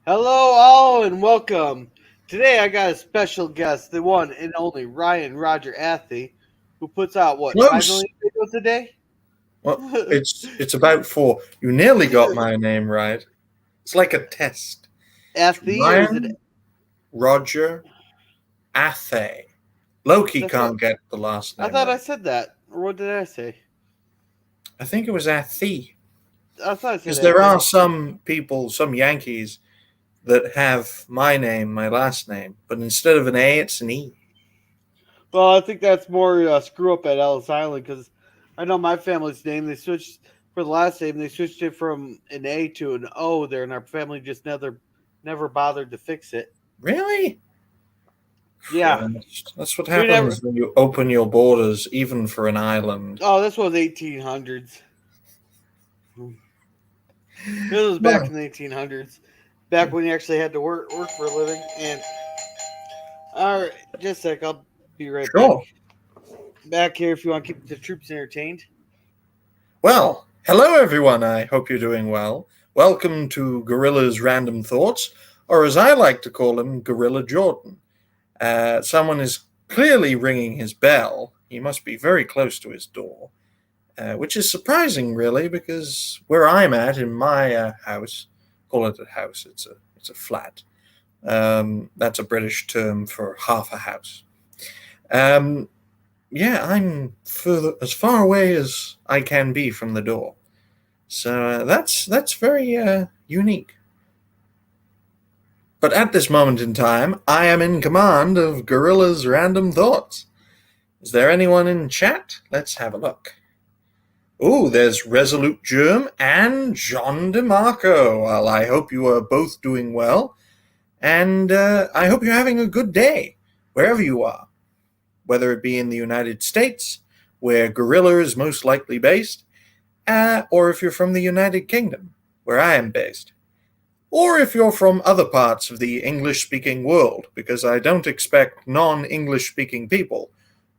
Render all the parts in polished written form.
Hello, all, and welcome. Today, I got a special guest, the one and only Ryan Roger Athay, who puts out what 5 million Close. videos a day. Well, it's about four. You nearly got my name right. It's like a test. It's Athay, or is it? Ryan Roger Athay. Loki That's what can't get the last I name thought. I right. said that, or what did I say? I think it was Athay. I thought I said Because there are Athay. some people, some Yankees, that have my name, my last name, but instead of an A, it's an E. Well, I think that's more screw up at Ellis Island because I know my family's name. They switched for the last name. They switched it from an A to an O there, and our family just never bothered to fix it. Really? Yeah, That's what we never. happens when you open your borders, even for an island. Oh, this was 1800s. This was back Well, in the 1800s, back when you actually had to work for a living. And all right, just a sec, I'll be right back. sure. Back here if you want to keep the troops entertained. Well, hello everyone. I hope you're doing well. Welcome to Gorilla's Random Thoughts, or as I like to call him, Gorilla Jordan. Someone is clearly ringing his bell. He must be very close to his door, which is surprising, really, because where I'm at in my house, call it a house. It's a flat. That's a British term for half a house. Um, yeah, I'm as far away as I can be from the door. So that's very unique. But at this moment in time, I am in command of Gorilla's Random Thoughts. Is there anyone in chat? Let's have a look. Oh, there's Resolute Germ and John DeMarco. Well, I hope you are both doing well, and I hope you're having a good day, wherever you are, whether it be in the United States, where Gorilla is most likely based, or if you're from the United Kingdom, where I am based. Or if you're from other parts of the English-speaking world, because I don't expect non-English-speaking people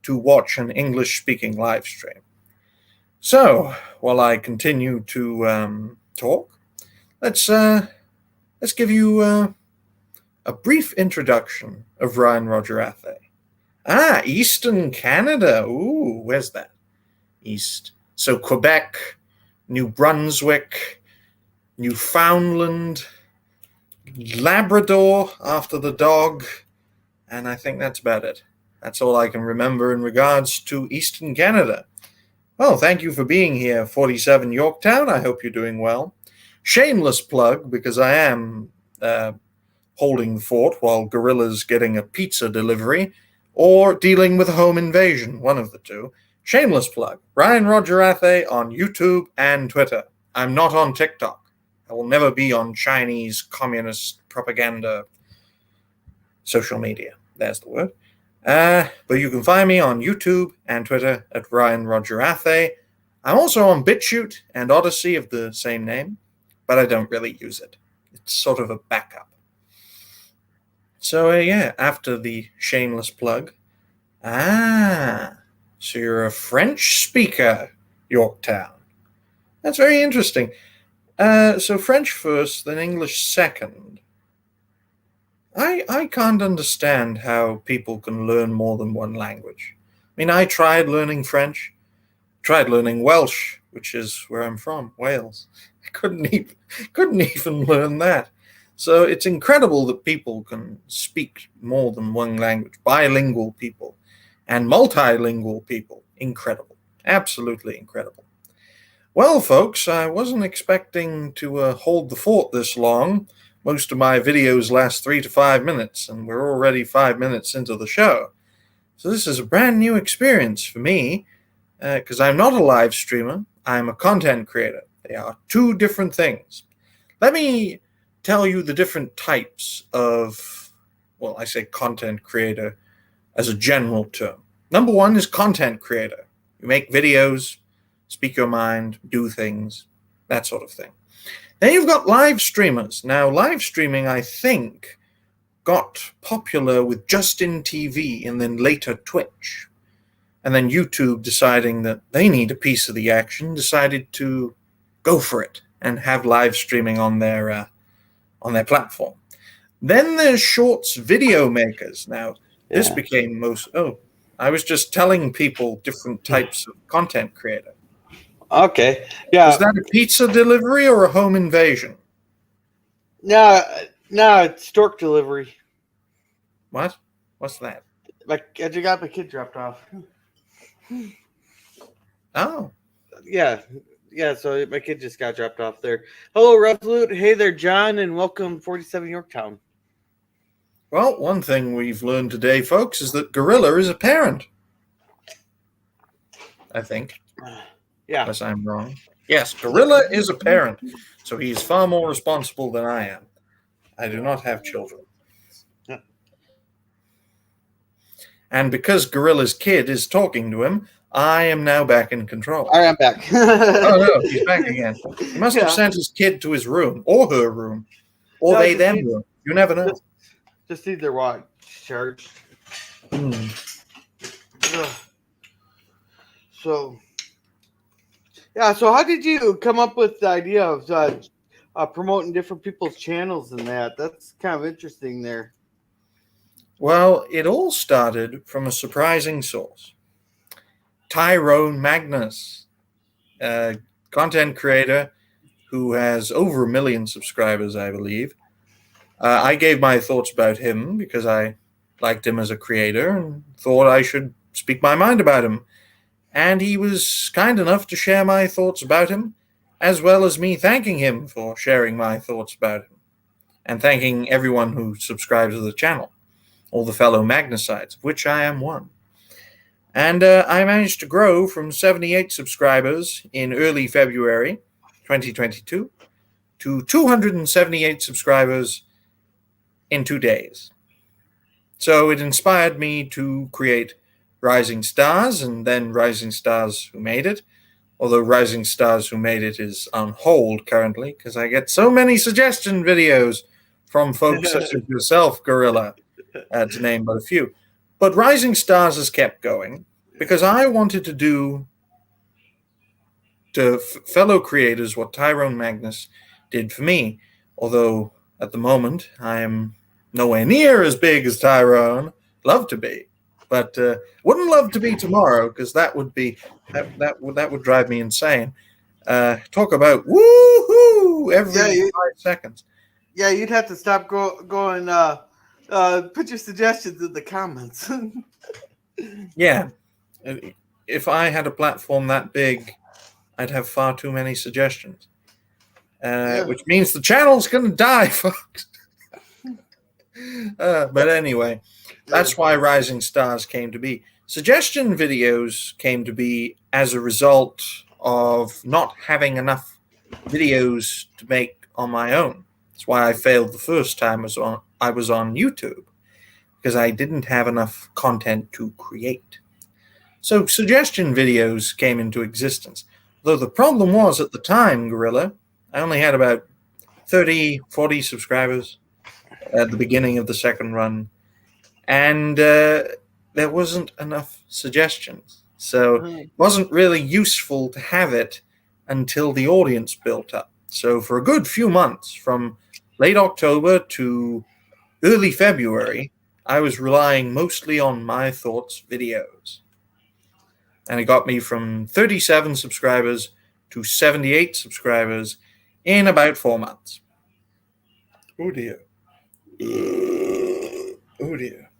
to watch an English-speaking live stream. So, while I continue to talk, let's give you a brief introduction of Ryan Roger Athay. Eastern Canada. Ooh, where's that? East. So Quebec, New Brunswick, Newfoundland, Labrador after the dog, and I think that's about it. That's all I can remember in regards to Eastern Canada. Well, thank you for being here, 47 Yorktown. I hope you're doing well. Shameless plug, because I am holding the fort while Gorilla's getting a pizza delivery or dealing with a home invasion, one of the two. Shameless plug. Ryan Roger Athay on YouTube and Twitter. I'm not on TikTok. I will never be on Chinese communist propaganda social media. There's the word. But you can find me on YouTube and Twitter at Ryan Roger Athay. I'm also on BitChute and Odyssey of the same name, but I don't really use it. It's sort of a backup. So, yeah, after the shameless plug. So you're a French speaker, Yorktown. That's very interesting. So French first, then English second. I can't understand how people can learn more than one language. I mean, I tried learning French, tried learning Welsh, which is where I'm from, Wales. I couldn't even learn that. So it's incredible that people can speak more than one language, bilingual people and multilingual people. Incredible. Absolutely incredible. Well, folks, I wasn't expecting to hold the fort this long. Most of my videos last 3 to 5 minutes, and we're already 5 minutes into the show. So this is a brand new experience for me, because I'm not a live streamer. I'm a content creator. They are two different things. Let me tell you the different types of, well, I say content creator as a general term. Number one is content creator. You make videos, speak your mind, do things, that sort of thing. Then you've got live streamers. Now, live streaming, I think, got popular with Justin TV and then later Twitch. And then YouTube, deciding that they need a piece of the action, decided to go for it and have live streaming on their on their platform. Then there's shorts video makers. Now, this became most. Oh, I was just telling people different types of content creator. Okay. Yeah. Was that a pizza delivery or a home invasion? No, it's stork delivery. What? What's that? I just got my kid dropped off. Oh. Yeah. So my kid just got dropped off there. Hello, Resolute. Hey there, John, and welcome 47 Yorktown. Well, one thing we've learned today, folks, is that Gorilla is a parent. I think. Yeah. Unless I'm wrong. Yes, Gorilla is a parent, so he is far more responsible than I am. I do not have children. Yeah. And because Gorilla's kid is talking to him, I am now back in control. All right, I'm back. Oh, no, he's back again. He must have sent his kid to his room, or her room, or no, them room. You never know. Just need their watch charged. So, yeah. So, how did you come up with the idea of promoting different people's channels and that? That's kind of interesting there. Well, it all started from a surprising source. Tyrone Magnus, a content creator who has over 1 million subscribers, I believe. I gave my thoughts about him because I liked him as a creator and thought I should speak my mind about him. And he was kind enough to share my thoughts about him, as well as me thanking him for sharing my thoughts about him, and thanking everyone who subscribes to the channel, all the fellow Magnusites, of which I am one. And I managed to grow from 78 subscribers in early February 2022 to 278 subscribers in 2 days. So it inspired me to create Rising Stars, and then Rising Stars Who Made It, although Rising Stars Who Made It is on hold currently because I get so many suggestion videos from folks such as yourself, Gorilla, to name but a few. But Rising Stars has kept going because I wanted to do to fellow creators what Tyrone Magnus did for me, although at the moment I am nowhere near as big as Tyrone. Love to be, but wouldn't love to be tomorrow because that would be that would drive me insane. Talk about woohoo every 5 seconds. Yeah, you'd have to stop going. Put your suggestions in the comments. Yeah, if I had a platform that big, I'd have far too many suggestions, which means the channel's going to die, folks. But anyway, that's why Rising Stars came to be. Suggestion videos came to be as a result of not having enough videos to make on my own. That's why I failed the first time I was on YouTube, because I didn't have enough content to create. So suggestion videos came into existence. Though the problem was at the time, Gorilla, I only had about 30, 40 subscribers at the beginning of the second run, and there wasn't enough suggestions. So it wasn't really useful to have it until the audience built up. So for a good few months, from late October to early February, I was relying mostly on my thoughts videos. And it got me from 37 subscribers to 78 subscribers in about 4 months. Oh dear. Oh dear.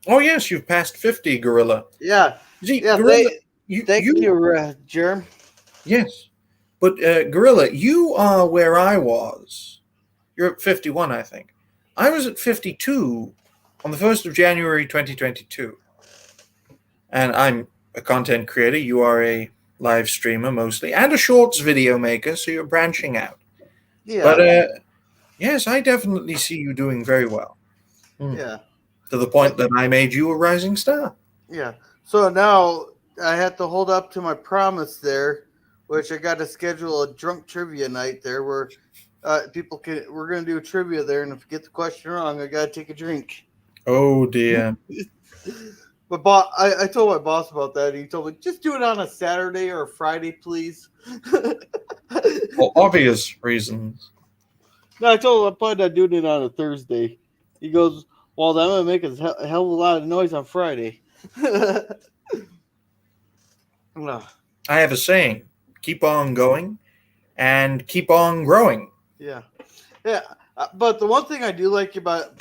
Oh yes, you've passed 50, Gorilla. Yeah. See, yeah. Gorilla, thank you, Germ. Yes. But Gorilla, you are where I was. You're at 51, I think. I was at 52 on the 1st of January 2022. And I'm a content creator. You are a live streamer mostly, and a shorts video maker, so you're branching out. Yeah. But yes, I definitely see you doing very well. Yeah. To the point that I made you a rising star. Yeah. So now I have to hold up to my promise there, which I got to schedule a drunk trivia night there where we're going to do a trivia there, and if I get the question wrong, I got to take a drink. Oh, dear. But I told my boss about that. And he told me, just do it on a Saturday or a Friday, please. For obvious reasons. No, I told him I'm probably not doing it on a Thursday. He goes, well, then I'm going to make a hell of a lot of noise on Friday. No. I have a saying: keep on going and keep on growing. Yeah. Yeah. But the one thing I do like about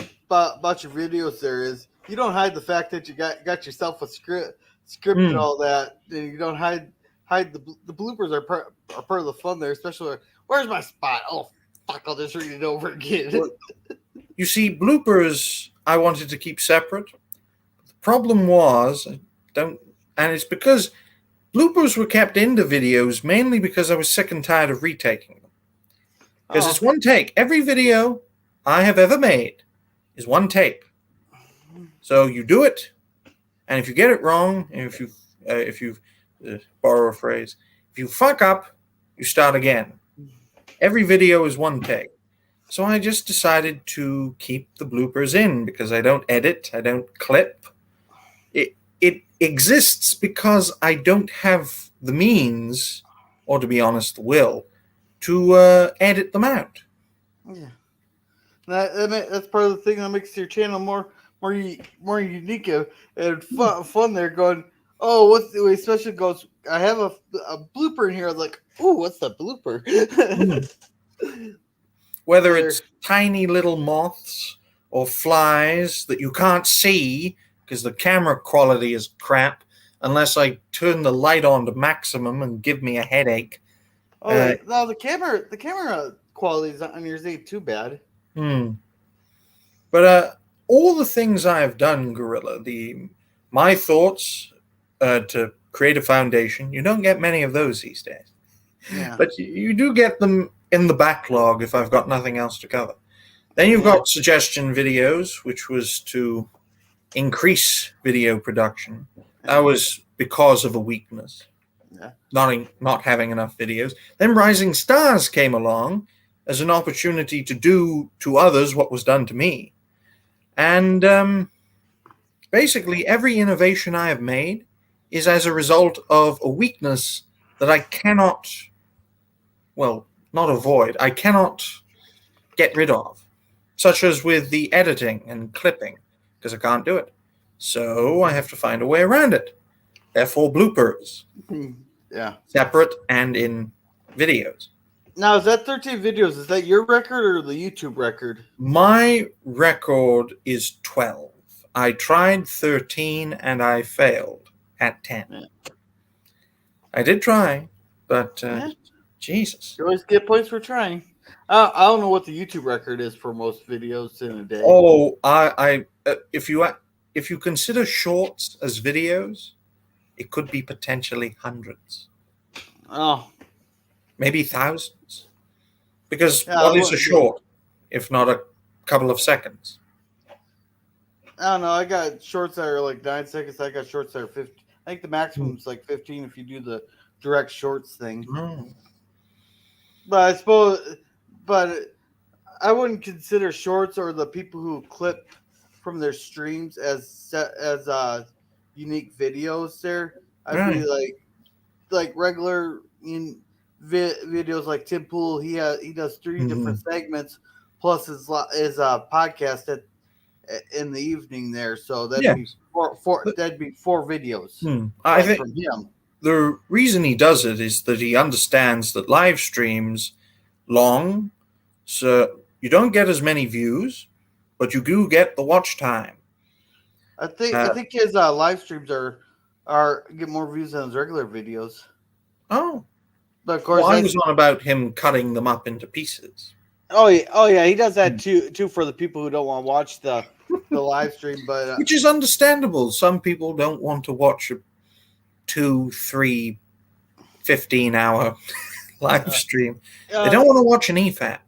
your videos there is you don't hide the fact that you got yourself a script and Mm. all that. And you don't hide the bloopers are part of the fun there, especially where's my spot? Oh fuck! I'll just read it over again. Well, you see, bloopers I wanted to keep separate. The problem was I don't, and it's because bloopers were kept into videos mainly because I was sick and tired of retaking them. Because Oh, it's one take. Every video I have ever made is one take. So you do it, and if you get it wrong, and if you borrow a phrase, if you fuck up, you start again. Every video is one take. So I just decided to keep the bloopers in because I don't edit, I don't clip. It exists because I don't have the means, or to be honest, the will, to edit them out. yeah. That's part of the thing that makes your channel more unique and fun. There going, oh, especially goes. I have a blooper in here. I was like, oh, what's the blooper? Mm. Whether There, it's tiny little moths or flies that you can't see because the camera quality is crap unless I turn the light on to maximum and give me a headache. oh, no, the camera quality on yours ain't too bad. Hmm. But all the things I have done, Gorilla, my thoughts to create a foundation, you don't get many of those these days. Yeah, But you do get them in the backlog if I've got nothing else to cover. Then you've yeah, got suggestion videos, which was to increase video production. That was because of a weakness, yeah. not having enough videos. Then Rising Stars came along as an opportunity to do to others what was done to me. And basically, every innovation I have made is as a result of a weakness that I cannot, well, not avoid, I cannot get rid of, such as with the editing and clipping, because I can't do it. So I have to find a way around it. Therefore, bloopers, Yeah. separate and in videos. Now, is that 13 videos? Is that your record or the YouTube record? My record is 12. I tried 13 and I failed at 10. Yeah. I did try, but Yeah. Jesus. You always get points for trying. I don't know what the YouTube record is for most videos in a day. Oh, if you consider shorts as videos, it could be potentially hundreds, Oh, maybe thousands. Because yeah. what is a short if not a couple of seconds? I don't know. I got shorts that are like 9 seconds. I got shorts that are 50. I think the maximum is like 15 if you do the direct shorts thing. Oh. But I suppose, but I wouldn't consider shorts or the people who clip from their streams as unique videos. There, I'd Right. be like regular videos like Tim Pool. He does 3 different segments plus his podcast in the evening there. So that'd be Yes. that'd be 4 videos I think from him. the reason he does it is that he understands that live streams long, so you don't get as many views, but you do get the watch time. I think his live streams are get more views than his regular videos. Oh, But of course, well, I was on about him cutting them up into pieces. oh yeah, he does that too for the people who don't want to watch the live stream. But Which is understandable. Some people don't want to watch a 2, 3, 15-hour live stream. They don't want to watch an EFAP.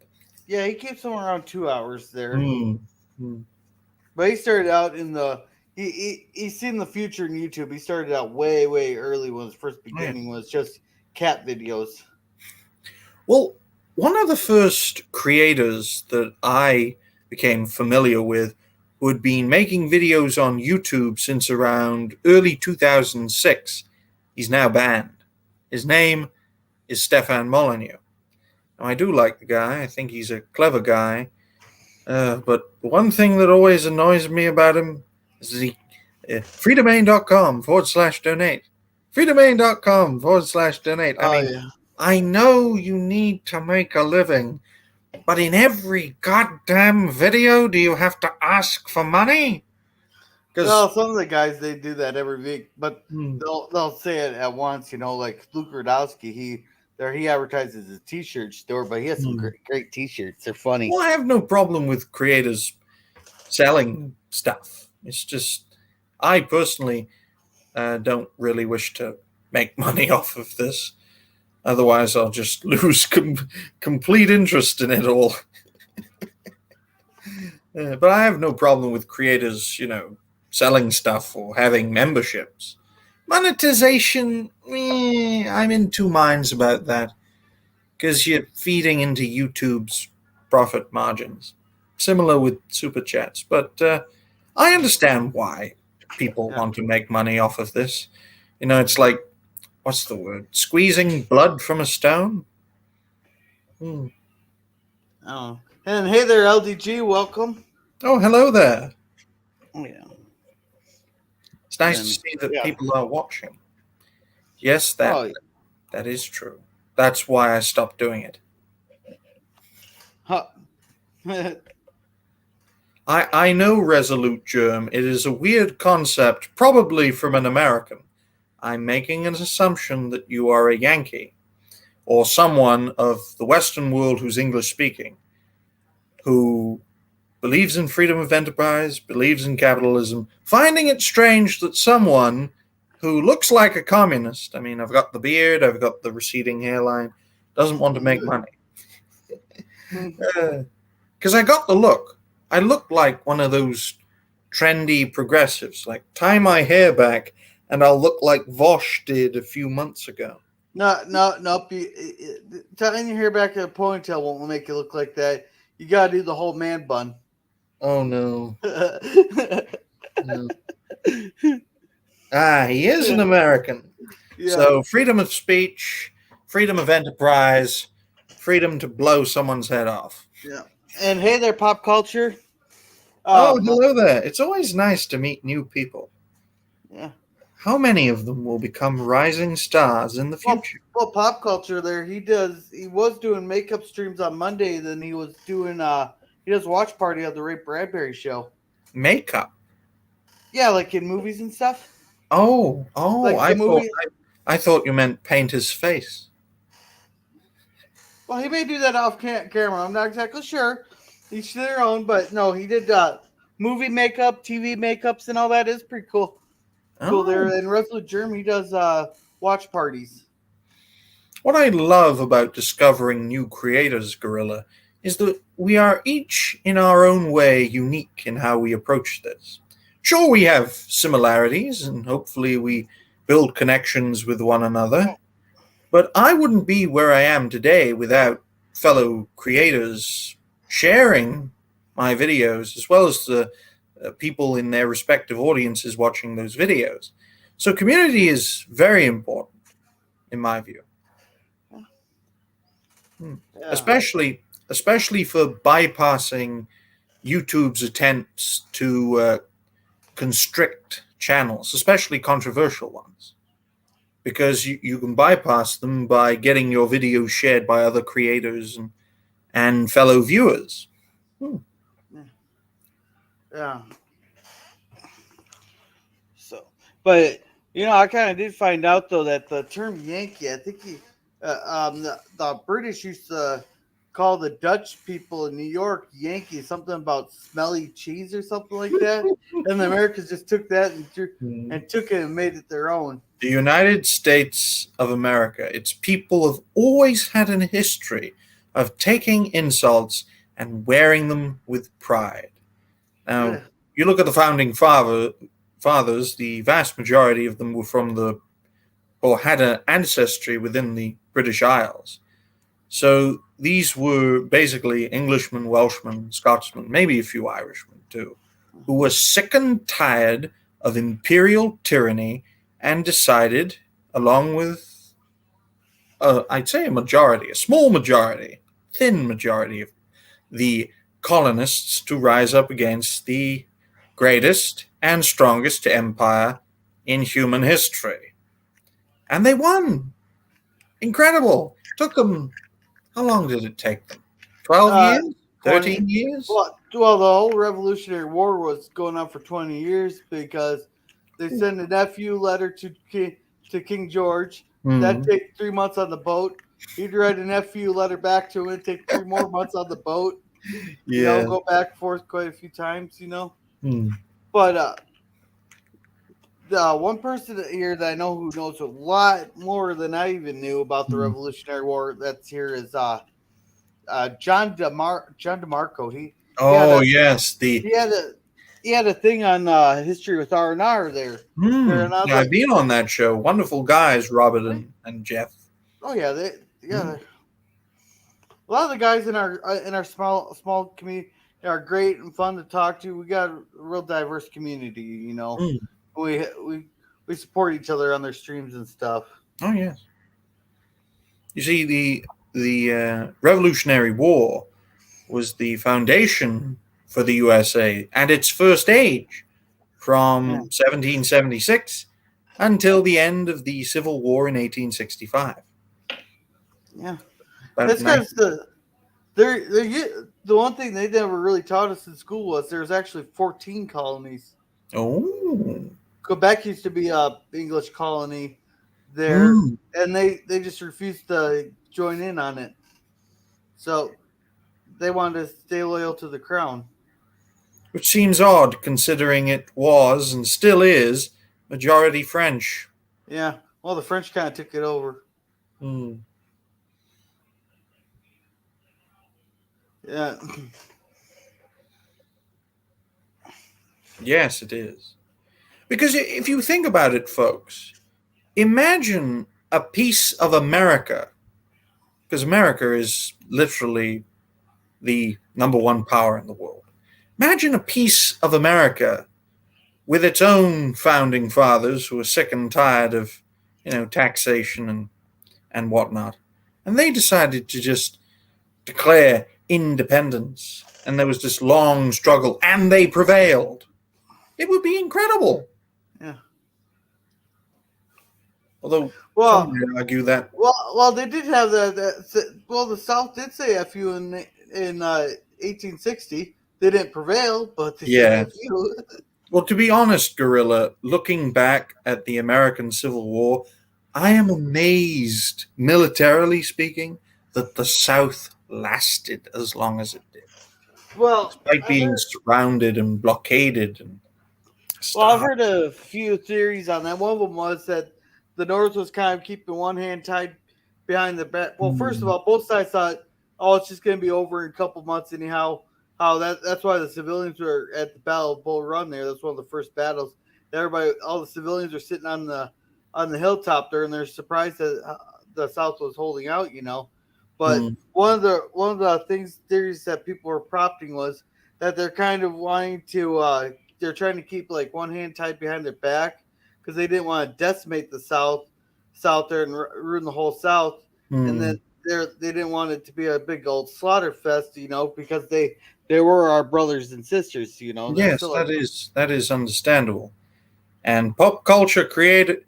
Yeah, he keeps them around 2 hours there. Mm. But he started out in the he's seen the future in YouTube. He started out way early when his first beginning was just cat videos. Well, one of the first creators that I became familiar with who had been making videos on YouTube since around early 2006, he's now banned. His name is Stefan Molyneux. Now, I do like the guy. I think he's a clever guy. But the one thing that always annoys me about him is the freedomain.com/donate. Freedomain.com/donate. I Oh mean, yeah. I know you need to make a living, but in every goddamn video, do you have to ask for money? Because Well, some of the guys they do that every week, but they'll say it at once. Like Luke Rudowski, he advertises a T-shirt store, but he has some great T-shirts. They're funny. well, I have no problem with creators selling stuff. It's just I personally don't really wish to make money off of this. Otherwise, I'll just lose complete interest in it all. But I have no problem with creators, selling stuff or having memberships. Monetization, I'm in two minds about that because you're feeding into YouTube's profit margins. Similar with super chats, but I understand why people Yeah. want to make money off of this. It's like, what's the word? Squeezing blood from a stone? Hmm. Oh, and hey there, LDG. Welcome. Oh, hello there. Oh yeah. It's nice to And see that yeah. people are watching. Yes, that Oh, that is true. That's why I stopped doing it. huh. I know Resolute Germ. It is a weird concept, probably from an American. I'm making an assumption that you are a Yankee or someone of the Western world who's English speaking, who believes in freedom of enterprise, believes in capitalism, finding it strange that someone who looks like a communist, I mean, I've got the beard, I've got the receding hairline, doesn't want to make money. Because I got the look. I look like one of those trendy progressives, like tie my hair back and I'll look like Vosh did a few months ago. No, no, nope. Tying your hair back in a ponytail won't make it look like that. You gotta do the whole man bun. Oh no. Yeah. No. He is an American. So freedom of speech, freedom of enterprise, freedom to blow someone's head off. Yeah. And hey there, pop culture. Oh, Um, hello there. It's always nice to meet new people. yeah. How many of them will become rising stars in the Well, future? well, pop culture. There, he was doing makeup streams on Monday. Then he was doing he does watch party of the Ray Bradbury show. Makeup. Yeah, like in movies and stuff. Oh, Like I the thought movie. I thought you meant paint his face. Well, he may do that off camera. I'm not exactly sure. Each to their own, but no, he did movie makeup, TV makeups, and all that is pretty cool. Cool Oh, there. In Resolute Germ, he does watch parties. what I love about discovering new creators, Gorilla, is that we are each in our own way unique in how we approach this. Sure, we have similarities and hopefully we build connections with one another, but I wouldn't be where I am today without fellow creators sharing my videos as well as the people in their respective audiences watching those videos. So, community is very important, in my view. Yeah. Especially for bypassing YouTube's attempts to constrict channels, especially controversial ones, because you can bypass them by getting your videos shared by other creators and fellow viewers. Yeah. So, but I kind of did find out though that the term Yankee, I think the British used to call the Dutch people in New York Yankees, something about smelly cheese or something like that, and the Americans just took that and took it and made it their own. The United States of America, its people have always had a history of taking insults and wearing them with pride. Now, Yeah. you look at the founding fathers, the vast majority of them were from or had an ancestry within the British Isles. So these were basically Englishmen, Welshmen, Scotsmen, maybe a few Irishmen too, who were sick and tired of imperial tyranny and decided, along with, I'd say a majority, a small majority thin majority of the colonists to rise up against the greatest and strongest empire in human history. And they won. Incredible. Took them, how long did it take them? 12 Uh, years? 20. 13 years? Well, the whole Revolutionary War was going on for 20 years because they sent an FU letter to King George. That'd Hmm. take 3 months on the boat. He'd write an FU letter back to him. It'd take 3 more months on the boat. Yeah. Go back and forth quite a few times. Hmm. But the one person here that I know who knows a lot more than I even knew about the Hmm. Revolutionary War that's here is John DeMarco. He had Oh, a yes. he had a he had a thing on history with R&R there, and I was Yeah, I've like, been on that show. Wonderful guys, Robert and Jeff. oh yeah, Hmm. a lot of the guys in our small community are great and fun to talk to. We got a real diverse community. Hmm. We we we support each other on their streams and stuff. Oh, yes. You see, the Revolutionary War was the foundation for the USA and its first age Yeah, from 1776 until the end of the Civil War in 1865. yeah. About That's because 19. the one thing they never really taught us in school was there's actually 14 colonies. Oh. Quebec used to be a English colony there, Hmm. and they just refused to join in on it. So they wanted to stay loyal to the crown. Which seems odd considering it was and still is majority French. Yeah. Well, the French kind of took it over. Hmm. Yeah. Yes, it is. Because if you think about it, folks, imagine a piece of America, because America is literally the number one power in the world. Imagine a piece of America with its own founding fathers who were sick and tired of, taxation and whatnot. And they decided to just declare independence. And there was this long struggle, and they prevailed. It would be incredible. Yeah. Although some Well, might argue that, well, they did have that. Well, the South did say "fu" in 1860. They didn't prevail, but they yeah. said "fu." Well, to be honest, Gorilla, looking back at the American Civil War, I am amazed, militarily speaking, that the South lasted as long as it did, Well, despite I've being heard. surrounded and blockaded and Well, I've starved. heard a few theories on that. One of them was that the North was kind of keeping one hand tied behind the back. Well, first of Hmm. all, both sides thought, "Oh, it's just going to be over in a couple months anyhow." How that's why the civilians were at the Battle of Bull Run there. That's one of the first battles. Everybody, all the civilians are sitting on the hilltop there, and they're surprised that the South was holding out. But Hmm. one of the things theories that people were prompting was that they're kind of wanting to they're trying to keep like one hand tied behind their back because they didn't want to decimate the South there and ruin the whole South, and Hmm. then they didn't want it to be a big old slaughter fest, because they were our brothers and sisters. They're Yes, still our. that is understandable. And pop culture curate.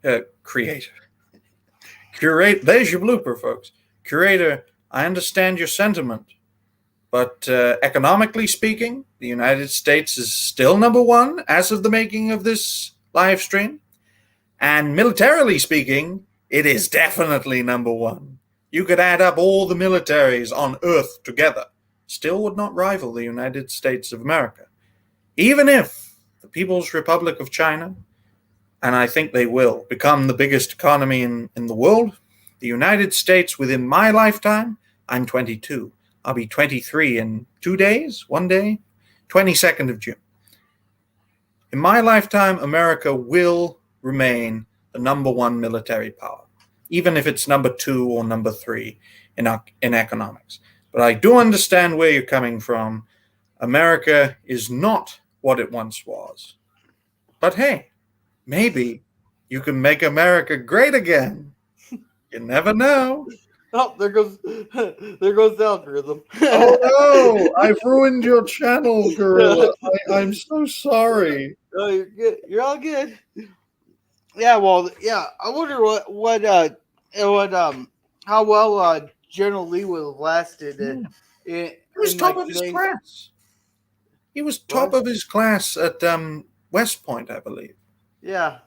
There's your blooper, folks. Curator, I understand your sentiment. But economically speaking, the United States is still number one as of the making of this live stream. And militarily speaking, it is definitely number one. You could add up all the militaries on Earth together, still would not rival the United States of America. Even if the People's Republic of China, and I think they will, become the biggest economy in the world, the United States within my lifetime, I'm 22. I'll be 23 in 2 days, one day, 22nd of June. In my lifetime, America will remain the number one military power, even if it's number two or number three in economics. But I do understand where you're coming from. America is not what it once was. But hey, maybe you can make America great again. You never know. Oh, there goes the algorithm. Oh no! I've ruined your channel, Gorilla. I'm so sorry. No, you're good. You're all good. Yeah, well, yeah. I wonder how well General Lee would have lasted Yeah. He was in top like of his today's class. He was top what? of his class at West Point, I believe. Yeah,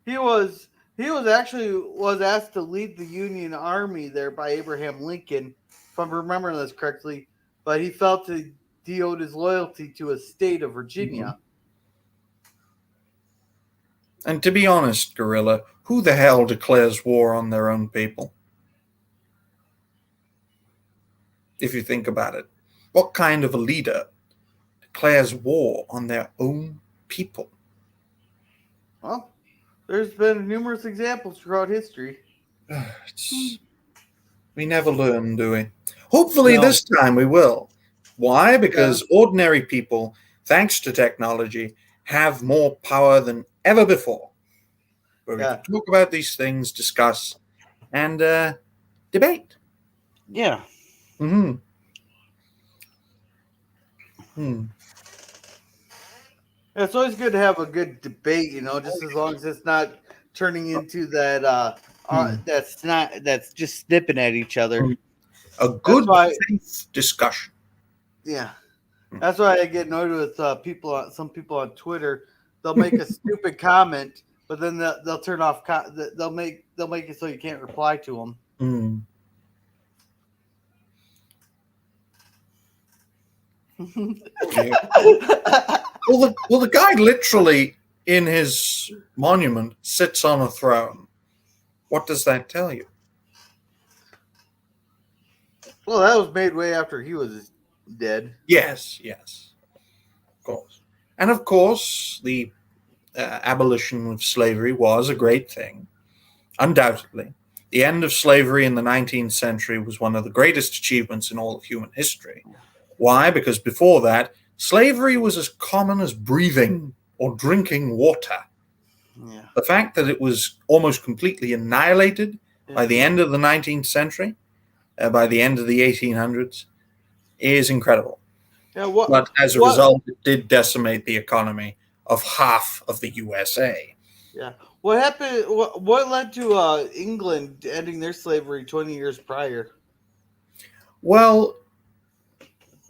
he was. He was actually was asked to lead the Union Army there by Abraham Lincoln, if I'm remembering this correctly. But he felt that he owed his loyalty to his state of Mhm. Virginia. And to be honest, Gorilla, who the hell declares war on their own people? If you think about it, what kind of a leader declares war on their own people? Well, there's been numerous examples throughout history. It's, we never learn, do we? Hopefully, No. this time we will. Why? Yeah. Because ordinary people, thanks to technology, have more power than ever before, where we can Yeah. talk about these things, discuss, and debate. Yeah. Mm-hmm. Hmm. It's always good to have a good debate, just as long as it's not turning into Hmm. that's just snipping at each other. A That's good why, faith discussion. yeah, Hmm. that's why I get annoyed with some people on Twitter. They'll make a stupid comment, but then they'll turn off. They'll make it so you can't reply to them. Hmm. Yeah. Well, the guy literally in his monument sits on a throne. What does that tell you? Well, that was made way after he was dead. Yes, yes, of course. And of course, the abolition of slavery was a great thing, undoubtedly. The end of slavery in the 19th century was one of the greatest achievements in all of human history. Why? Because before that, slavery was as common as breathing or drinking water. Yeah. The fact that it was almost completely annihilated by the Mhm. end of the 19th century, by the end of the 1800s, is incredible. Yeah. But as a What? result, it did decimate the economy of half of the USA. Yeah. What happened? What led to England ending their slavery 20 years prior? Well,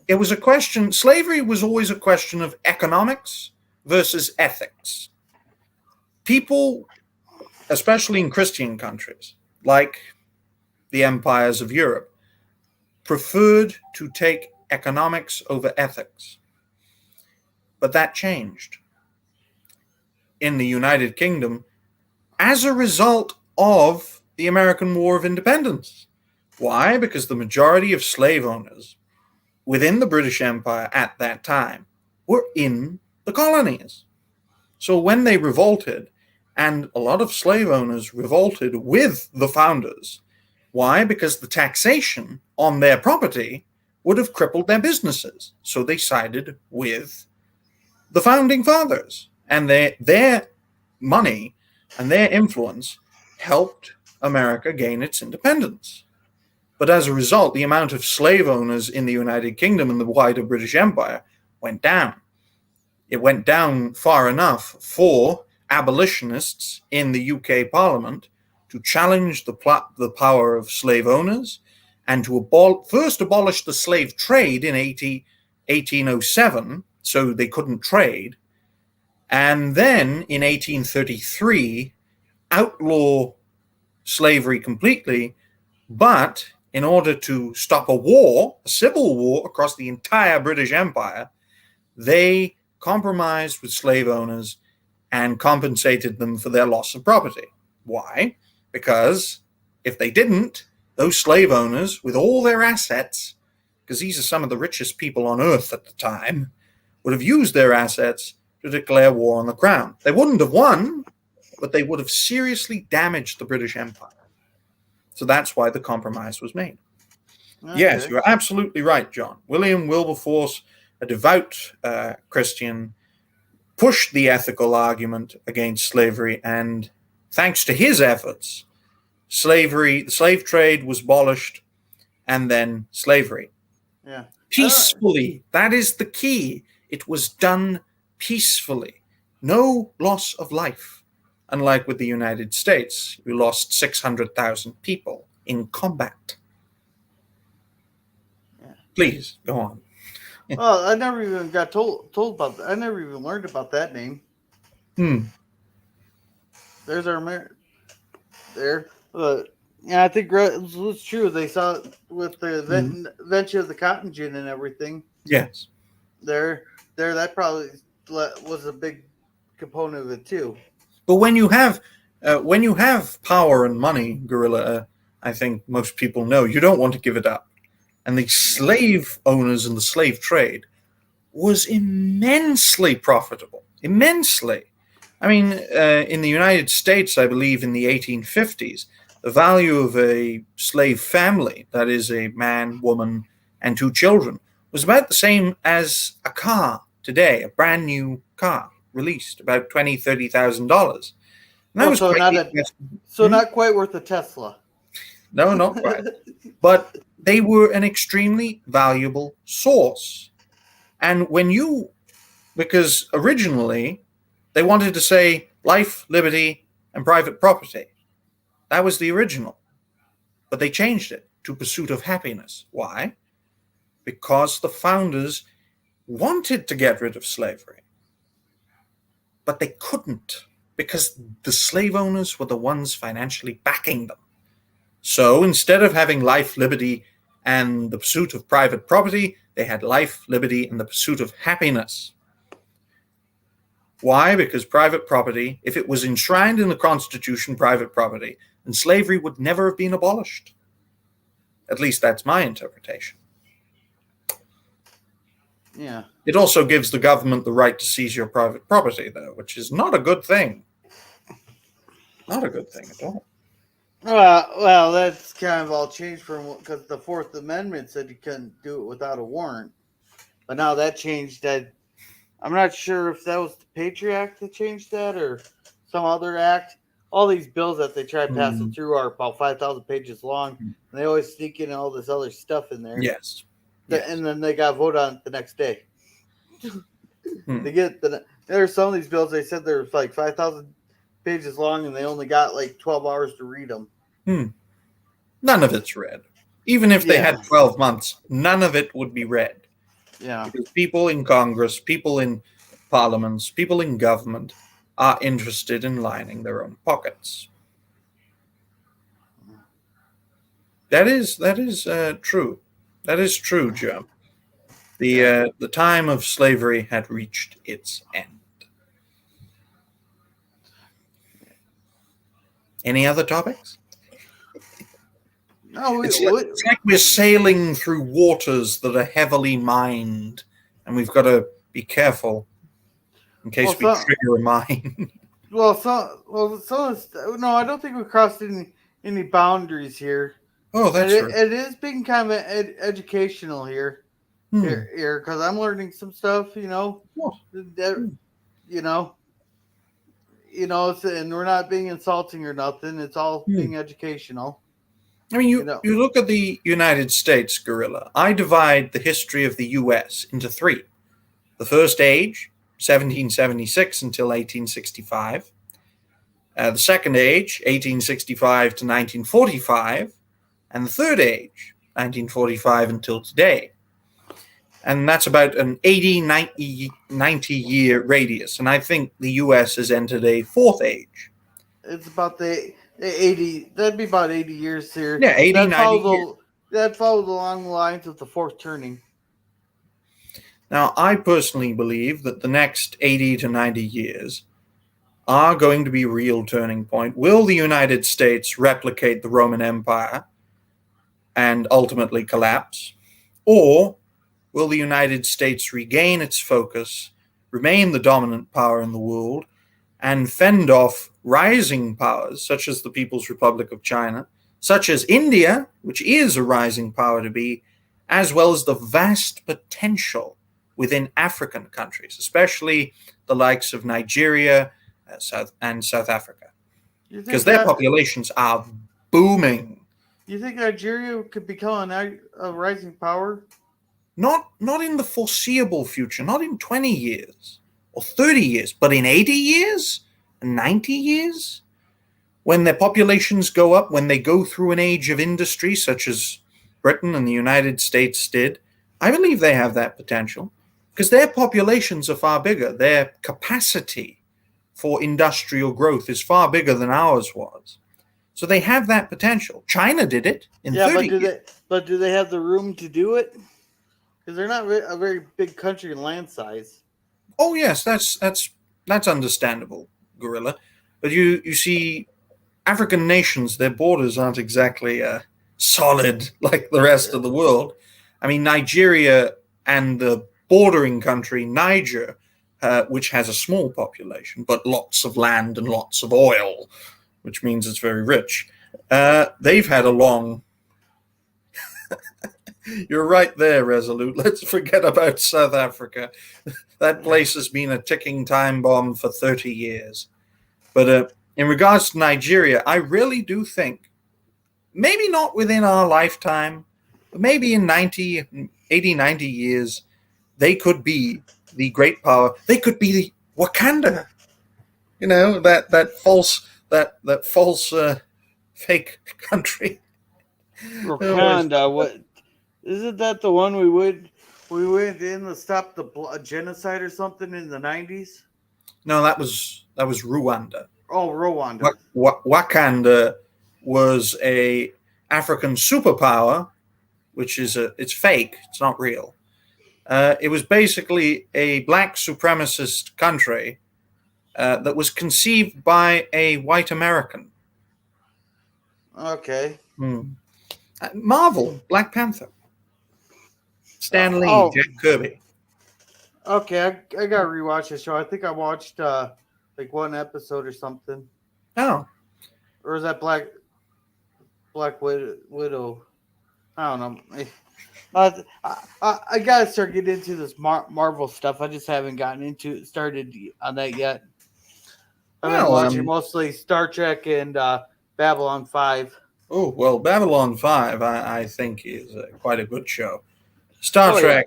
it was a question, slavery was always a question of economics versus ethics. People, especially in Christian countries, like the empires of Europe, preferred to take economics over ethics. But that changed in the United Kingdom as a result of the American War of Independence. Why? Because the majority of slave owners within the British Empire at that time were in the colonies. So when they revolted, and a lot of slave owners revolted with the founders, why? Because the taxation on their property would have crippled their businesses. So they sided with the founding fathers, and their money and their influence helped America gain its independence. But as a result, the amount of slave owners in the United Kingdom and the wider British Empire went down. It went down far enough for abolitionists in the UK Parliament to challenge the power of slave owners and to first abolish the slave trade in 1807, so they couldn't trade, and then in 1833 outlaw slavery completely, but in order to stop a war, a civil war across the entire British Empire, they compromised with slave owners and compensated them for their loss of property. Why? Because if they didn't, those slave owners, with all their assets, because these are some of the richest people on earth at the time, would have used their assets to declare war on the crown. They wouldn't have won, but they would have seriously damaged the British Empire. So that's why the compromise was made. Yes, Okay. you're absolutely right, John. William Wilberforce, a devout Christian, pushed the ethical argument against slavery, and thanks to his efforts, slavery, the slave trade was abolished, and then slavery. Yeah. Peacefully. That is the key. It was done peacefully. No loss of life. Unlike with the United States, we lost 600,000 people in combat. Yeah. Please, go on. Well, I never even got told about that. I never even learned about that name. There's our mayor. There. Yeah, I think it's true. They saw it with the invention of the cotton gin and everything. Yes. There, that probably was a big component of it too. But when you have power and money, Gorilla, I think most people know you don't want to give it up. And the slave owners and the slave trade was immensely profitable. Immensely. I mean, in the United States, I believe in the 1850s, the value of a slave family, that is a man, woman, and 2 children, was about the same as a car today, a brand new car released, about $20,000, $30,000. Not quite worth a Tesla. No, not quite. But they were an extremely valuable source. And because originally they wanted to say life, liberty, and private property. That was the original. But they changed it to pursuit of happiness. Why? Because the founders wanted to get rid of slavery. But they couldn't, because the slave owners were the ones financially backing them. So instead of having life, liberty, and the pursuit of private property, they had life, liberty, and the pursuit of happiness. Why? Because private property, if it was enshrined in the Constitution, private property, then slavery would never have been abolished. At least that's my interpretation. Yeah. It also gives the government the right to seize your private property, though, which is not a good thing. Not a good thing at all. Well, that's kind of all changed from because the Fourth Amendment said you couldn't do it without a warrant, but now that changed. I'm not sure if that was the Patriot Act that changed that or some other act. All these bills that they try passing through are about 5,000 pages long, and they always sneak in all this other stuff in there. Yes. And then they got voted on the next day. There's some of these bills they said there's like 5,000 pages long, and they only got like 12 hours to read them. None of it's read. Even if they had 12 months, none of it would be read. Yeah. Because people in Congress, people in parliaments, people in government are interested in lining their own pockets. That is true. That is true, Joe. The time of slavery had reached its end. Any other topics? No, it's like we're sailing through waters that are heavily mined, and we've got to be careful in case we trigger a mine. No, I don't think we crossed any boundaries here. Oh, that's true. It is being kind of educational here, because I'm learning some stuff. And we're not being insulting or nothing. It's all being educational. I mean, you look at the United States, Gorilla. I divide the history of the U.S. into 3. The first age, 1776 until 1865. The second age, 1865 to 1945. And the third age, 1945 until today. And that's about an 90-year radius. And I think the U.S. has entered a 4th age. It's about the 80, that'd be about 80 years here. Yeah, 80, 90 years. That follows along the lines of the 4th turning. Now, I personally believe that the next 80 to 90 years are going to be a real turning point. Will the United States replicate the Roman Empire and ultimately collapse? Or will the United States regain its focus, remain the dominant power in the world, and fend off rising powers such as the People's Republic of China, such as India, which is a rising power to be, as well as the vast potential within African countries, especially the likes of Nigeria and South Africa, because their populations are booming. You think Nigeria could become a rising power? Not in the foreseeable future, not in 20 years or 30 years, but in 80 years and 90 years, when their populations go up, when they go through an age of industry such as Britain and the United States did. I believe they have that potential because their populations are far bigger. Their capacity for industrial growth is far bigger than ours was. So they have that potential. China did it in Yeah, 30 years. But do they have the room to do it? Because they're not a very big country in land size. Oh yes, that's understandable, Gorilla. But you see, African nations, their borders aren't exactly solid like the rest of the world. I mean, Nigeria and the bordering country Niger, which has a small population but lots of land and lots of oil, which means it's very rich. They've had a long. You're right there, Resolute. Let's forget about South Africa. That place has been a ticking time bomb for 30 years. But in regards to Nigeria, I really do think, maybe not within our lifetime, but maybe in 90 years, they could be the great power. They could be the Wakanda. You know, that false fake country. Wakanda, what isn't that the one we went in to stop the genocide or something in the 90s? No, that was Rwanda. Oh, Rwanda. Wakanda was a African superpower, which is it's fake. It's not real. It was basically a black supremacist country that was conceived by a white American. Okay. Marvel, Black Panther. Stan Lee, oh. Jack Kirby. Okay, I gotta rewatch the show. I think I watched like one episode or something. Oh. Or is that Black Widow? I don't know. I gotta start getting into this Marvel stuff. I just haven't started on that yet. I've been watching mostly Star Trek and Babylon 5. Oh, well, Babylon 5, I think, is quite a good show. Star Trek,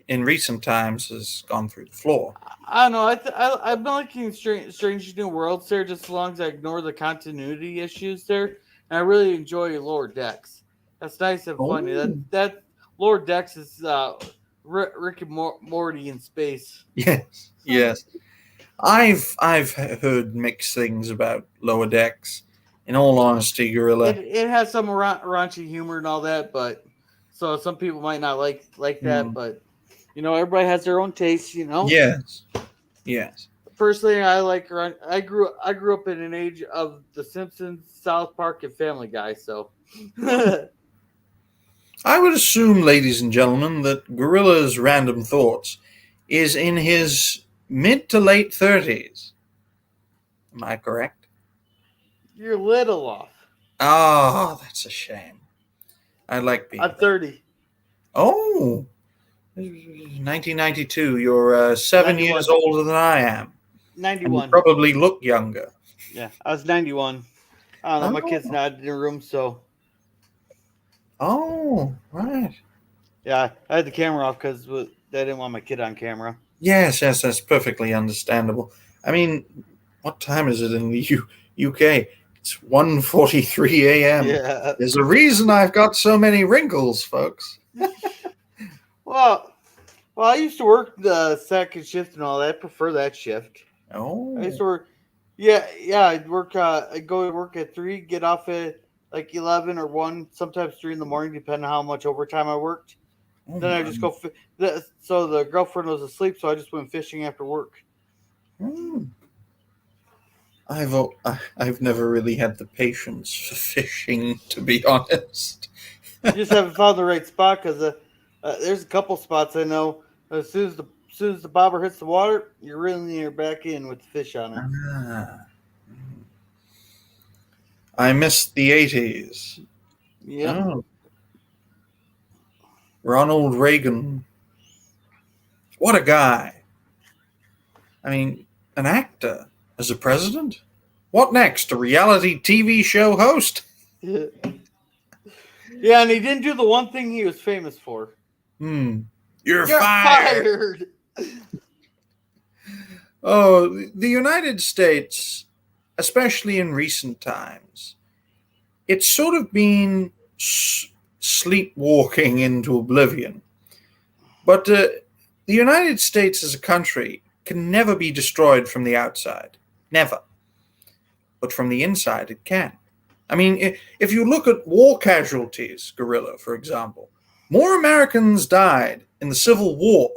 in recent times, has gone through the floor. I don't know. I've been liking Strange New Worlds there just as long as I ignore the continuity issues there. And I really enjoy Lower Decks. That's nice and funny. That Lower Decks is Rick and Morty in space. Yes. I've heard mixed things about Lower Decks. In all honesty, Gorilla, it has some raunchy humor and all that, but so some people might not like that. But everybody has their own taste. Yes. Personally, I grew up in an age of The Simpsons, South Park, and Family Guy. So I would assume, ladies and gentlemen, that Gorilla's Random Thoughts is in his mid to late 30s. Am I correct? You're a little off. Oh, that's a shame. I like being. I'm 30. Oh, 1992. You're 7 91. years older than I am. 91. You probably look younger. Yeah, I was 91. I don't know. My kid's not in the room, so. Oh, right. Yeah, I had the camera off because I didn't want my kid on camera. Yes, that's perfectly understandable. I mean, what time is it in the UK? It's 1:43 a.m. Yeah. There's a reason I've got so many wrinkles, folks. Well, I used to work the second shift and all that. I prefer that shift. Oh. I used to work. Yeah. I'd work. I'd go to work at 3, get off at like 11 or 1, sometimes 3 in the morning, depending on how much overtime I worked. Then I just go. So the girlfriend was asleep, so I just went fishing after work. I've never really had the patience for fishing, to be honest. You just haven't found the right spot because there's a couple spots I know. As soon as the bobber hits the water, you're reeling her back in with the fish on it. I missed the 80s. Yeah. Oh. Ronald Reagan. What a guy. I mean, an actor as a president? What next? A reality TV show host? Yeah. Yeah, and he didn't do the one thing he was famous for. You're You're fired. fired. Oh, the United States, especially in recent times, it's sort of been sleepwalking into oblivion. But the United States as a country can never be destroyed from the outside. Never. But from the inside, it can. I mean, if you look at war casualties, Gorilla, for example, more Americans died in the Civil War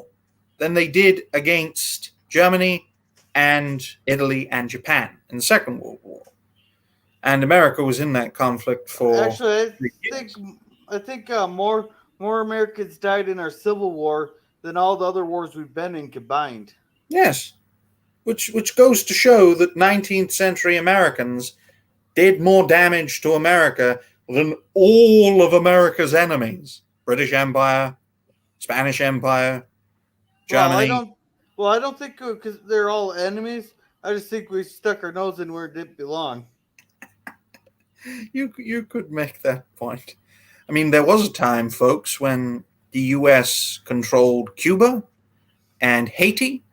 than they did against Germany and Italy and Japan in the Second World War. And America was in that conflict for Actually, 3 years. I think more Americans died in our Civil War than all the other wars we've been in combined. Yes, which goes to show that 19th century Americans did more damage to America than all of America's enemies. British Empire, Spanish Empire, Well, Germany. I don't think because they're all enemies. I just think we stuck our nose in where it didn't belong. You could make that point. I mean, there was a time, folks, when the U.S. controlled Cuba and Haiti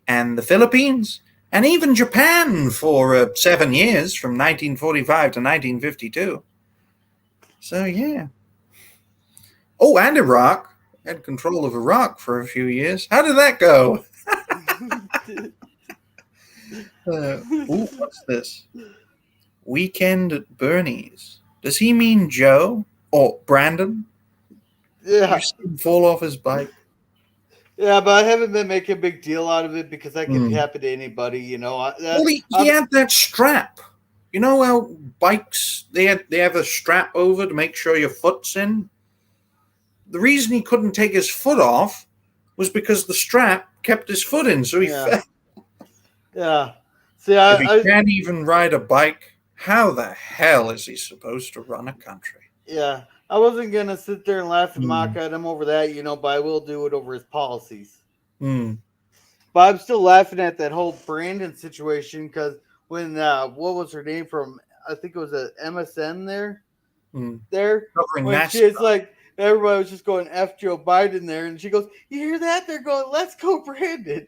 and the Philippines and even Japan for 7 years, from 1945 to 1952. So, yeah. Oh, and Iraq. Had control of Iraq for a few years. How did that go? What's this? Weekend at Bernie's. Does he mean Joe or Brandon? Yeah, You see him fall off his bike. yeah, but I haven't been making a big deal out of it because that could happen to anybody. Well, he had that strap. You know how bikes they have a strap over to make sure your foot's in. The reason he couldn't take his foot off was because the strap kept his foot in, so he fell. Yeah. See, If he can't even ride a bike, how the hell is he supposed to run a country? Yeah, I wasn't gonna sit there and laugh and mock at him over that, but I will do it over his policies. But I'm still laughing at that whole Brandon situation because when what was her name from? I think it was a MSN there. Covering When NASCAR. she's like, everybody was just going F Joe Biden there, and she goes, "You hear that? They're going, let's go Brandon."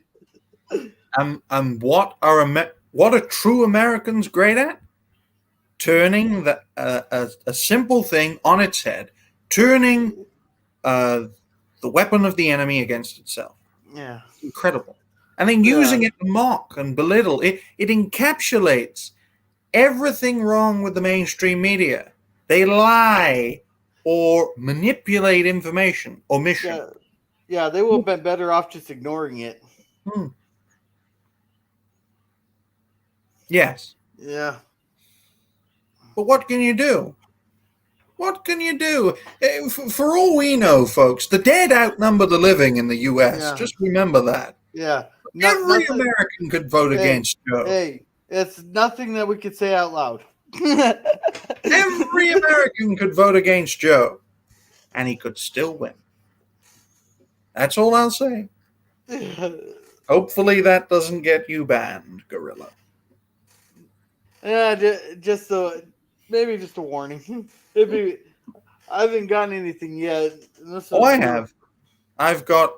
And what are true Americans great at? Turning a simple thing on its head, turning the weapon of the enemy against itself. Yeah, Incredible. And then using it to mock and belittle. It encapsulates everything wrong with the mainstream media. They lie or manipulate information, omission. Yeah, they would have been better off just ignoring it. Yes. Yeah. But what can you do? What can you do? For all we know, folks, the dead outnumber the living in the U.S. Yeah. Just remember that. Yeah. Every American could vote against Joe. Hey, it's nothing that we could say out loud. Every American could vote against Joe, and he could still win. That's all I'll say. Hopefully that doesn't get you banned, Gorilla. Yeah, maybe just a warning. I haven't gotten anything yet. I have. I've got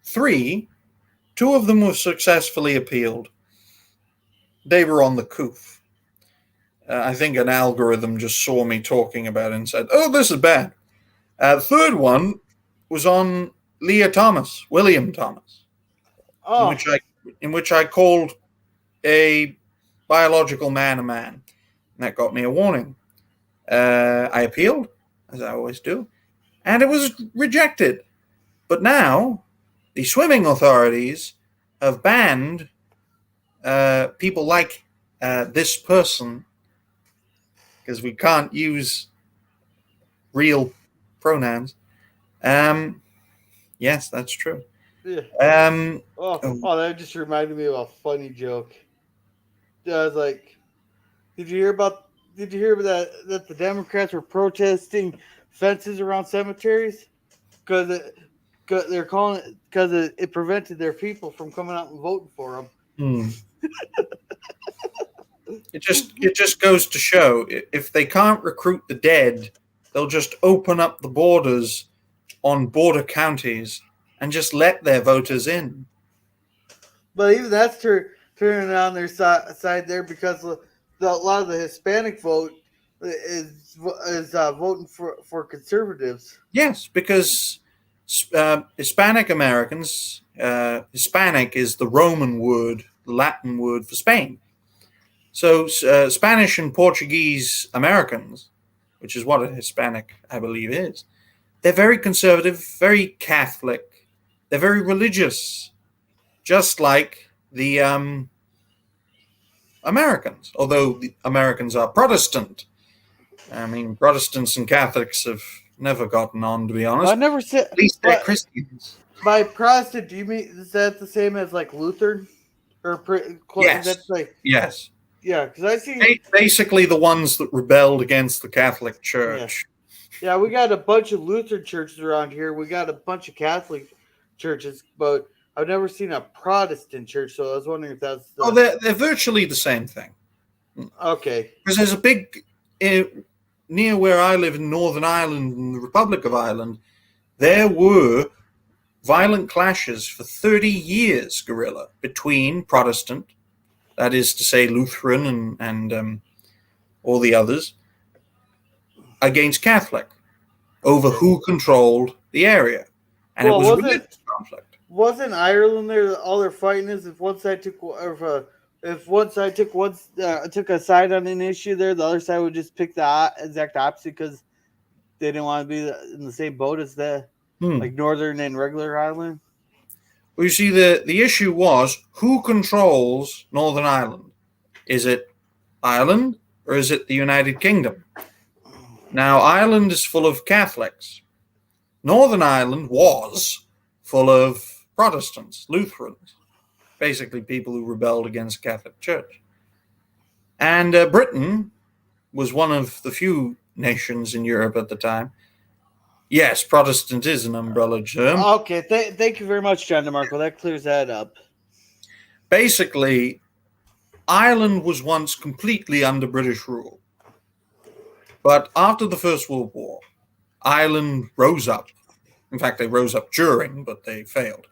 3. 2 of them were successfully appealed. They were on the coof. I think an algorithm just saw me talking about it and said, "Oh, this is bad." The third one was on William Thomas, in which I called a biological man a man. And that got me a warning. I appealed, as I always do, and it was rejected. But now, the swimming authorities have banned people like this person, because we can't use real pronouns. Yes, that's true. Yeah. That just reminded me of a funny joke. I was like, Did you hear about that the Democrats were protesting fences around cemeteries because they're calling it because it prevented their people from coming out and voting for them. It just goes to show, if they can't recruit the dead, they'll just open up the borders on border counties and just let their voters in. But even that's turning on their side there because a lot of the Hispanic vote is voting for conservatives. Yes, because Hispanic Americans, Hispanic is the Roman word, Latin word for Spain. So Spanish and Portuguese Americans, which is what a Hispanic, I believe, is, they're very conservative, very Catholic. They're very religious, just like the Americans, although the Americans are Protestant. I mean, Protestants and Catholics have never gotten on, to be honest. I never said. At least they're Christians. By Protestant, do you mean is that the same as like Lutheran, or Yes. That's like Yes. yeah? Because I see Basically the ones that rebelled against the Catholic Church. Yeah, we got a bunch of Lutheran churches around here. We got a bunch of Catholic churches, but I've never seen a Protestant church. So I was wondering if that's they're virtually the same thing. Okay. Because there's a big near where I live in Northern Ireland, in the Republic of Ireland, there were violent clashes for 30 years, Gorilla, between Protestant, that is to say Lutheran and all the others, against Catholic, over who controlled the area. And it was a religious conflict. Wasn't Ireland there? All they're fighting is if one side took, if one side took took a side on an issue, there the other side would just pick the exact opposite because they didn't want to be in the same boat as like Northern and regular Ireland. Well, you see, the issue was who controls Northern Ireland. Is it Ireland or is it the United Kingdom? Now, Ireland is full of Catholics. Northern Ireland was full of Protestants, Lutherans, basically people who rebelled against the Catholic Church. And Britain was one of the few nations in Europe at the time. Yes, Protestant is an umbrella term. Okay, thank you very much, John DeMarco. That clears that up. Basically, Ireland was once completely under British rule. But after the First World War, Ireland rose up. In fact, they rose up during, but they failed.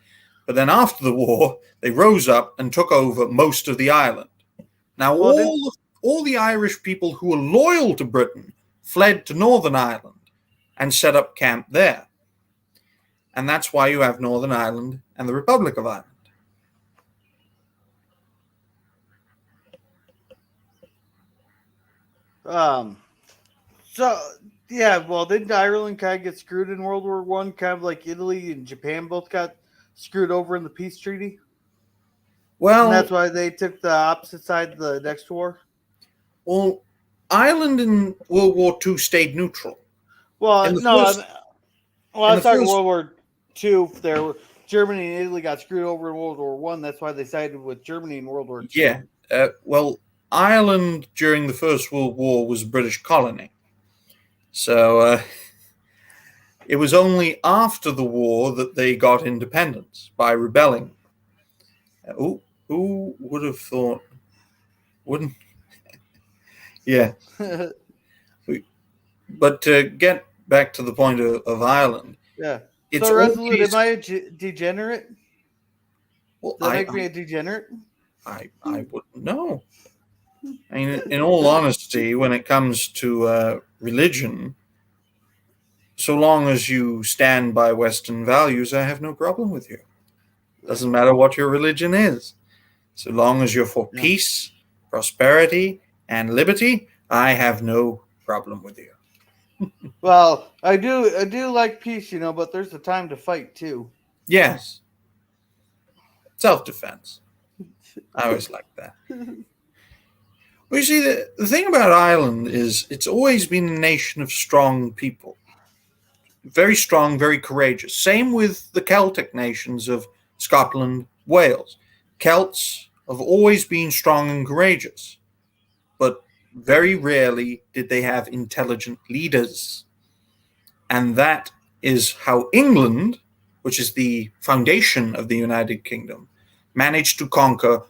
But then after the war, they rose up and took over most of the island. Now, all the Irish people who were loyal to Britain fled to Northern Ireland and set up camp there. And that's why you have Northern Ireland and the Republic of Ireland. So yeah, well, didn't Ireland kind of get screwed in World War One, kind of like Italy and Japan both got screwed over in the peace treaty? Well, and that's why they took the opposite side of the next war. Well, Ireland in World War II stayed neutral. Well, no, I was talking World War II. There, Germany and Italy got screwed over in World War One. That's why they sided with Germany in World War II. Yeah, well, Ireland during the First World War was a British colony. So it was only after the war that they got independence by rebelling. Who would have thought? Wouldn't? Yeah. But to get back to the point of Ireland. Yeah. It's so, Resolute, am I a degenerate? Well, Does that make me a degenerate? I wouldn't know. I mean, in all honesty, when it comes to religion, so long as you stand by Western values, I have no problem with you. Doesn't matter what your religion is. So long as you're for peace, prosperity, and liberty, I have no problem with you. Well, I do like peace, but there's a time to fight too. Yes. Self-defense. I always like that. Well, you see, the thing about Ireland is it's always been a nation of strong people. Very strong, very courageous. Same with the Celtic nations of Scotland, Wales. Celts have always been strong and courageous, but very rarely did they have intelligent leaders. And that is how England, which is the foundation of the United Kingdom, managed to conquer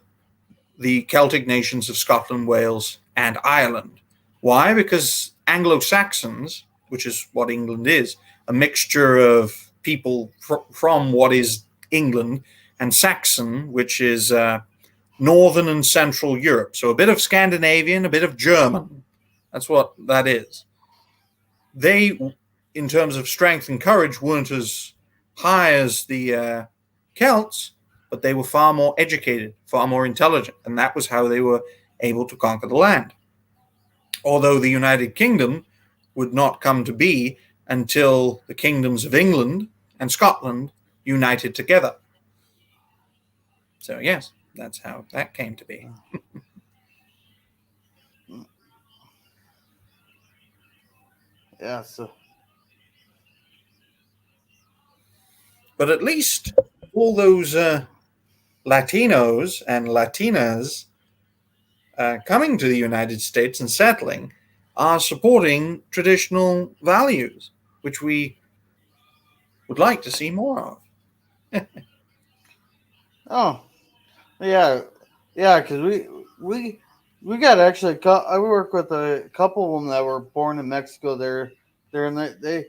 the Celtic nations of Scotland, Wales, and Ireland. Why? Because Anglo-Saxons, which is what England is, a mixture of people from what is England, and Saxon, which is northern and central Europe. So a bit of Scandinavian, a bit of German. That's what that is. They, in terms of strength and courage, weren't as high as the Celts, but they were far more educated, far more intelligent, and that was how they were able to conquer the land. Although the United Kingdom would not come to be until the kingdoms of England and Scotland united together. So yes, that's how that came to be. Yeah. So. But at least all those Latinos and Latinas coming to the United States and settling are supporting traditional values, which we would like to see more of. Oh, yeah, yeah. Because we got actually. I work with a couple of them that were born in Mexico. They're in they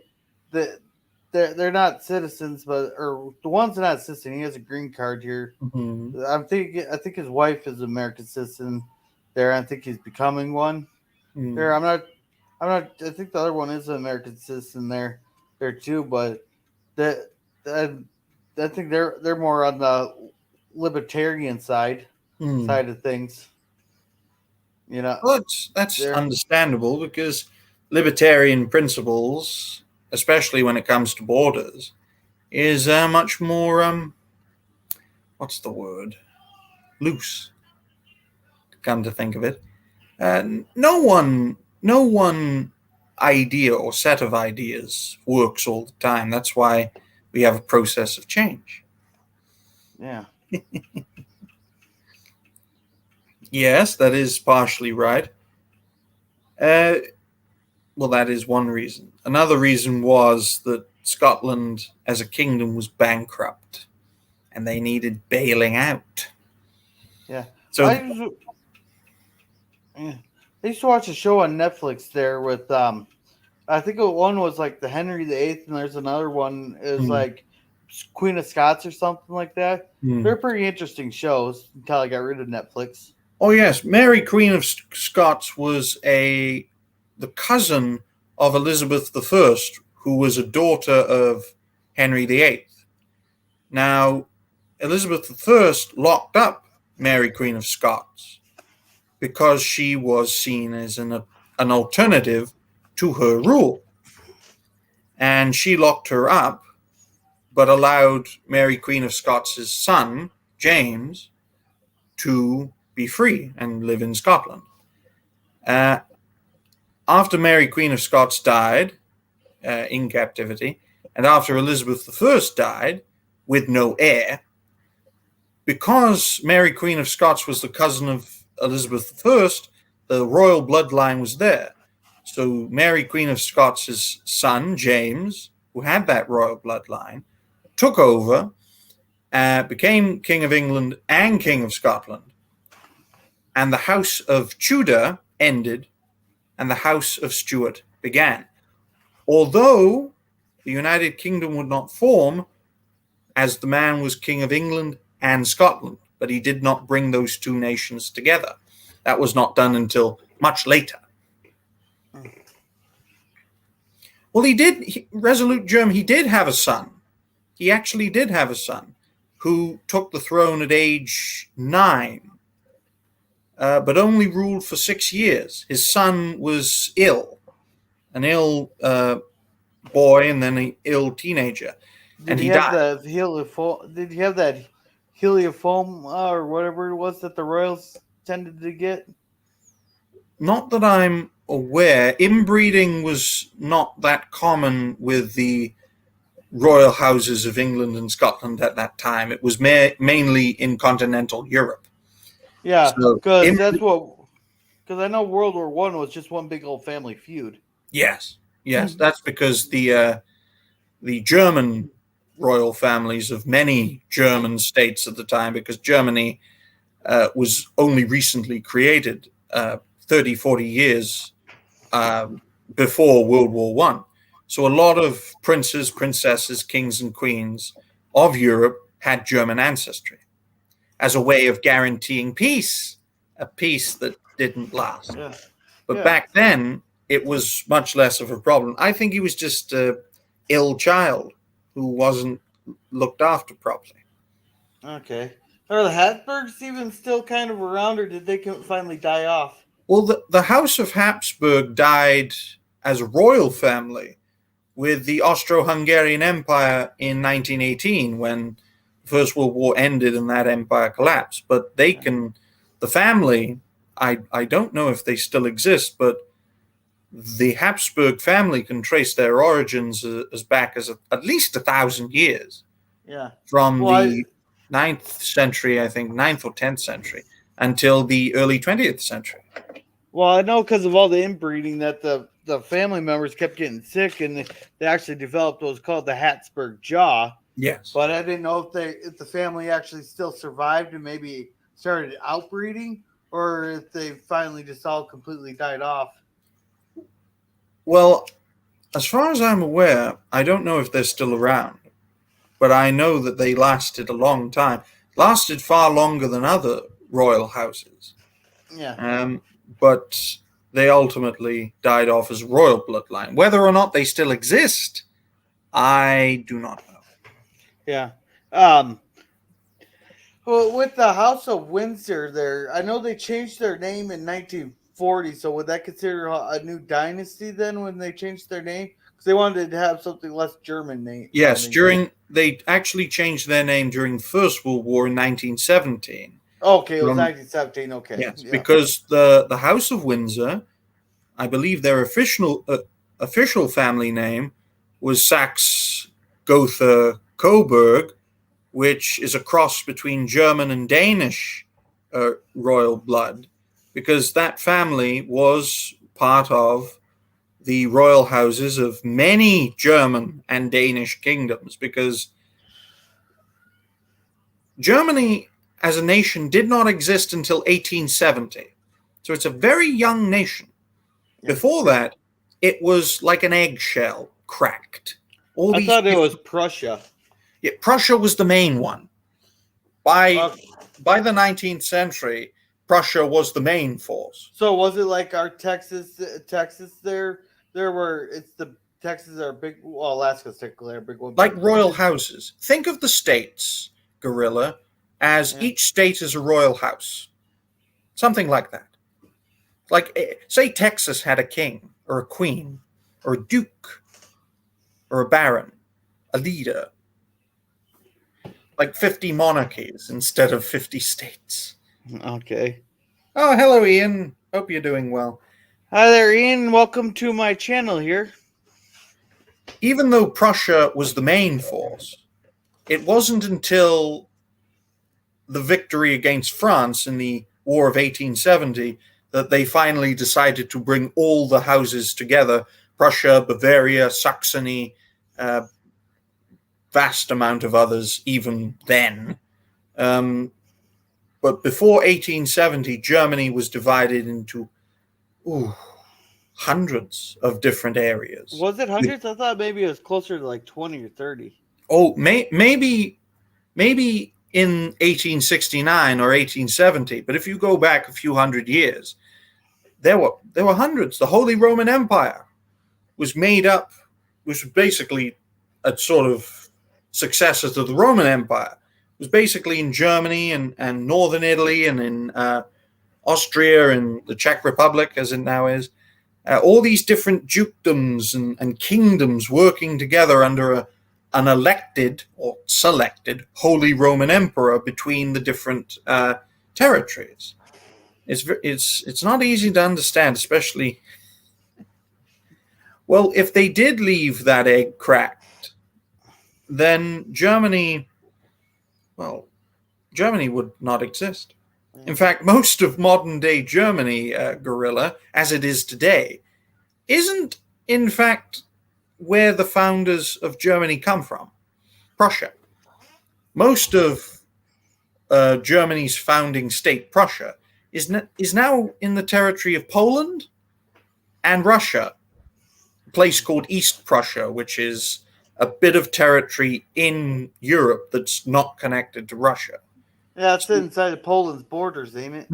they're not citizens, but or the one's not citizen. He has a green card here. Mm-hmm. I think his wife is an American citizen. There, I think he's becoming one. Mm-hmm. There, I'm not. I think the other one is an American citizen there too. But that I think they're more on the libertarian side of things. You know, Well, that's they're understandable because libertarian principles, especially when it comes to borders, is much more what's the word? Loose. Come to think of it, no one idea or set of ideas works all the time. That's why we have a process of change. yeah. Yes, that is partially right. Well, that is one reason. Another reason was that Scotland as a kingdom was bankrupt and they needed bailing out. Yeah. So, Yeah. I used to watch a show on Netflix there with I think one was like the Henry VIII, and there's another one is like Queen of Scots or something like that. They're pretty interesting shows until I got rid of Netflix. Oh yes, Mary Queen of Scots was the cousin of Elizabeth I, who was a daughter of Henry VIII. Now, Elizabeth I locked up Mary Queen of Scots because she was seen as an alternative to her rule. And she locked her up, but allowed Mary Queen of Scots' son, James, to be free and live in Scotland. After Mary Queen of Scots died in captivity, and after Elizabeth I died with no heir, because Mary Queen of Scots was the cousin of Elizabeth I, the royal bloodline was there. So Mary Queen of Scots' son, James, who had that royal bloodline, took over, became King of England and King of Scotland. And the House of Tudor ended, and the House of Stuart began. Although the United Kingdom would not form, as the man was King of England and Scotland, but he did not bring those two nations together. That was not done until much later. Well, Resolute Germ, he did have a son. He actually did have a son who took the throne at age 9, but only ruled for 6 years. His son was ill, an ill boy and then an ill teenager. Did he have the heliofoam? Did he have that heliofoam or whatever it was that the royals tended to get? Not that I'm aware. Inbreeding was not that common with the royal houses of England and Scotland at that time. It was mainly in continental Europe. Yeah, because because I know World War I was just one big old family feud. Yes, that's because the German royal families of many German states at the time, because Germany was only recently created, 30, 40 years before World War One. So a lot of princes, princesses, kings, and queens of Europe had German ancestry as a way of guaranteeing peace, a peace that didn't last. Yeah. But Yeah. back then, it was much less of a problem. I think he was just an ill child who wasn't looked after properly. Okay. Are the Habsburgs even still kind of around, or did they finally die off? Well, the House of Habsburg died as a royal family with the Austro-Hungarian Empire in 1918 when the First World War ended and that empire collapsed. But the family, I don't know if they still exist, but the Habsburg family can trace their origins as back as at least 1,000 years Yeah. from Well, the 9th century, I think, 9th or 10th century, until the early 20th century. I know because of all the inbreeding that the family members kept getting sick, and they actually developed what was called the Habsburg jaw. Yes. But I didn't know if the family actually still survived and maybe started outbreeding, or if they finally just all completely died off. Well, as far as I'm aware, I don't know if they're still around, but I know that they lasted a long time, lasted far longer than other royal houses. Yeah. But they ultimately died off as royal bloodline. Whether or not they still exist, I do not know. Yeah. Well, with the House of Windsor, there, I know they changed their name in 1940. So would that consider a new dynasty then when they changed their name? Because they wanted to have something less German name. Yes, they actually changed their name during the First World War in 1917. Okay, it was 1917. Okay. Yes, yeah. Because the House of Windsor, I believe their official family name was Saxe-Gotha-Coburg, which is a cross between German and Danish royal blood, because that family was part of the royal houses of many German and Danish kingdoms, because Germany as a nation did not exist until 1870. So it's a very young nation. Before that, it was like an eggshell, cracked. I thought it was Prussia. Yeah, Prussia was the main one. By the 19th century, Prussia was the main force. So was it like our Texas there? It's the Texas are big. Well, Alaska's technically a big one. Like royal houses. Think of the states, Gorilla, as each state is a royal house. Something like that. Like, say Texas had a king, or a queen, or a duke, or a baron, a leader. Like 50 monarchies instead of 50 states. Okay. Oh, hello, Ian. Hope you're doing well. Hi there, Ian. Welcome to my channel here. Even though Prussia was the main force, it wasn't until the victory against France in the War of 1870 that they finally decided to bring all the houses together. Prussia, Bavaria, Saxony, vast amount of others even then. But before 1870, Germany was divided into hundreds of different areas. Was it hundreds? I thought maybe it was closer to like 20 or 30. Oh, maybe in 1869 or 1870. But if you go back a few hundred years, there were hundreds. The Holy Roman Empire was made up, was basically a sort of successor to the Roman Empire. It was basically in Germany and northern Italy and in Austria and the Czech Republic, as it now is. All these different dukedoms and kingdoms working together under an elected or selected Holy Roman Emperor between the different territories. It's not easy to understand, especially. Well, if they did leave that egg cracked, then Germany would not exist. In fact, most of modern-day Germany, Gorilla, as it is today, isn't, in fact, where the founders of Germany come from. Prussia. Most of Germany's founding state, Prussia, is now in the territory of Poland and Russia, a place called East Prussia, which is a bit of territory in Europe that's not connected to Russia. Yeah, it's inside of Poland's borders, ain't it?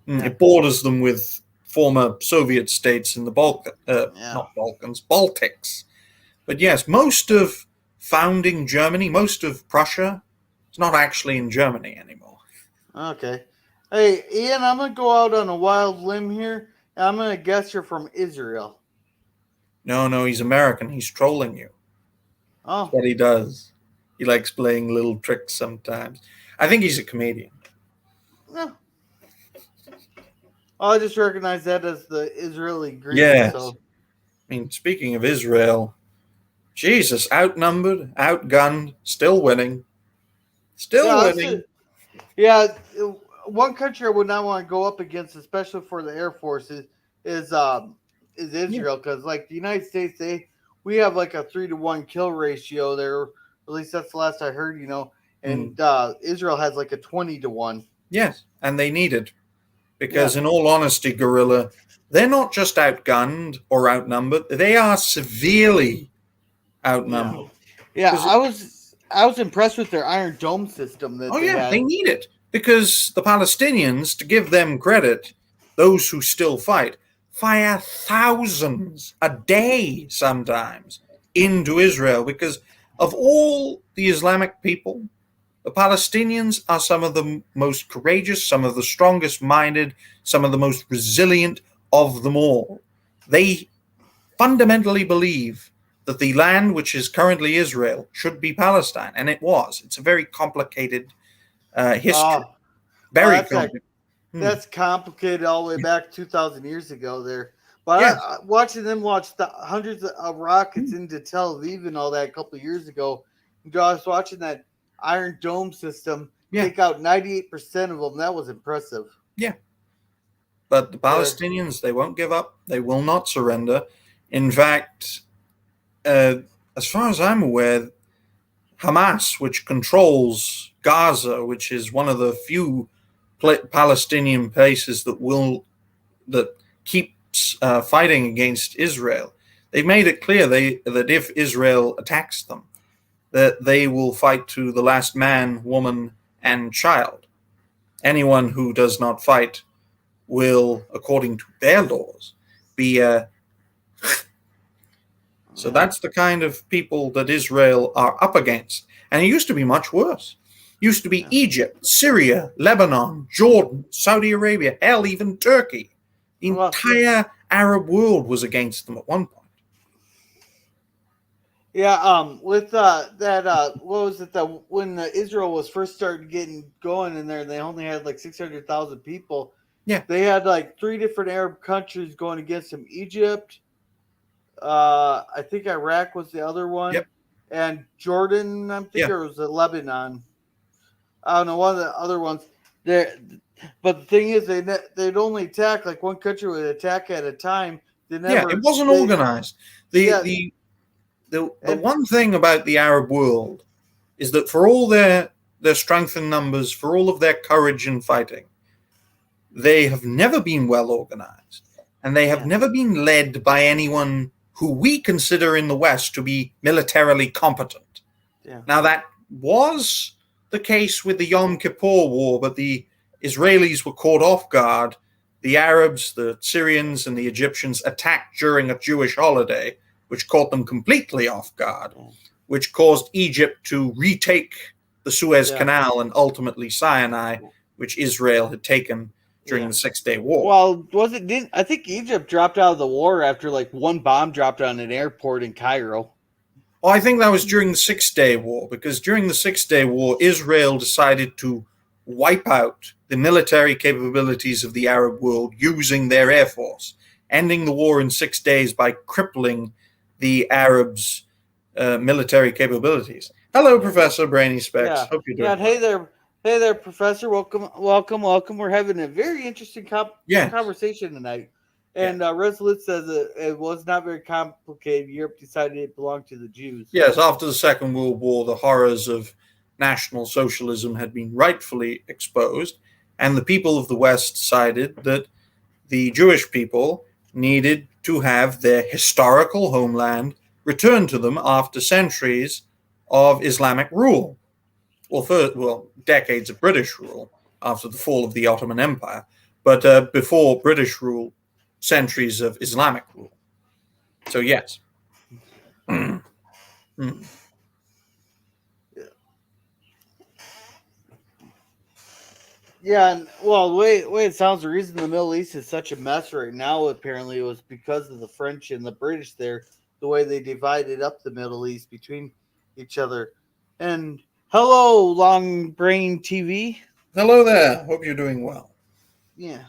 Yeah. It borders them with former Soviet states in the not Balkans, Baltics. But yes, most of founding Germany, most of Prussia, is not actually in Germany anymore. Okay. Hey, Ian, I'm going to go out on a wild limb here. And I'm going to guess you're from Israel. No, he's American. He's trolling you. Oh. That's what he does. He likes playing little tricks sometimes. I think he's a comedian. No. I just recognize that as the Israeli Greek. Yes. So. I mean, speaking of Israel, Jesus, outnumbered, outgunned, still winning. Winning. Yeah, one country I would not want to go up against, especially for the Air Force, is Israel, because like the United States, we have like a 3-to-1 kill ratio there. At least that's the last I heard, and Israel has like a 20-to-1. Yes, and they need it. Because in all honesty, Gorilla, they're not just outgunned or outnumbered; they are severely outnumbered. Yeah, I was impressed with their Iron Dome system. They need it because the Palestinians, to give them credit, those who still fight, fire thousands a day sometimes into Israel because of all the Islamic people. The Palestinians are some of the most courageous, some of the strongest minded, some of the most resilient of them all. They fundamentally believe that the land which is currently Israel should be Palestine, and it was. It's a very complicated history. Very complicated. That's complicated all the way back 2,000 years ago there. But watching them launch hundreds of rockets into Tel Aviv and all that a couple of years ago, I was watching that Iron Dome system take out 98% of them. That was impressive. Yeah. But the Palestinians, they won't give up. They will not surrender. In fact, as far as I'm aware, Hamas, which controls Gaza, which is one of the few Palestinian places that keeps fighting against Israel, they've made it clear that if Israel attacks them, that they will fight to the last man, woman, and child. Anyone who does not fight will, according to their laws, be So that's the kind of people that Israel are up against. And it used to be much worse. It used to be Egypt, Syria, Lebanon, Jordan, Saudi Arabia, hell, even Turkey. The entire Arab world was against them at one point. Yeah, with what was it, when Israel was first started getting going in there, they only had like 600,000 people. Yeah. They had like 3 different Arab countries going against them. Egypt, I think Iraq was the other one. Yep. And Jordan, I'm thinking, or was it Lebanon? I don't know, one of the other ones. But the thing is, they'd only attack, like one country would attack at a time. It wasn't organized. The one thing about the Arab world is that for all their strength in numbers, for all of their courage in fighting, they have never been well organized. And they have never been led by anyone who we consider in the West to be militarily competent. Yeah. Now, that was the case with the Yom Kippur War, but the Israelis were caught off guard. The Arabs, the Syrians, and the Egyptians attacked during a Jewish holiday, which caught them completely off guard, which caused Egypt to retake the Suez Canal and ultimately Sinai, which Israel had taken during the 6-Day War. Well, I think Egypt dropped out of the war after like one bomb dropped on an airport in Cairo. Well, I think that was during the 6-Day War, because during the 6-Day War, Israel decided to wipe out the military capabilities of the Arab world using their air force, ending the war in 6 days by crippling the Arabs' military capabilities. Hello, Professor Brainy Specs. Hope you're doing well. Hey there, Professor. Welcome. We're having a very interesting conversation tonight. And Resolute says it was not very complicated. Europe decided it belonged to the Jews. Yes, after the Second World War, the horrors of National Socialism had been rightfully exposed, and the people of the West decided that the Jewish people needed to have their historical homeland returned to them after centuries of Islamic rule. Well, decades of British rule after the fall of the Ottoman Empire, but before British rule, centuries of Islamic rule. So yes. Yeah, and well, the way it sounds, the reason the Middle East is such a mess right now apparently was because of the French and the British there, the way they divided up the Middle East between each other. And hello, Long Brain TV. Hello there. Hope you're doing well. Yeah,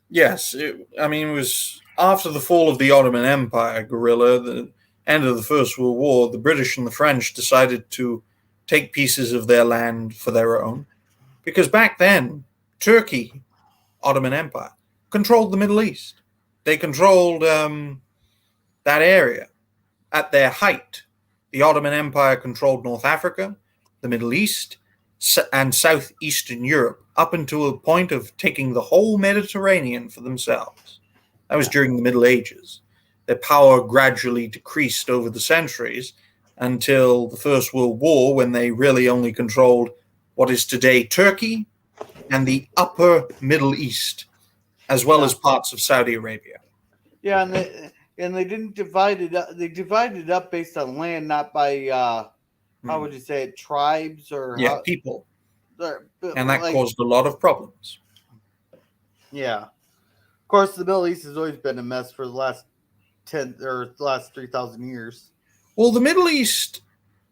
Yes, it was after the fall of the Ottoman Empire, Gorilla, the end of the First World War, the British and the French decided to take pieces of their land for their own. Because back then, Turkey, Ottoman Empire, controlled the Middle East. They controlled that area at their height. The Ottoman Empire controlled North Africa, the Middle East, and southeastern Europe, up until a point of taking the whole Mediterranean for themselves. That was during the Middle Ages. Their power gradually decreased over the centuries until the First World War, when they really only controlled what is today Turkey and the upper Middle East, as well as parts of Saudi Arabia. yeah, and they didn't divide it up. They divided it up based on land, not by how would you say it, tribes or Yeah, people. or, And that caused a lot of problems. Yeah, of course, the Middle East has always been a mess for the last 3,000 years. Well, the Middle East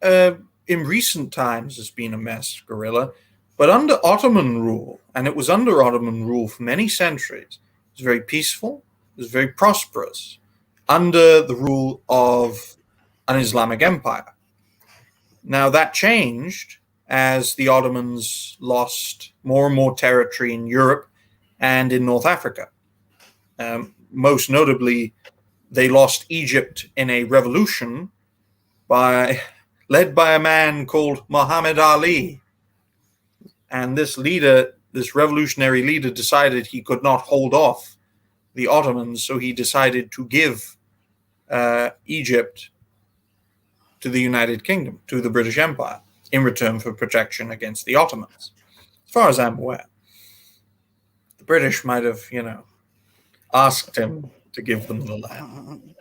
in recent times has been a mess, Gorilla, but under Ottoman rule, and it was under Ottoman rule for many centuries, it was very peaceful, it was very prosperous, under the rule of an Islamic empire. Now, that changed as the Ottomans lost more and more territory in Europe and in North Africa. Most notably, they lost Egypt in a revolution led by a man called Muhammad Ali. And this revolutionary leader, decided he could not hold off the Ottomans, so he decided to give Egypt to the United Kingdom, to the British Empire, in return for protection against the Ottomans. As far as I'm aware, the British might have, asked him to give them the land.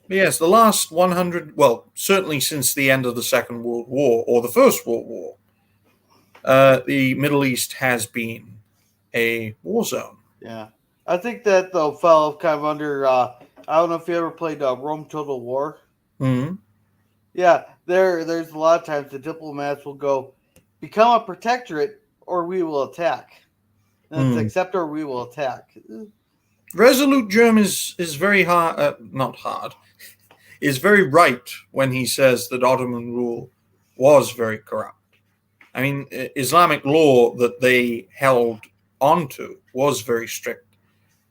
Yes, the last 100, well, certainly since the end of the Second World War or the First World War, the Middle East has been a war zone. Yeah, I think that though fell kind of under. I don't know if you ever played Rome Total War. Mm-hmm. Yeah, there's a lot of times the diplomats will go, become a protectorate or we will attack. And it's accept or we will attack. Resolute Germ is very hard, not hard, is very right when he says that Ottoman rule was very corrupt. I mean, Islamic law that they held onto was very strict,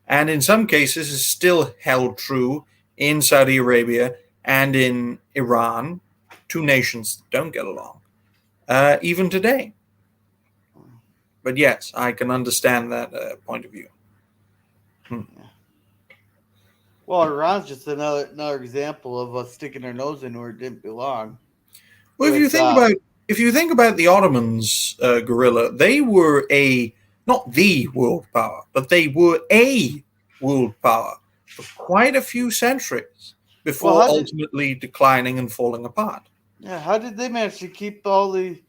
and in some cases is still held true in Saudi Arabia and in Iran, two nations that don't get along, even today. But yes, I can understand that point of view. Well, Iran's just another example of us sticking our nose in where it didn't belong. Well, if you think about the Ottomans, Gorilla, they were not the world power, but they were a world power for quite a few centuries before ultimately declining and falling apart. Yeah, how did they manage to keep all the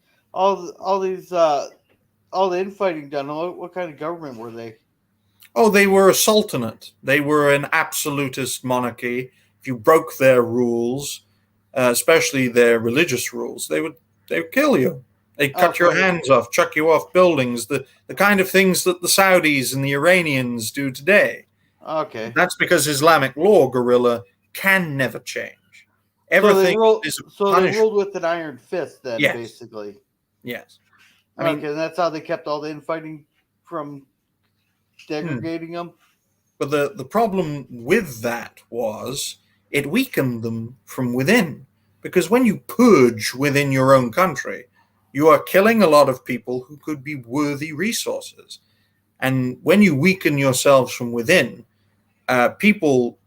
infighting done? What kind of government were they? Oh, they were a sultanate. They were an absolutist monarchy. If you broke their rules, especially their religious rules, they would kill you. They'd cut your hands off, chuck you off buildings, the kind of things that the Saudis and the Iranians do today. Okay. That's because Islamic law, Gorilla, can never change. Everything is a punishment. So they ruled with an iron fist then, basically. Yes. And that's how they kept all the infighting from degrading them. But the problem with that was it weakened them from within. Because when you purge within your own country, you are killing a lot of people who could be worthy resources. And when you weaken yourselves from within, people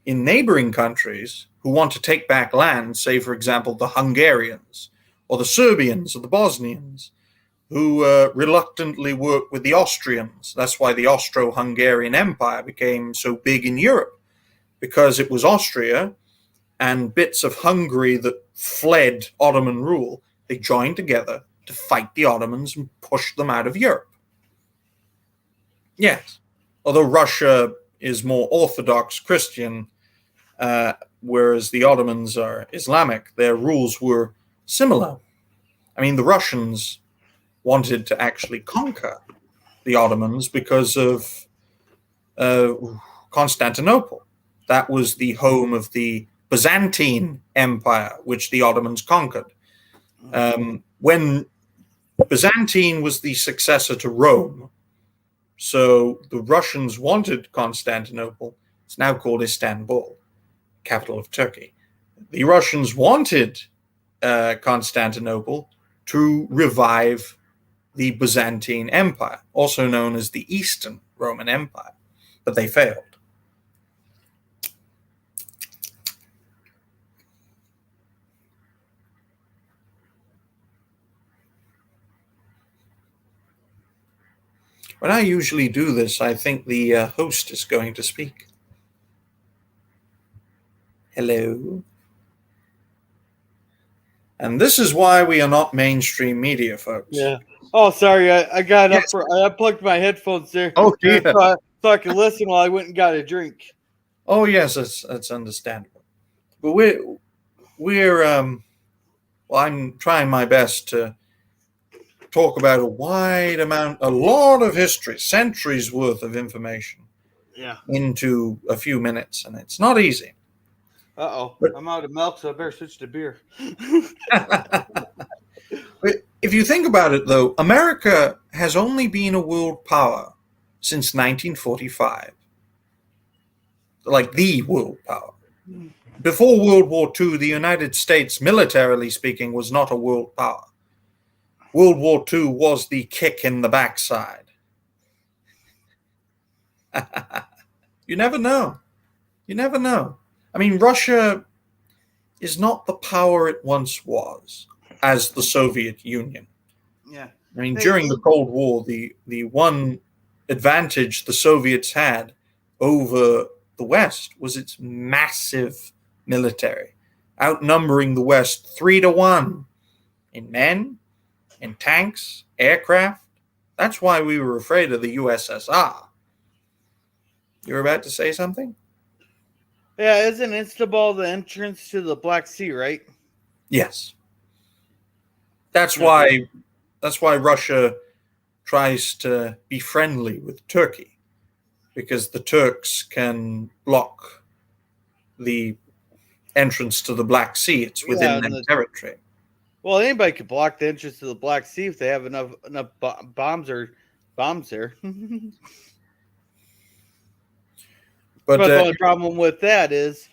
in neighboring countries who want to take back land, say, for example, the Hungarians or the Serbians or the Bosnians, who reluctantly work with the Austrians. That's why the Austro-Hungarian Empire became so big in Europe, because it was Austria and bits of Hungary that fled Ottoman rule. They joined together to fight the Ottomans and push them out of Europe. Yes, although Russia is more Orthodox Christian, whereas the Ottomans are Islamic, their rules were similar. I mean, the Russians wanted to actually conquer the Ottomans because of Constantinople. That was the home of the Byzantine Empire, which the Ottomans conquered. When Byzantine was the successor to Rome, so the Russians wanted Constantinople. It's now called Istanbul, capital of Turkey. The Russians wanted Constantinople to revive the Byzantine Empire, also known as the Eastern Roman Empire, but they failed. When I usually do this, I think the host is going to speak. Hello. And this is why we are not mainstream media, folks. Yeah. Oh, sorry. I got Yes. up. I unplugged my headphones there. Oh, dear. So I could listen while I went and got a drink. Oh, yes, that's understandable. But we're well, I'm trying my best to talk about a lot of history, centuries worth of information into a few minutes, and it's not easy. Uh-oh. I'm out of milk, so I better switch to beer. If you think about it, though, America has only been a world power since 1945. Like the world power. Before World War II, the United States, militarily speaking, was not a world power. World War II was the kick in the backside. You never know. You never know. I mean, Russia is not the power it once was as the Soviet Union. Yeah. I mean, during the Cold War, the one advantage the Soviets had over the West was its massive military, outnumbering the West 3-1 in men, in tanks, aircraft. That's why we were afraid of the USSR. You were about to say something? Yeah, isn't Istanbul the entrance to the Black Sea, right? Yes. That's why Russia tries to be friendly with Turkey, because the Turks can block the entrance to the Black Sea. It's within their territory. Well, anybody could block the entrance to the Black Sea if they have enough bombs there. But the only problem with that is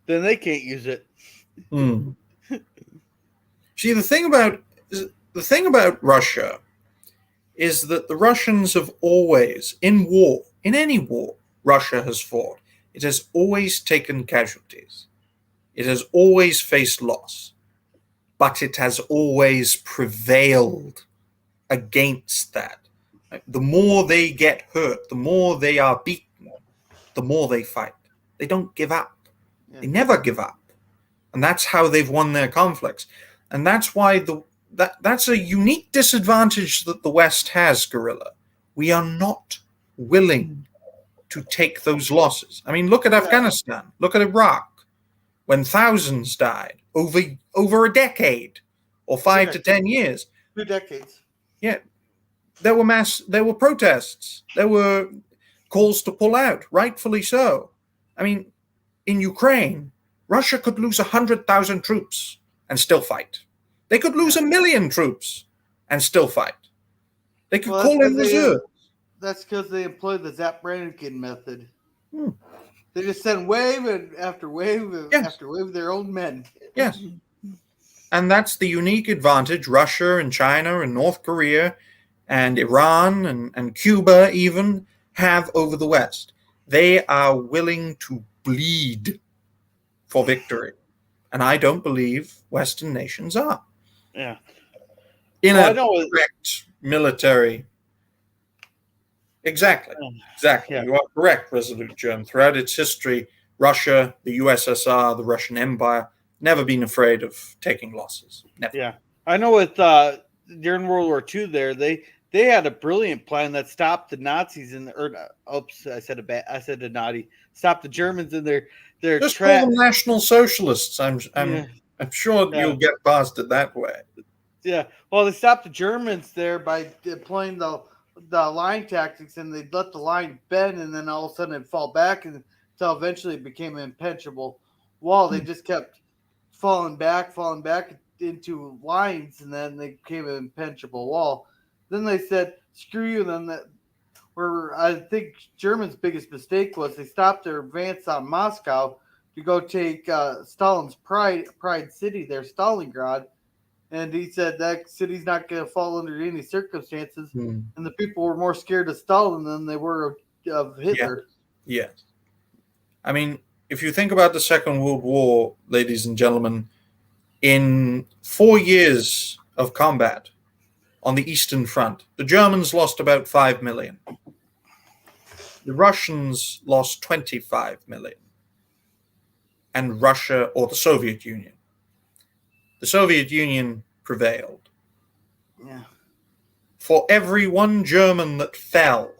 then they can't use it. See, the thing about Russia is that the Russians have always, in any war Russia has fought, it has always taken casualties. It has always faced loss, but it has always prevailed against that. The more they get hurt, the more they are beaten, the more they fight. They don't give up. They never give up. And that's how they've won their conflicts. And that's why that's a unique disadvantage that the West has, Gorilla. We are not willing to take those losses. I mean, look at Afghanistan. Look at Iraq. When thousands died over a decade or 5 to 10 years. 2 decades. Yeah. There were protests. There were calls to pull out, rightfully so. I mean, in Ukraine, Russia could lose 100,000 troops and still fight. They could lose 1 million troops and still fight. They could call in reserves. That's because they employ the Zaporozhian method. They They just send wave and after wave Yes. after wave of their own men. Yes. And that's the unique advantage Russia and China and North Korea and Iran and Cuba even have over the West. They are willing to bleed for victory. And I don't believe Western nations are. Yeah. In Well, I a know it- direct military. Exactly. Exactly. Yeah. You are correct, Resolute Germ. Throughout its history, Russia, the USSR, the Russian Empire, never been afraid of taking losses. Never. Yeah, I know. With during World War II, they had a brilliant plan that stopped the Nazis in oops, I said the Nazi. Stopped the Germans in their Just call them National Socialists. I'm Yeah. sure Yeah. you'll get past it that way. Yeah, well, they stopped the Germans there by playing the line tactics, and they let the line bend, and then all of a sudden it'd fall back, and until eventually it became an impenetrable wall. They just kept falling back into lines, and then they became an impenetrable wall. Then they said, "Screw you!" Then that where I think Germany's biggest mistake was they stopped their advance on Moscow to go take Stalin's pride city there, Stalingrad. And he said that city's not going to fall under any circumstances. And the people were more scared of Stalin than they were of Hitler. Yeah. Yes. I mean, if you think about the Second World War, ladies and gentlemen, in 4 years of combat on the Eastern Front, the Germans lost about 5 million. The Russians lost 25 million. And Russia, or the Soviet Union. The Soviet Union prevailed. Yeah. For every one German that fell,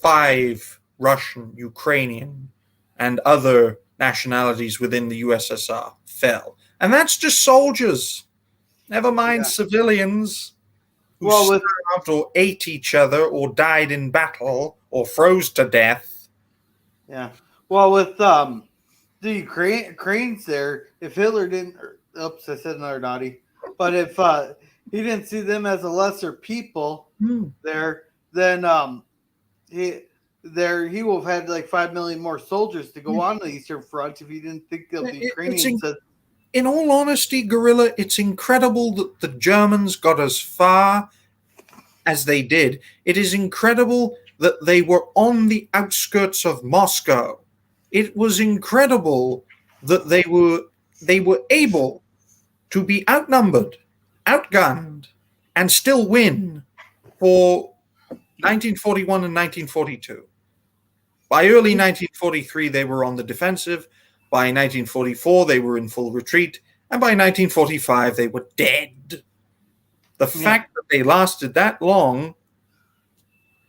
5 Russian, Ukrainian, and other nationalities within the USSR fell. And that's just soldiers. Never mind civilians who starved or ate each other or died in battle or froze to death. Yeah. Well, with the Ukrainians there, if Hitler didn't, oops, I said another naughty, but if he didn't see them as a lesser people there, then he will have had like 5 million more soldiers to go on the Eastern Front if he didn't think of the Ukrainians. In all honesty, Gorilla, it's incredible that the Germans got as far as they did. It is incredible that they were on the outskirts of Moscow. It was incredible that they were able to be outnumbered, outgunned, and still win for 1941 and 1942. By early 1943, they were on the defensive. By 1944, they were in full retreat. And by 1945, they were dead. The fact that they lasted that long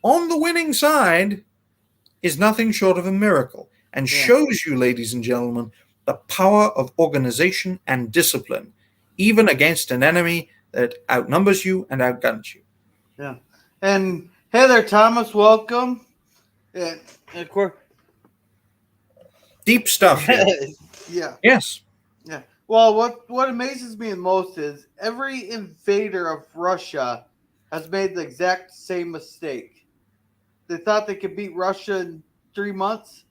on the winning side is nothing short of a miracle, and shows you, ladies and gentlemen, the power of organization and discipline, even against an enemy that outnumbers you and outguns you. Yeah. And hey there, Thomas, welcome. And of course, deep stuff here. Yeah. Yes. Yeah. Well, what amazes me the most is every invader of Russia has made the exact same mistake. They thought they could beat Russia in 3 months,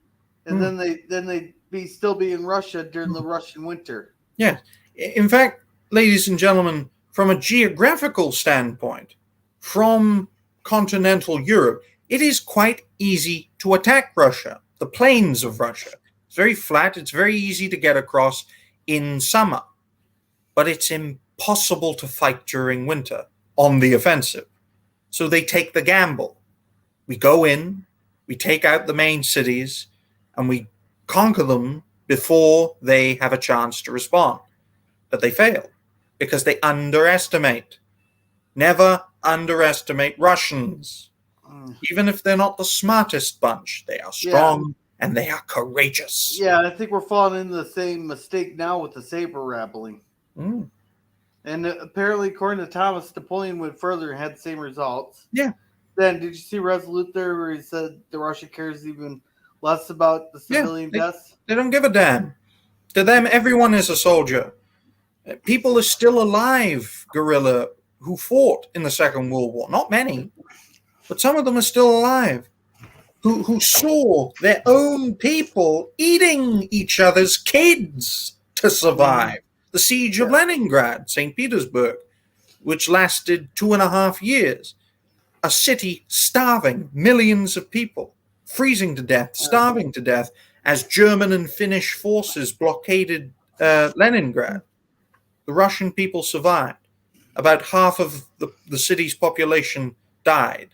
and then they'd still be in Russia during the Russian winter. Yeah. In fact, ladies and gentlemen, from a geographical standpoint, from continental Europe, it is quite easy to attack Russia, the plains of Russia. It's very flat. It's very easy to get across in summer, but it's impossible to fight during winter on the offensive. So they take the gamble. We go in, we take out the main cities, and we conquer them before they have a chance to respond. But they fail because they underestimate. Never underestimate Russians. Even if they're not the smartest bunch, they are strong and they are courageous. Yeah, I think we're falling into the same mistake now with the saber rattling. And apparently, according to Thomas, Napoleon went further and had the same results. Yeah. Then, did you see Resolute there where he said the Russia cares even less about the civilian deaths? They don't give a damn. To them, everyone is a soldier. People are still alive, Guerrilla, who fought in the Second World War. Not many, but some of them are still alive. who saw their own people eating each other's kids to survive. The siege of Yeah. Leningrad, St. Petersburg, which lasted 2.5 years. A city starving, millions of people, freezing to death, starving to death, as German and Finnish forces blockaded Leningrad. The Russian people survived. About half of the city's population died.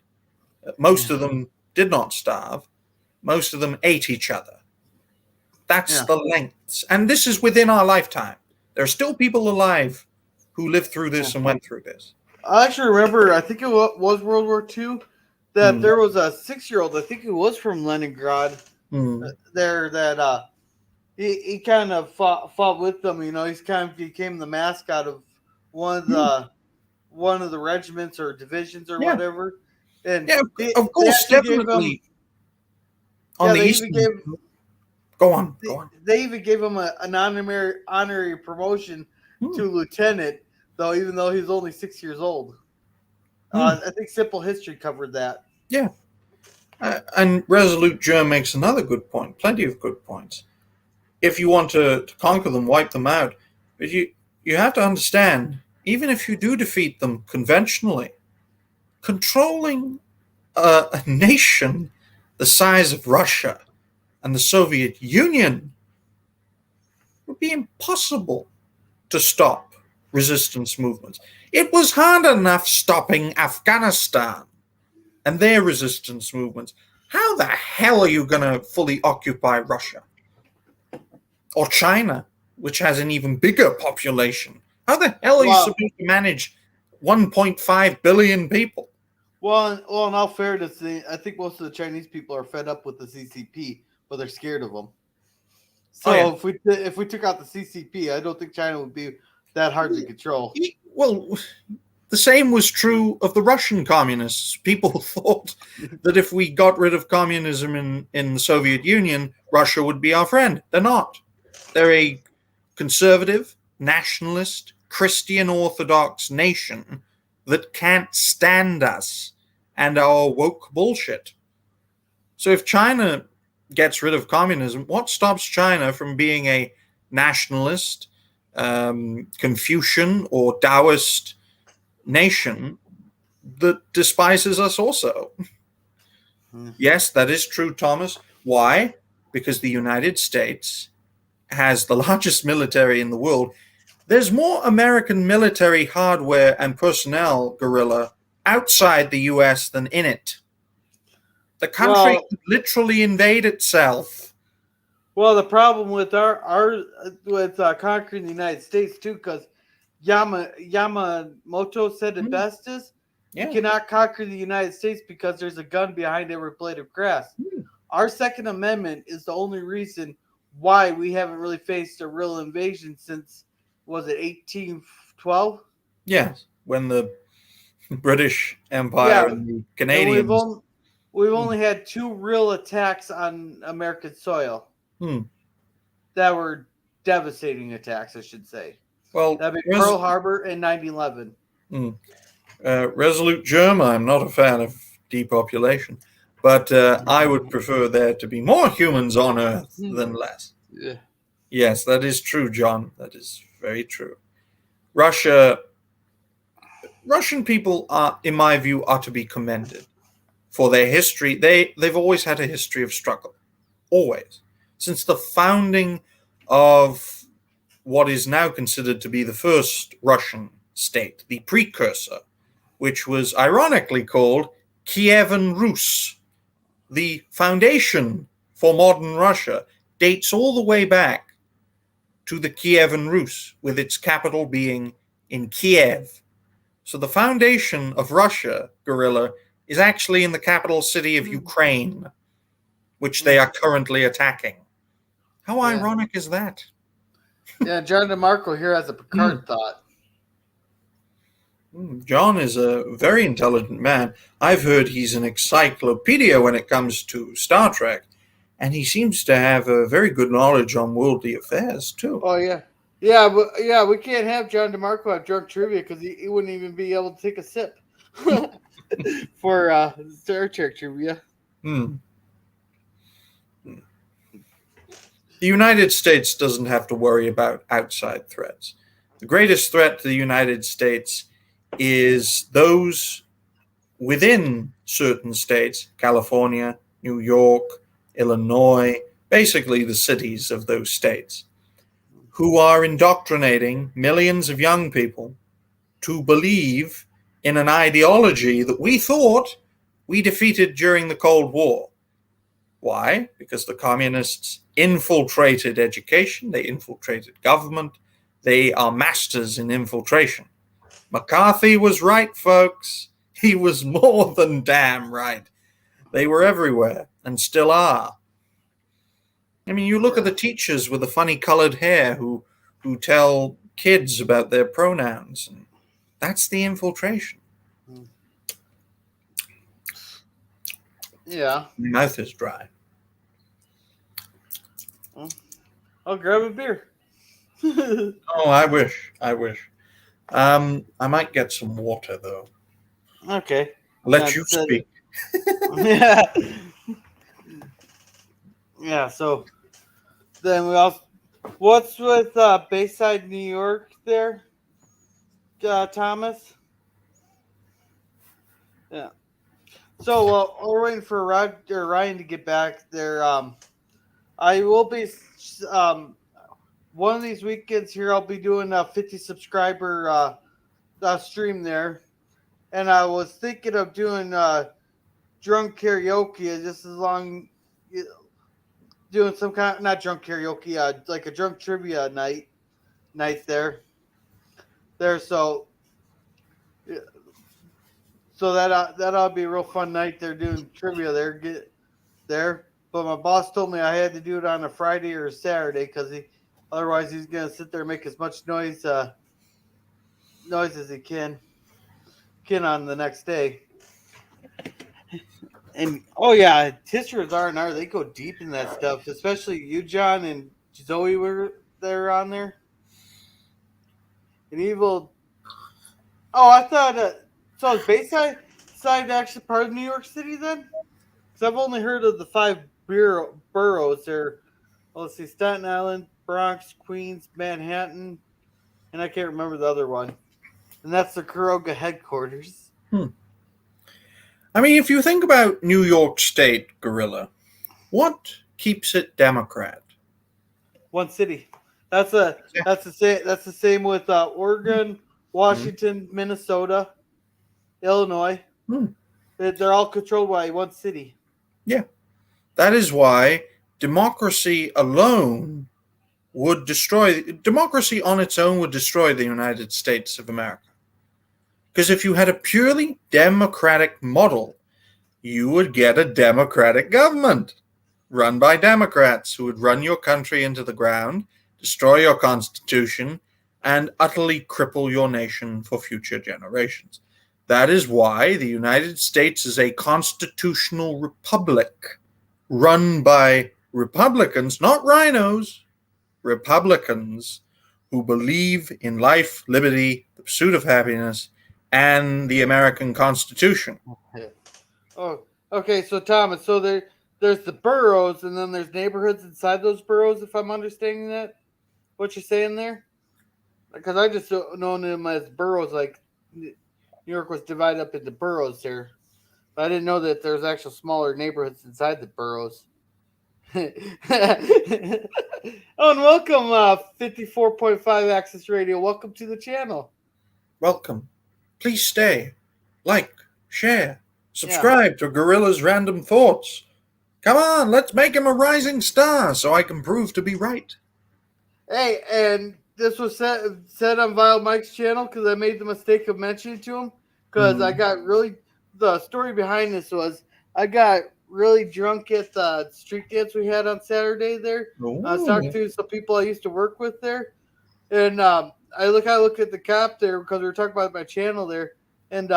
Most of them did not starve. Most of them ate each other. That's Yeah. the lengths. And this is within our lifetime. There are still people alive who lived through this and went through this. I actually remember, I think it was World War II, that there was a 6-year-old, I think it was from Leningrad, there that he kind of fought with them. You know, he's kind of became the mascot of one of the regiments or divisions or Yeah. whatever. And Yeah, they of course, actually gave him, definitely. On the they eastern. even gave Go on. they even gave him an honorary promotion to lieutenant, though, even though he's only 6 years old. I think Simple History covered that. Yeah. And Resolute Germ makes another good point. Plenty of good points. If you want to conquer them, wipe them out, but you have to understand, even if you do defeat them conventionally, controlling a nation the size of Russia and the Soviet Union would be impossible to stop resistance movements. It was hard enough stopping Afghanistan and their resistance movements. How the hell are you going to fully occupy Russia? Or China, which has an even bigger population? How the hell are you supposed to manage 1.5 billion people? Well, in all fairness, I think most of the Chinese people are fed up with the CCP, but they're scared of them. So if we took out the CCP, I don't think China would be that hard to control. Well, the same was true of the Russian communists. People thought that if we got rid of communism in the Soviet Union, Russia would be our friend. They're not. They're a conservative, nationalist, Christian Orthodox nation that can't stand us and our woke bullshit. So if China gets rid of communism, what stops China from being a nationalist, Confucian or Taoist nation that despises us also? Yes, that is true, Thomas. Why? Because the United States has the largest military in the world. There's more American military hardware and personnel, Gorilla, outside the US than in it. The country could literally invade itself. Well, the problem with with conquering the United States too, because Yamamoto said it best is you cannot conquer the United States because there's a gun behind every blade of grass. Our Second Amendment is the only reason why we haven't really faced a real invasion since, was it 1812? Yes, when the British Empire and the Canadians. And we've only had 2 real attacks on American soil that were devastating attacks, I should say. Well, that'd be Pearl Harbor and 9/11. Resolute Germ, I'm not a fan of depopulation, but I would prefer there to be more humans on Earth than less. Yeah. Yes, that is true, John. That is very true. Russian people are, in my view, are to be commended for their history. They've always had a history of struggle, always, since the founding of what is now considered to be the first Russian state, the precursor, which was ironically called Kievan Rus. The foundation for modern Russia dates all the way back to the Kievan Rus, with its capital being in Kiev. So the foundation of Russia, Gorilla, is actually in the capital city of Ukraine, which they are currently attacking. How ironic is that? Yeah, John DeMarco here has a Picard thought. John is a very intelligent man. I've heard he's an encyclopedia when it comes to Star Trek, and he seems to have a very good knowledge on worldly affairs, too. Oh, yeah. Yeah, we can't have John DeMarco have drunk trivia because he wouldn't even be able to take a sip for Star Trek trivia. The United States doesn't have to worry about outside threats. The greatest threat to the United States is those within certain states, California, New York, Illinois, basically the cities of those states, who are indoctrinating millions of young people to believe in an ideology that we thought we defeated during the Cold War. Why? Because the communists infiltrated education, they infiltrated government, they are masters in infiltration. McCarthy was right, folks. He was more than damn right. They were everywhere and still are. I mean, you look at the teachers with the funny colored hair who tell kids about their pronouns. And that's the infiltration. Yeah. My mouth is dry. I'll grab a beer. Oh, I wish. I might get some water though. Okay. Let you speak. Yeah. Yeah. So then we also, what's with Bayside, New York? There, Thomas. Yeah. So we're waiting for Ryan to get back there. I will be one of these weekends here. I'll be doing a 50 subscriber stream there, and I was thinking of doing drunk karaoke just as long doing some kind not drunk karaoke, like a drunk trivia night there. So that'll be a real fun night. They're doing trivia there. But my boss told me I had to do it on a Friday or a Saturday because otherwise he's gonna sit there and make as much noise as he can on the next day. And oh yeah, history of R&R, they go deep in that stuff, especially you, John, and Zoe were there on there. And evil. Oh, I thought so. Is Bayside actually part of New York City then? Because I've only heard of the 5 boroughs there. Well, let's see: Staten Island, Bronx, Queens, Manhattan, and I can't remember the other one. And that's the Kuroga headquarters. I mean, if you think about New York State, Gorilla, what keeps it Democrat? One city. That's the same with Oregon, Washington, Minnesota, Illinois. They're all controlled by one city. Yeah. That is why democracy on its own would destroy the United States of America. Because if you had a purely democratic model, you would get a democratic government run by Democrats who would run your country into the ground, destroy your constitution, and utterly cripple your nation for future generations. That is why the United States is a constitutional republic run by Republicans, not rhinos, Republicans who believe in life, liberty, the pursuit of happiness, and the American Constitution. Oh, okay. So Thomas, there's the boroughs, and then there's neighborhoods inside those boroughs. If I'm understanding that, what you're saying there, because I just know them as boroughs. Like New York was divided up into boroughs there, but I didn't know that there's actual smaller neighborhoods inside the boroughs. Oh, and welcome, 54.5 Access Radio. Welcome to the channel. Welcome. Please stay, like, share, subscribe to Gorilla's Random Thoughts. Come on, let's make him a rising star so I can prove to be right. Hey, and this was said on Vile Mike's channel because I made the mistake of mentioning to him because I got the story behind this was I got really drunk at the street dance we had on Saturday there. I was talking to some people I used to work with there, and I look at the cop there because we were talking about my channel there, and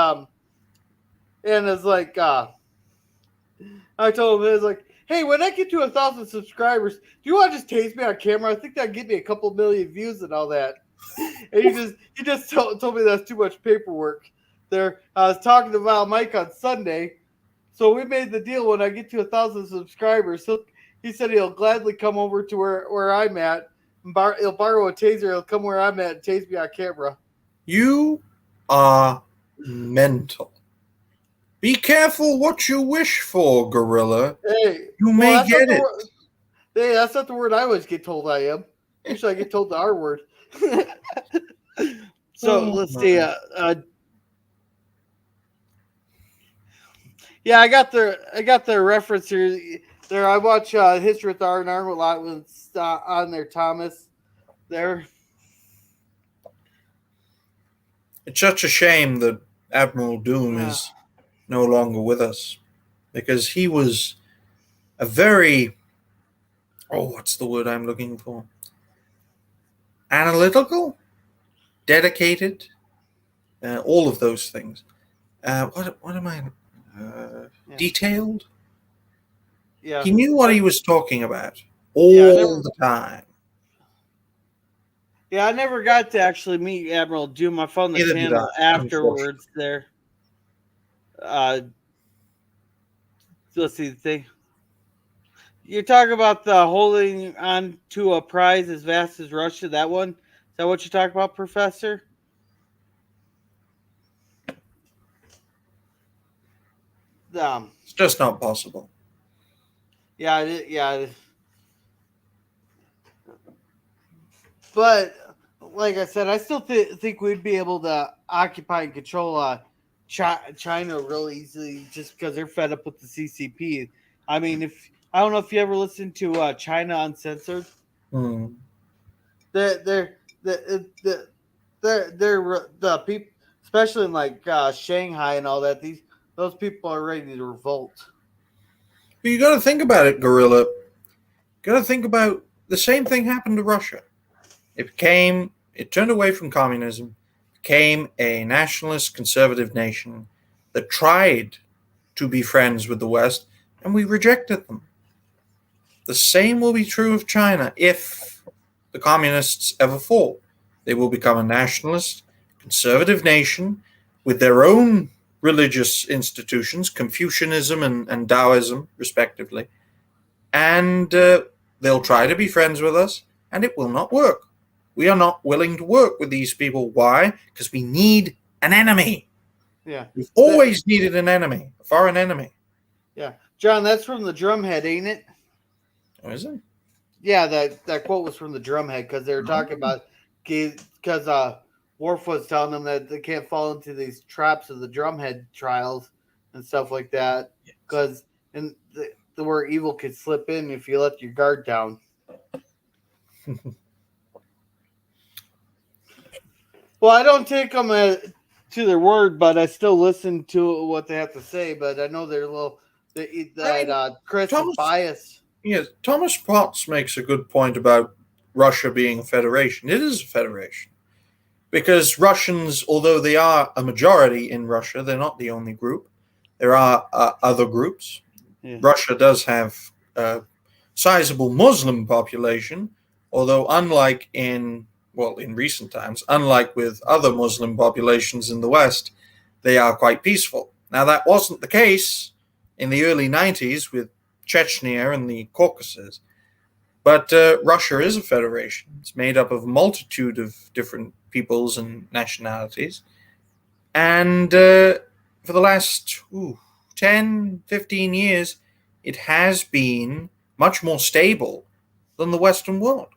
it's like I told him, it was like, hey, when I get to 1,000 subscribers, do you want to just taste me on camera? I think that'd get me a couple million views and all that. And he just told me that's too much paperwork there. I was talking to Val Mike on Sunday, so we made the deal when I get to 1,000 subscribers, He said he'll gladly come over to where I'm at. And he'll borrow a taser. He'll come where I'm at and tase me on camera. You are mental. Be careful what you wish for, gorilla. Hey, You well, may that's not get the it. word. Hey, that's not the word I always get told I am. Usually I get told the R word. So Oh let's see. my. Yeah, I got the reference here. There, I watch History with R and R a lot when it's on there. Thomas, there. It's such a shame that Admiral Doom Uh, is no longer with us because he was a very, what's the word I'm looking for? Analytical, dedicated, all of those things. What am I? yeah, Detailed. yeah, He knew what I, he was talking about yeah. all the time. I never got to actually meet Admiral Doom. I found the Neither did I, channel unfortunately. afterwards. There. Uh, let's see the thing. You're talking about the holding on to a prize as vast as Russia. That one. Is that what you talk about, Professor? Um. It's just not possible. Yeah. Yeah. But like I said, I still think we'd be able to occupy and control China real easily, just because they're fed up with the CCP. I mean, if I don't know if you ever listened to China Uncensored, Hmm. they're the they're the people, especially in like Shanghai and all that. Those people are ready to revolt. But you got to think about it, gorilla. Got to think about the same thing happened to Russia. It turned away from communism, became a nationalist conservative nation that tried to be friends with the West, and we rejected them. The same will be true of China if the communists ever fall. They will become a nationalist, conservative nation with their own religious institutions, Confucianism and Taoism, respectively, and they'll try to be friends with us, and it will not work. We are not willing to work with these people. Why? Because we need an enemy. Yeah, We've that always needed an enemy, a foreign enemy. yeah, John. That's from the Drumhead, ain't it? Oh, is it? Yeah, that quote was from the Drumhead because they were talking Oh. about because Worf was telling them that they can't fall into these traps of the Drumhead trials and stuff like that because and the where evil could slip in if you let your guard down. Well, I don't take them to their word, but I still listen to what they have to say. But I know they're a little I that mean, Chris is Thomas. biased. Yes, Thomas Potts makes a good point about Russia being a federation. It is a federation because Russians, although they are a majority in Russia, they're not the only group. There are other groups. Yeah, Russia does have a sizable Muslim population, although in recent times, unlike with other Muslim populations in the West, they are quite peaceful. Now that wasn't the case in the early 90s with Chechnya and the Caucasus, but Russia is a federation. It's made up of a multitude of different peoples and nationalities. And for the last 10, 15 years, it has been much more stable than the Western world.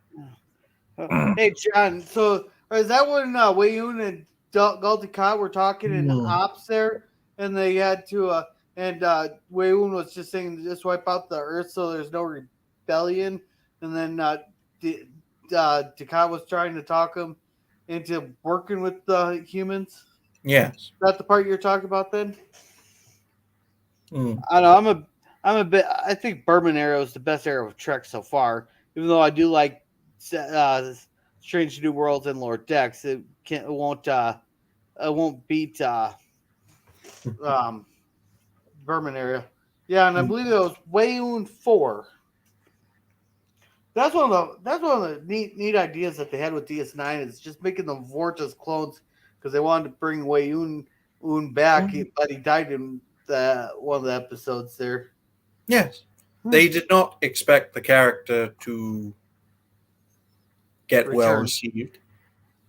Hey, John. So is that when Wayun and Gulty Khan were talking in Hmm. ops there, and they had to and Wayun was just saying just wipe out the Earth so there's no rebellion, and then Dukat was trying to talk him into working with the humans. Is Yes. that the part you're talking about then? Hmm. I don't know. I'm a bit. I think Bourbon Arrow is the best arrow of Trek so far. Even though I do like Strange New Worlds and Lord Dex, it won't beat um Bourbon Area. Yeah, and I believe it was Wayun 4. That's one of the neat ideas that they had with DS9 is just making them Vorta's clones because they wanted to bring Wayun Un back, Hmm. but he died in one of the episodes there. Yes. They did not expect the character to get well Return. received,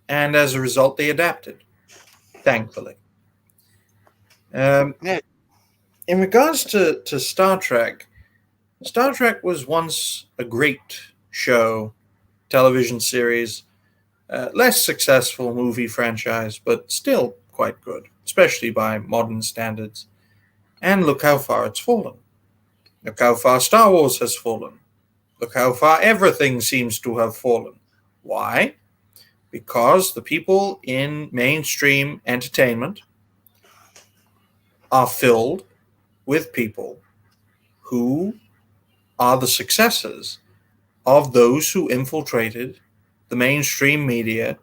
and as a result, they adapted, thankfully. Um, Yeah. in regards to Star Trek was once a great show, television series, less successful movie franchise, but still quite good, especially by modern standards. And look how far it's fallen. Look how far Star Wars has fallen. Look how far everything seems to have fallen. Why? Because the people in mainstream entertainment are filled with people who are the successors of those who infiltrated the mainstream media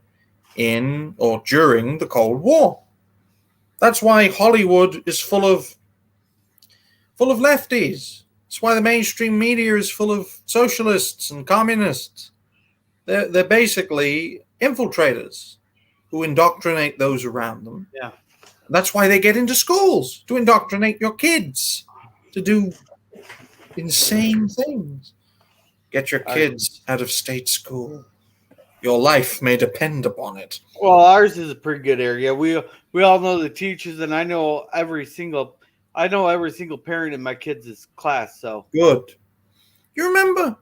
in or during the Cold War. That's why Hollywood is full of lefties. That's why the mainstream media is full of socialists and communists. They're basically infiltrators who indoctrinate those around them. Yeah. That's why they get into schools, to indoctrinate your kids to do insane things. Get your kids out of state school. Your life may depend upon it. Well, ours is a pretty good area. We all know the teachers, and I know every single parent in my kids' class. So Good. You remember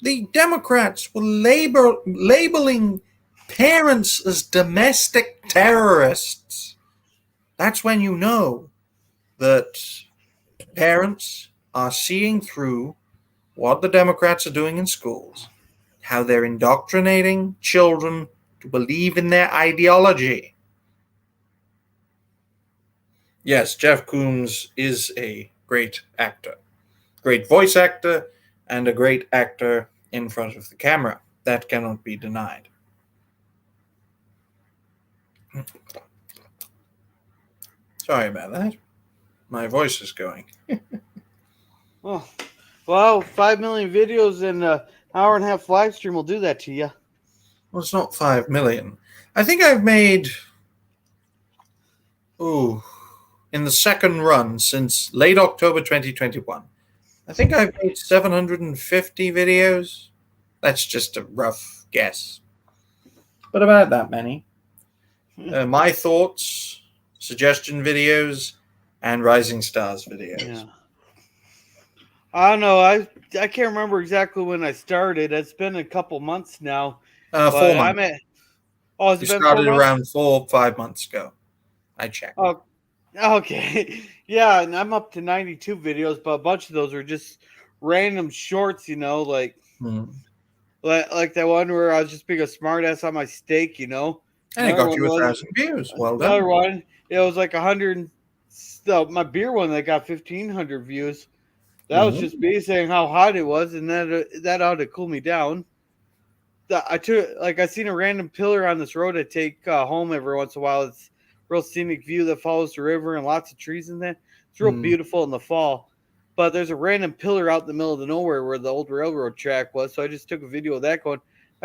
the Democrats were labeling parents as domestic terrorists. That's when you know that parents are seeing through what the Democrats are doing in schools, how they're indoctrinating children to believe in their ideology. Yes, Jeff Koons is a great actor, great voice actor, and a great actor in front of the camera. That cannot be denied. Sorry about that. My voice is going. well, 5 million videos and an hour and a half live stream will do that to you. Well, it's not 5 million. I think I've made, in the second run since late October 2021, I think I've made 750 videos. That's just a rough guess. But about that many. My thoughts, suggestion videos, and Rising Stars videos. Yeah. I don't know. I can't remember exactly when I started. It's been a couple months now. 4 But months. I'm at. Oh, has You it been started 4 months? around 4 or 5 months ago. I checked. Oh, okay. Yeah, and I'm up to 92 videos, but a bunch of those are just random shorts. Like like that one where I was just being a smartass on my steak. And it Another got one you was 1,000 views. Well another done. one. It was like 100. My beer one that got 1,500 views. That was just me saying how hot it was, and that ought to cool me down. I seen a random pillar on this road I take home every once in a while. It's real scenic view that follows the river and lots of trees in there. It's real beautiful in the fall. But there's a random pillar out in the middle of the nowhere where the old railroad track was. So I just took a video of that going,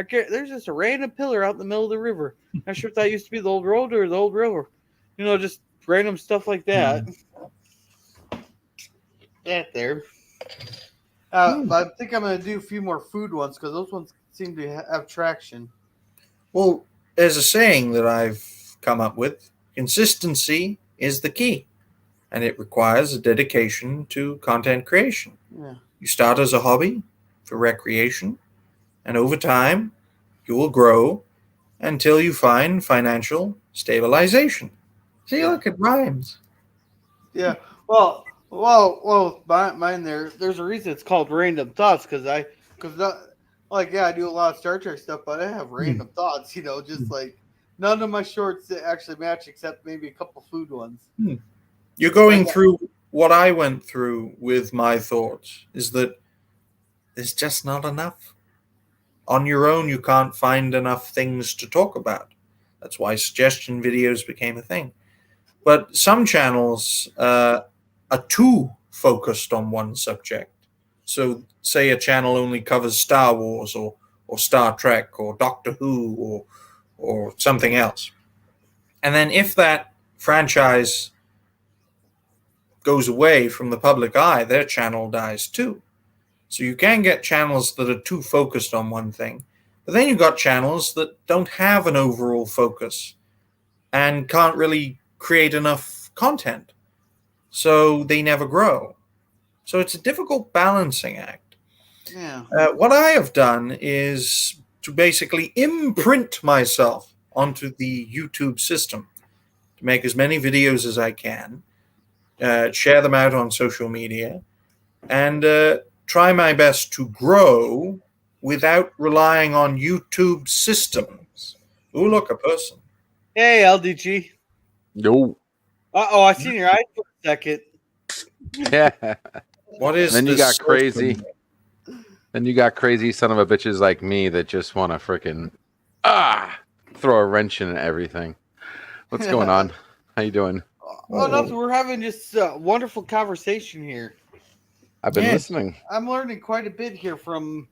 there's just a random pillar out in the middle of the river. Not sure if that used to be the old road or the old railroad. Just random stuff like that. That there. But I think I'm going to do a few more food ones because those ones seem to have traction. Well, there's a saying that I've come up with: consistency is the key, and it requires a dedication to content creation. Yeah. You start as a hobby for recreation, and over time, you will grow until you find financial stabilization. See, look, it rhymes. Yeah. Mine there's a reason it's called random thoughts because I do a lot of Star Trek stuff, but I have random thoughts. Just like none of my shorts actually match except maybe a couple food ones. You're going through what I went through with my thoughts. Is that there's just not enough. On your own, you can't find enough things to talk about. That's why suggestion videos became a thing. But some channels are too focused on one subject. So, say a channel only covers Star Wars or Star Trek or Doctor Who or something else. And then if that franchise goes away from the public eye, their channel dies too. So you can get channels that are too focused on one thing. But then you've got channels that don't have an overall focus and can't really create enough content. So they never grow. So it's a difficult balancing act. Yeah. What I have done is to basically imprint myself onto the YouTube system to make as many videos as I can, share them out on social media, and try my best to grow without relying on YouTube systems. Oh, look, a person. Hey, LDG. No. Uh-oh, I seen your eyes for a second. Yeah. What is Then you this got crazy. social- Then you got crazy son of a bitches like me that just want to freaking throw a wrench in everything. What's going on? How you doing? Oh, nothing. We're having just a wonderful conversation here. I've been Yes. listening. I'm learning quite a bit here from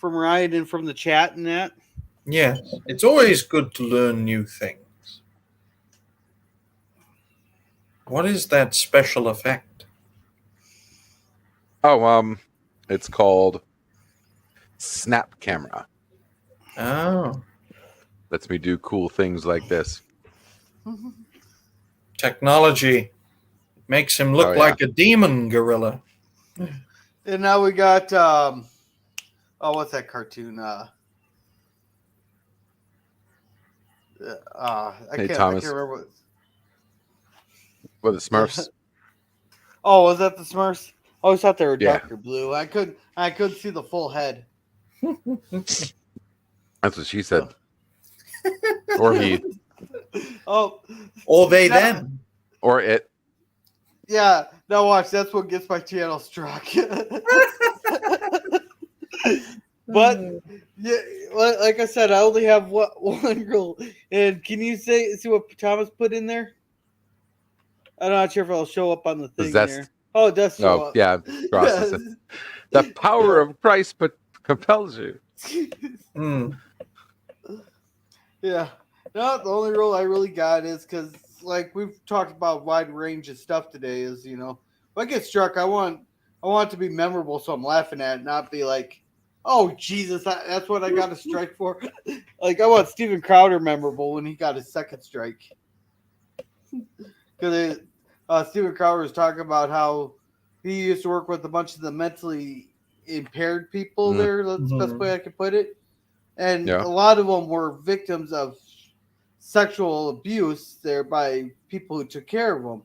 Ryan and from the chat and that. Yes, it's always good to learn new things. What is that special effect? Oh, it's called Snap Camera. Oh, Lets me do cool things like this. technology makes him look Oh, yeah. like a demon gorilla. And now we got what's that cartoon? I Hey, can't Thomas. remember what. With the Smurfs. Oh, was that the Smurfs? I always thought they were Yeah. darker blue. I couldn't see the full head. That's what she said. Or he. Oh, Or they Yeah. them. Or it. yeah. Now watch. That's what gets my channel struck. But yeah, like I said, I only have one rule. And can you see what Thomas put in there? I'm not sure if it'll show up on the thing Zest. there. Oh, it does show Oh, up. yeah. Process it. The power of Christ compels you. Hmm. Yeah. No, the only rule I really got is because, like, we've talked about a wide range of stuff today. Is if I get struck, I want it to be memorable, so I'm laughing at it, not be like, "Oh Jesus, that's what I got a strike for." Like, I want Steven Crowder memorable when he got his second strike. Because Steven Crowder was talking about how he used to work with a bunch of the mentally impaired people. There, that's the best way I could put it. And Yeah. a lot of them were victims of sexual abuse there by people who took care of them.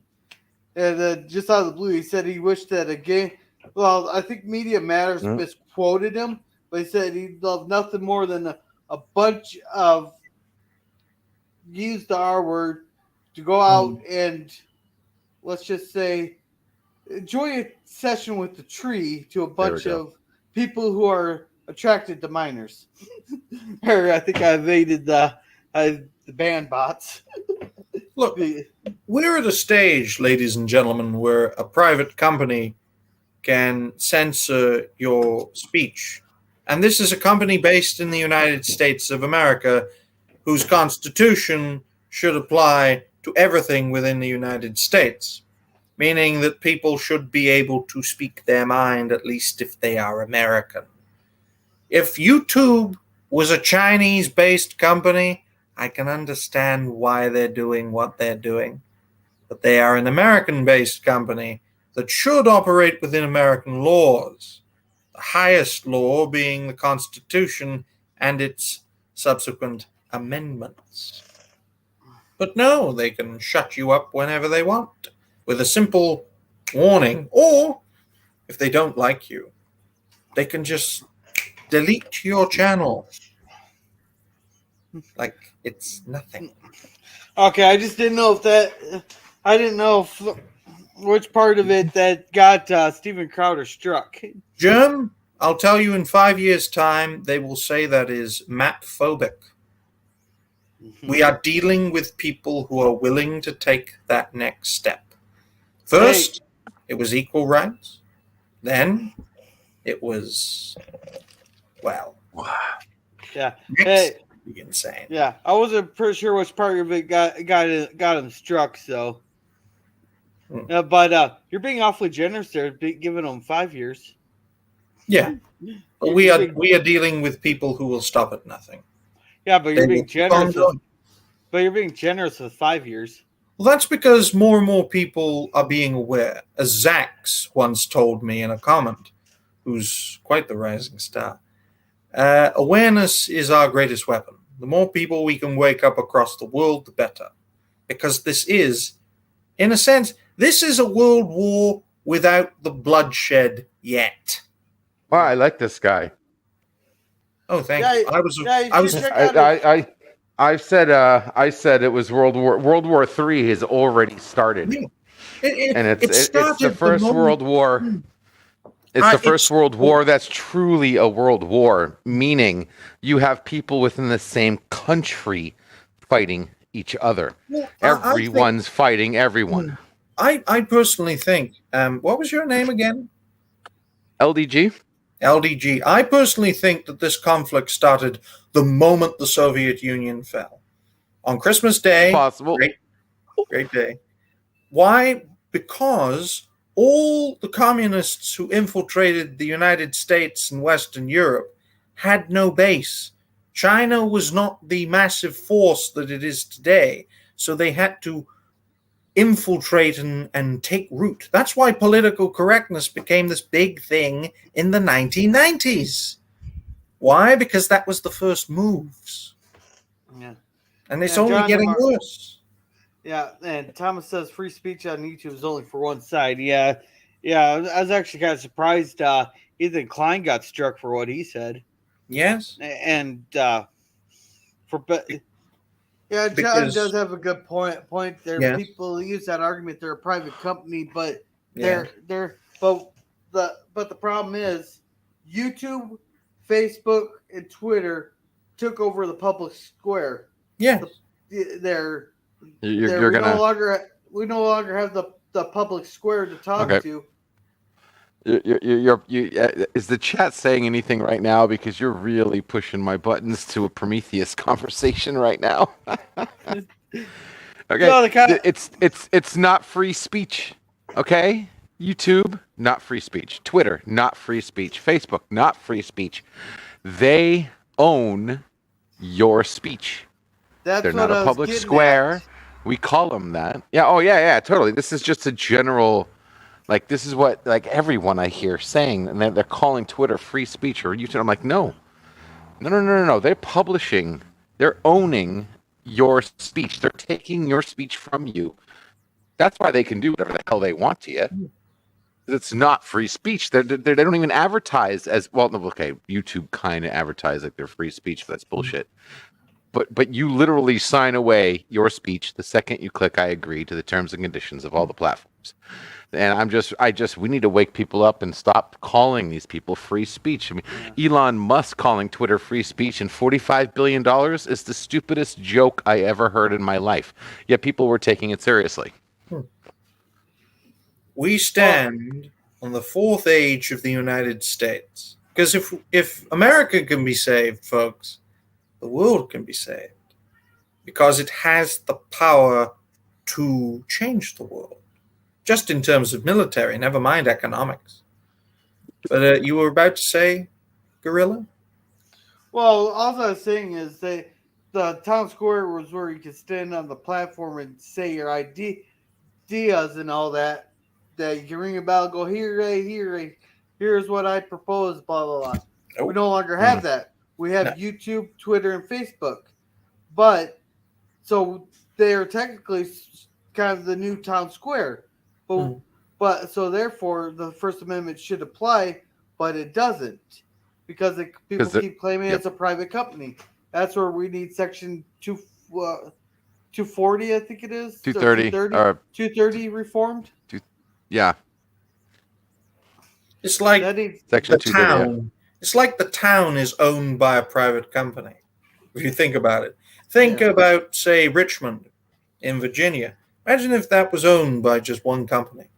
And then just out of the blue, he said he wished that again. Well, I think Media Matters misquoted him, but he said he'd love nothing more than a bunch of, use the R word, to go out and, let's just say, enjoy a session with the tree to a bunch go. of people who are attracted to minors. Or I think I evaded the band bots. Look, we're at a stage, ladies and gentlemen, where a private company can censor your speech. And this is a company based in the United States of America whose constitution should apply to everything within the United States, meaning that people should be able to speak their mind, at least if they are American. If YouTube was a Chinese-based company, I can understand why they're doing what they're doing. But they are an American-based company that should operate within American laws, the highest law being the Constitution and its subsequent amendments. But no, they can shut you up whenever they want with a simple warning, or if they don't like you, they can just delete your channel. Like it's nothing. Okay, I just didn't know which part of it that got Steven Crowder struck. Germ, I'll tell you in 5 years' time, they will say that is map-phobic. We are dealing with people who are willing to take that next step. First, it was equal rights. Then, it was, well, Yeah. next, Hey, be insane. yeah, I wasn't pretty sure which part of it got him struck. So, but you're being awfully generous there, giving him 5 years. Yeah, but we are dealing with people who will stop at nothing. Yeah, but They you're will being keep on generous. going. But you're being generous with 5 years. Well, that's because more and more people are being aware. As Zax once told me in a comment, who's quite the rising star, awareness is our greatest weapon. The more people we can wake up across the world, the better. Because this is, in a sense, this is a world war without the bloodshed yet. Wow, I like this guy. Oh, thank Yeah, you. you should check out his- I said it was World War III has already started, and it's the first World War. It's the first World War that's truly a world war, meaning you have people within the same country fighting each other. Well, Everyone's fighting everyone. I personally think, what was your name again? LDG? LDG. I personally think that this conflict started the moment the Soviet Union fell. On Christmas Day. Possible. Great day. Why? Because all the communists who infiltrated the United States and Western Europe had no base. China was not the massive force that it is today, so they had to infiltrate and take root. That's why political correctness became this big thing in the 1990s. Why? Because that was the first moves. Yeah. And it's only getting worse. Yeah, and Thomas says free speech on YouTube is only for one side. Yeah, I was actually kind of surprised Ethan Klein got struck for what he said. Yes. And John does have a good point there. Yes. People use that argument they're a private company, but the problem is YouTube, Facebook, and Twitter took over the public square. Yeah. We no longer have the public square to talk to. Is the chat saying anything right now? Because you're really pushing my buttons to a Prometheus conversation right now. Okay, no, it's not free speech. Okay, YouTube not free speech. Twitter not free speech. Facebook not free speech. They own your speech. They're not a public square. We call them that. Yeah. Oh, yeah. Totally. This is just a general, like, this is what, like, everyone I hear saying, and they're calling Twitter free speech or YouTube. I'm like, no. They're publishing. They're owning your speech. They're taking your speech from you. That's why they can do whatever the hell they want to you. It's not free speech. They don't even advertise as well. Okay, YouTube kind of advertise like they're free speech, but that's bullshit. But you literally sign away your speech the second you click I agree to the terms and conditions of all the platforms. And we need to wake people up and stop calling these people free speech. I mean, Elon Musk calling Twitter free speech and $45 billion is the stupidest joke I ever heard in my life. Yet people were taking it seriously. We stand on the fourth age of the United States. Because if America can be saved, folks, the world can be saved. Because it has the power to change the world. Just in terms of military, never mind economics. But you were about to say, Gorilla? Well, all I was saying is the town square was where you could stand on the platform and say your ideas and all that. That you can ring a bell, go here's what I propose, blah, blah, blah. We no longer have that. We have YouTube, Twitter, and Facebook. But, so they are technically kind of the new town square. But so therefore, the First Amendment should apply, but it doesn't. Because people keep claiming it's a private company. That's where we need Section 240, I think it is. 230. 230 reformed. Yeah. It's like Section 230. Town. It's like the town is owned by a private company. If you think about it. Think about, say, Richmond in Virginia. Imagine if that was owned by just one company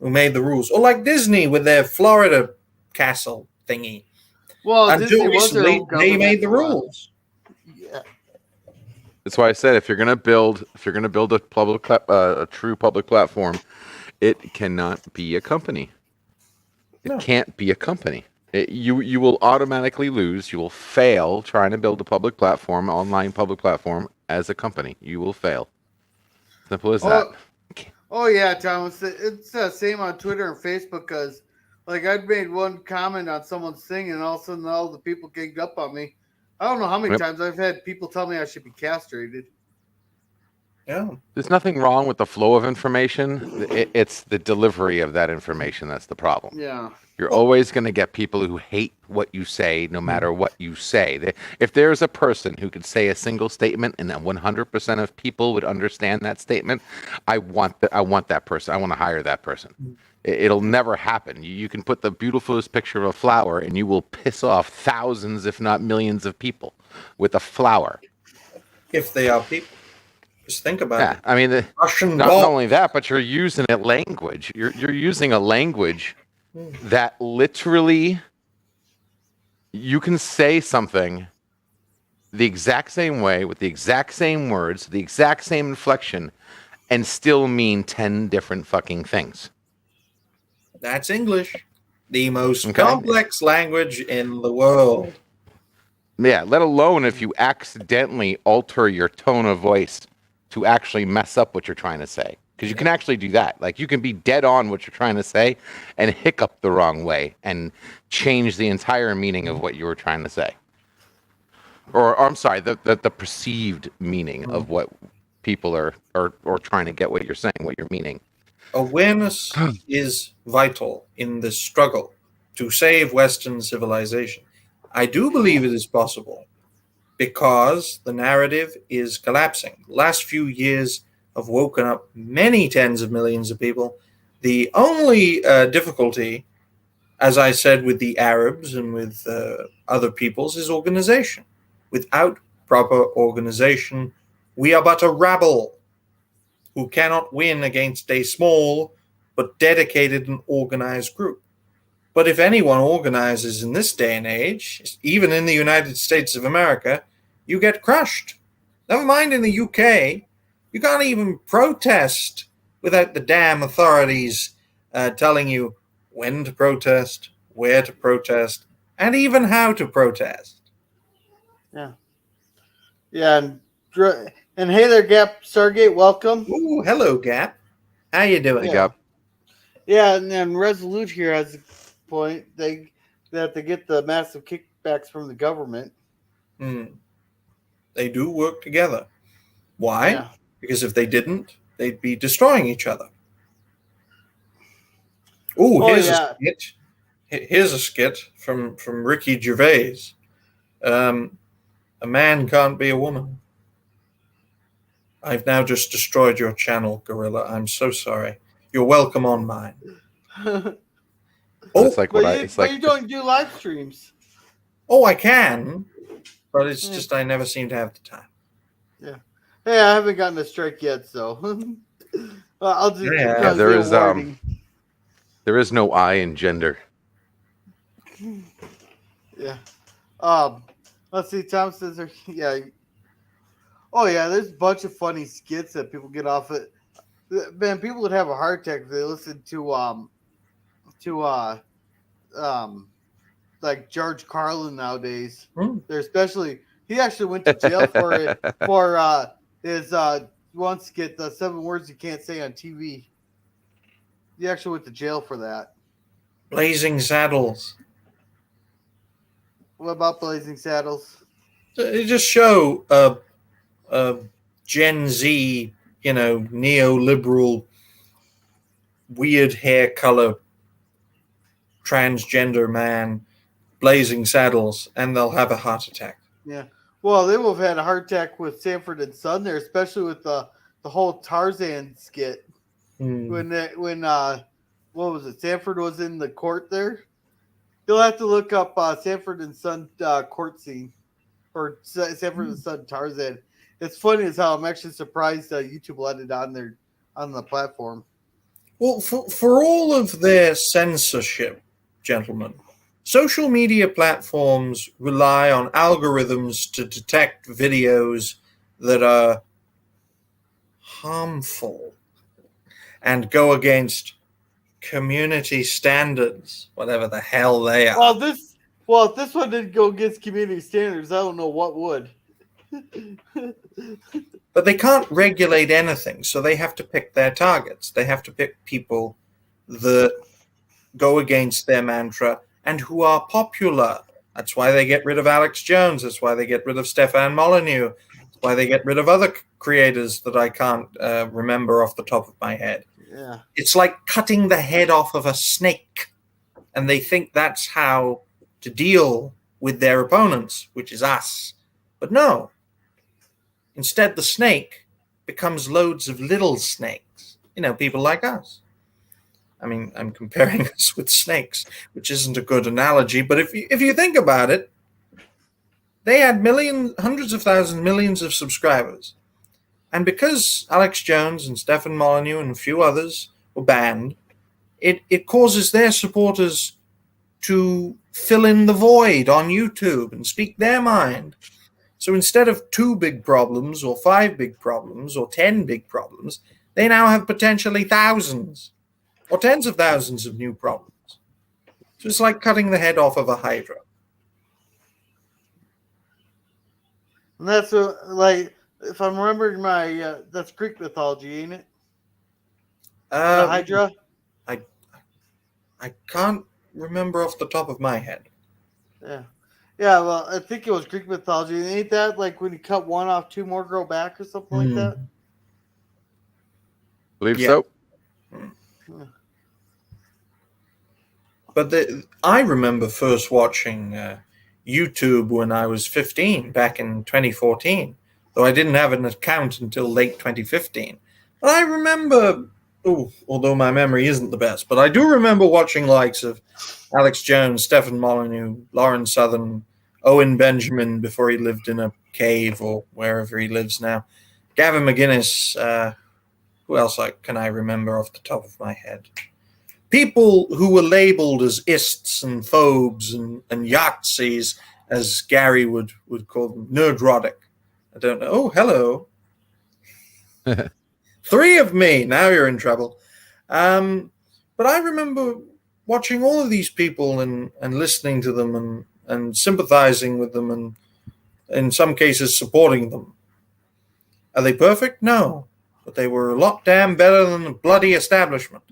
who made the rules. Or like Disney with their Florida castle thingy. Well, until recently, they made the rules. Yeah. That's why I said if you're gonna build a true public platform, it cannot be a company. It can't be a company. You will automatically lose. You will fail trying to build a public platform, online public platform as a company. You will fail. Simple as that. Oh yeah, Thomas. It's the same on Twitter and Facebook because, like, I'd made one comment on someone's thing, and all of a sudden, all the people ganged up on me. I don't know how many Yep. times I've had people tell me I should be castrated. Yeah. There's nothing wrong with the flow of information. It's the delivery of that information that's the problem. Yeah. You're always going to get people who hate what you say, no matter what you say. If there's a person who could say a single statement and then 100% of people would understand that statement, I want that person. I want to hire that person. It'll never happen. You can put the beautifulest picture of a flower and you will piss off thousands, if not millions of people with a flower. If they are people. Just think about it. I mean, Russian not doll. only that, but you're using a language. You're using a language that literally you can say something the exact same way with the exact same words, the exact same inflection, and still mean 10 different fucking things. That's English. The most complex language in the world. Yeah, let alone if you accidentally alter your tone of voice to actually mess up what you're trying to say. Because you can actually do that. Like, you can be dead on what you're trying to say and hiccup the wrong way and change the entire meaning of what you were trying to say. Or I'm sorry, the perceived meaning of what people are trying to get what you're saying, what you're meaning. Awareness is vital in this struggle to save Western civilization. I do believe it is possible because the narrative is collapsing. The last few years have woken up many tens of millions of people. The only difficulty, as I said, with the Arabs and with other peoples is organization. Without proper organization, we are but a rabble who cannot win against a small but dedicated and organized group. But if anyone organizes in this day and age, even in the United States of America, you get crushed. Never mind in the UK, you can't even protest without the damn authorities telling you when to protest, where to protest, and even how to protest. Yeah. Yeah. And hey there, Gap Stargate. Welcome. Ooh, hello, Gap. How you doing? Hey, Gap. Yeah, and then Resolute here has a point. They get the massive kickbacks from the government. They do work together. Why? Yeah. Because if they didn't, they'd be destroying each other. Ooh, here's a skit. Here's a skit from Ricky Gervais. A man can't be a woman. I've now just destroyed your channel, Gorilla. I'm so sorry. You're welcome on mine. It's like but you don't do live streams. Oh, I can, but it's just I never seem to have the time. Yeah. Hey, I haven't gotten a strike yet, so I'll just there is no I in gender. Yeah. Let's see. Tom says, yeah. Oh yeah, there's a bunch of funny skits that people get off it. Man, people would have a heart attack if they listen to like George Carlin nowadays. They're especially he actually went to jail for his one skit, the 7 words you can't say on TV. He actually went to jail for that. Blazing Saddles. What about Blazing Saddles? They just show Gen Z, neoliberal, weird hair color, transgender man, Blazing Saddles, and they'll have a heart attack. Yeah. Well, they will have had a heart attack with Sanford and Son there, especially with the whole Tarzan skit. When what was it? Sanford was in the court there. You'll have to look up Sanford and Son court scene or Sanford and Son Tarzan. It's funny as how I'm actually surprised YouTube let it on there on the platform. Well, for all of their censorship, gentlemen, social media platforms rely on algorithms to detect videos that are harmful and go against community standards, whatever the hell they are. Well, if this one didn't go against community standards, I don't know what would. But they can't regulate anything, so they have to pick their targets. They have to pick people that go against their mantra and who are popular. That's why they get rid of Alex Jones. That's why they get rid of Stefan Molyneux. That's why they get rid of other creators that I can't remember off the top of my head. Yeah. It's like cutting the head off of a snake, and they think that's how to deal with their opponents, which is us. But no. Instead, the snake becomes loads of little snakes. People like us. I mean, I'm comparing us with snakes, which isn't a good analogy. But if you think about it, they had hundreds of thousands, millions of subscribers. And because Alex Jones and Stefan Molyneux and a few others were banned, it causes their supporters to fill in the void on YouTube and speak their mind. So instead of 2 big problems or 5 big problems or 10 big problems, they now have potentially thousands or tens of thousands of new problems. So it's like cutting the head off of a hydra. And that's if I'm remembering that's Greek mythology, ain't it? The Hydra? I can't remember off the top of my head. Yeah. Yeah, well, I think it was Greek mythology. Ain't that like when you cut one off, 2 more grow back or something like that? Believe so. Yeah. But I remember first watching YouTube when I was 15, back in 2014, though I didn't have an account until late 2015. But I remember, although my memory isn't the best, but I do remember watching likes of Alex Jones, Stefan Molyneux, Lauren Southern, Owen Benjamin before he lived in a cave or wherever he lives now, Gavin McGuinness. Who else can I remember off the top of my head? People who were labeled as ists and phobes and Yahtzees, as Gary would call them, nerdrotic. I don't know. Oh, hello. 3 of me. Now you're in trouble. But I remember watching all of these people and listening to them and sympathizing with them and in some cases supporting them. Are they perfect? No. But they were a lot damn better than the bloody establishment.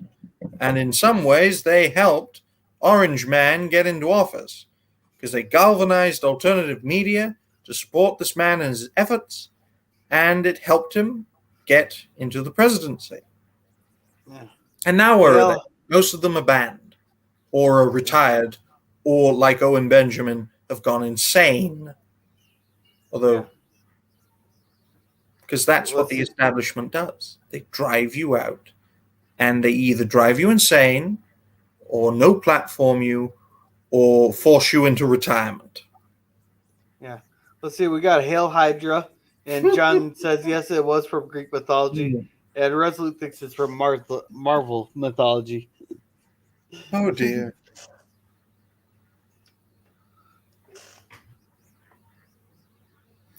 And in some ways, they helped Orange Man get into office because they galvanized alternative media to support this man in his efforts, and it helped him get into the presidency. Yeah. And now where are they? Most of them are banned or are retired or, like Owen Benjamin, have gone insane. Although, because that's what the establishment does. They drive you out. And they either drive you insane or no platform you or force you into retirement. Yeah. Let's see. We got Hail Hydra. And John says, yes, it was from Greek mythology. Mm. And Resolute thinks it's from Marvel mythology. Oh, dear.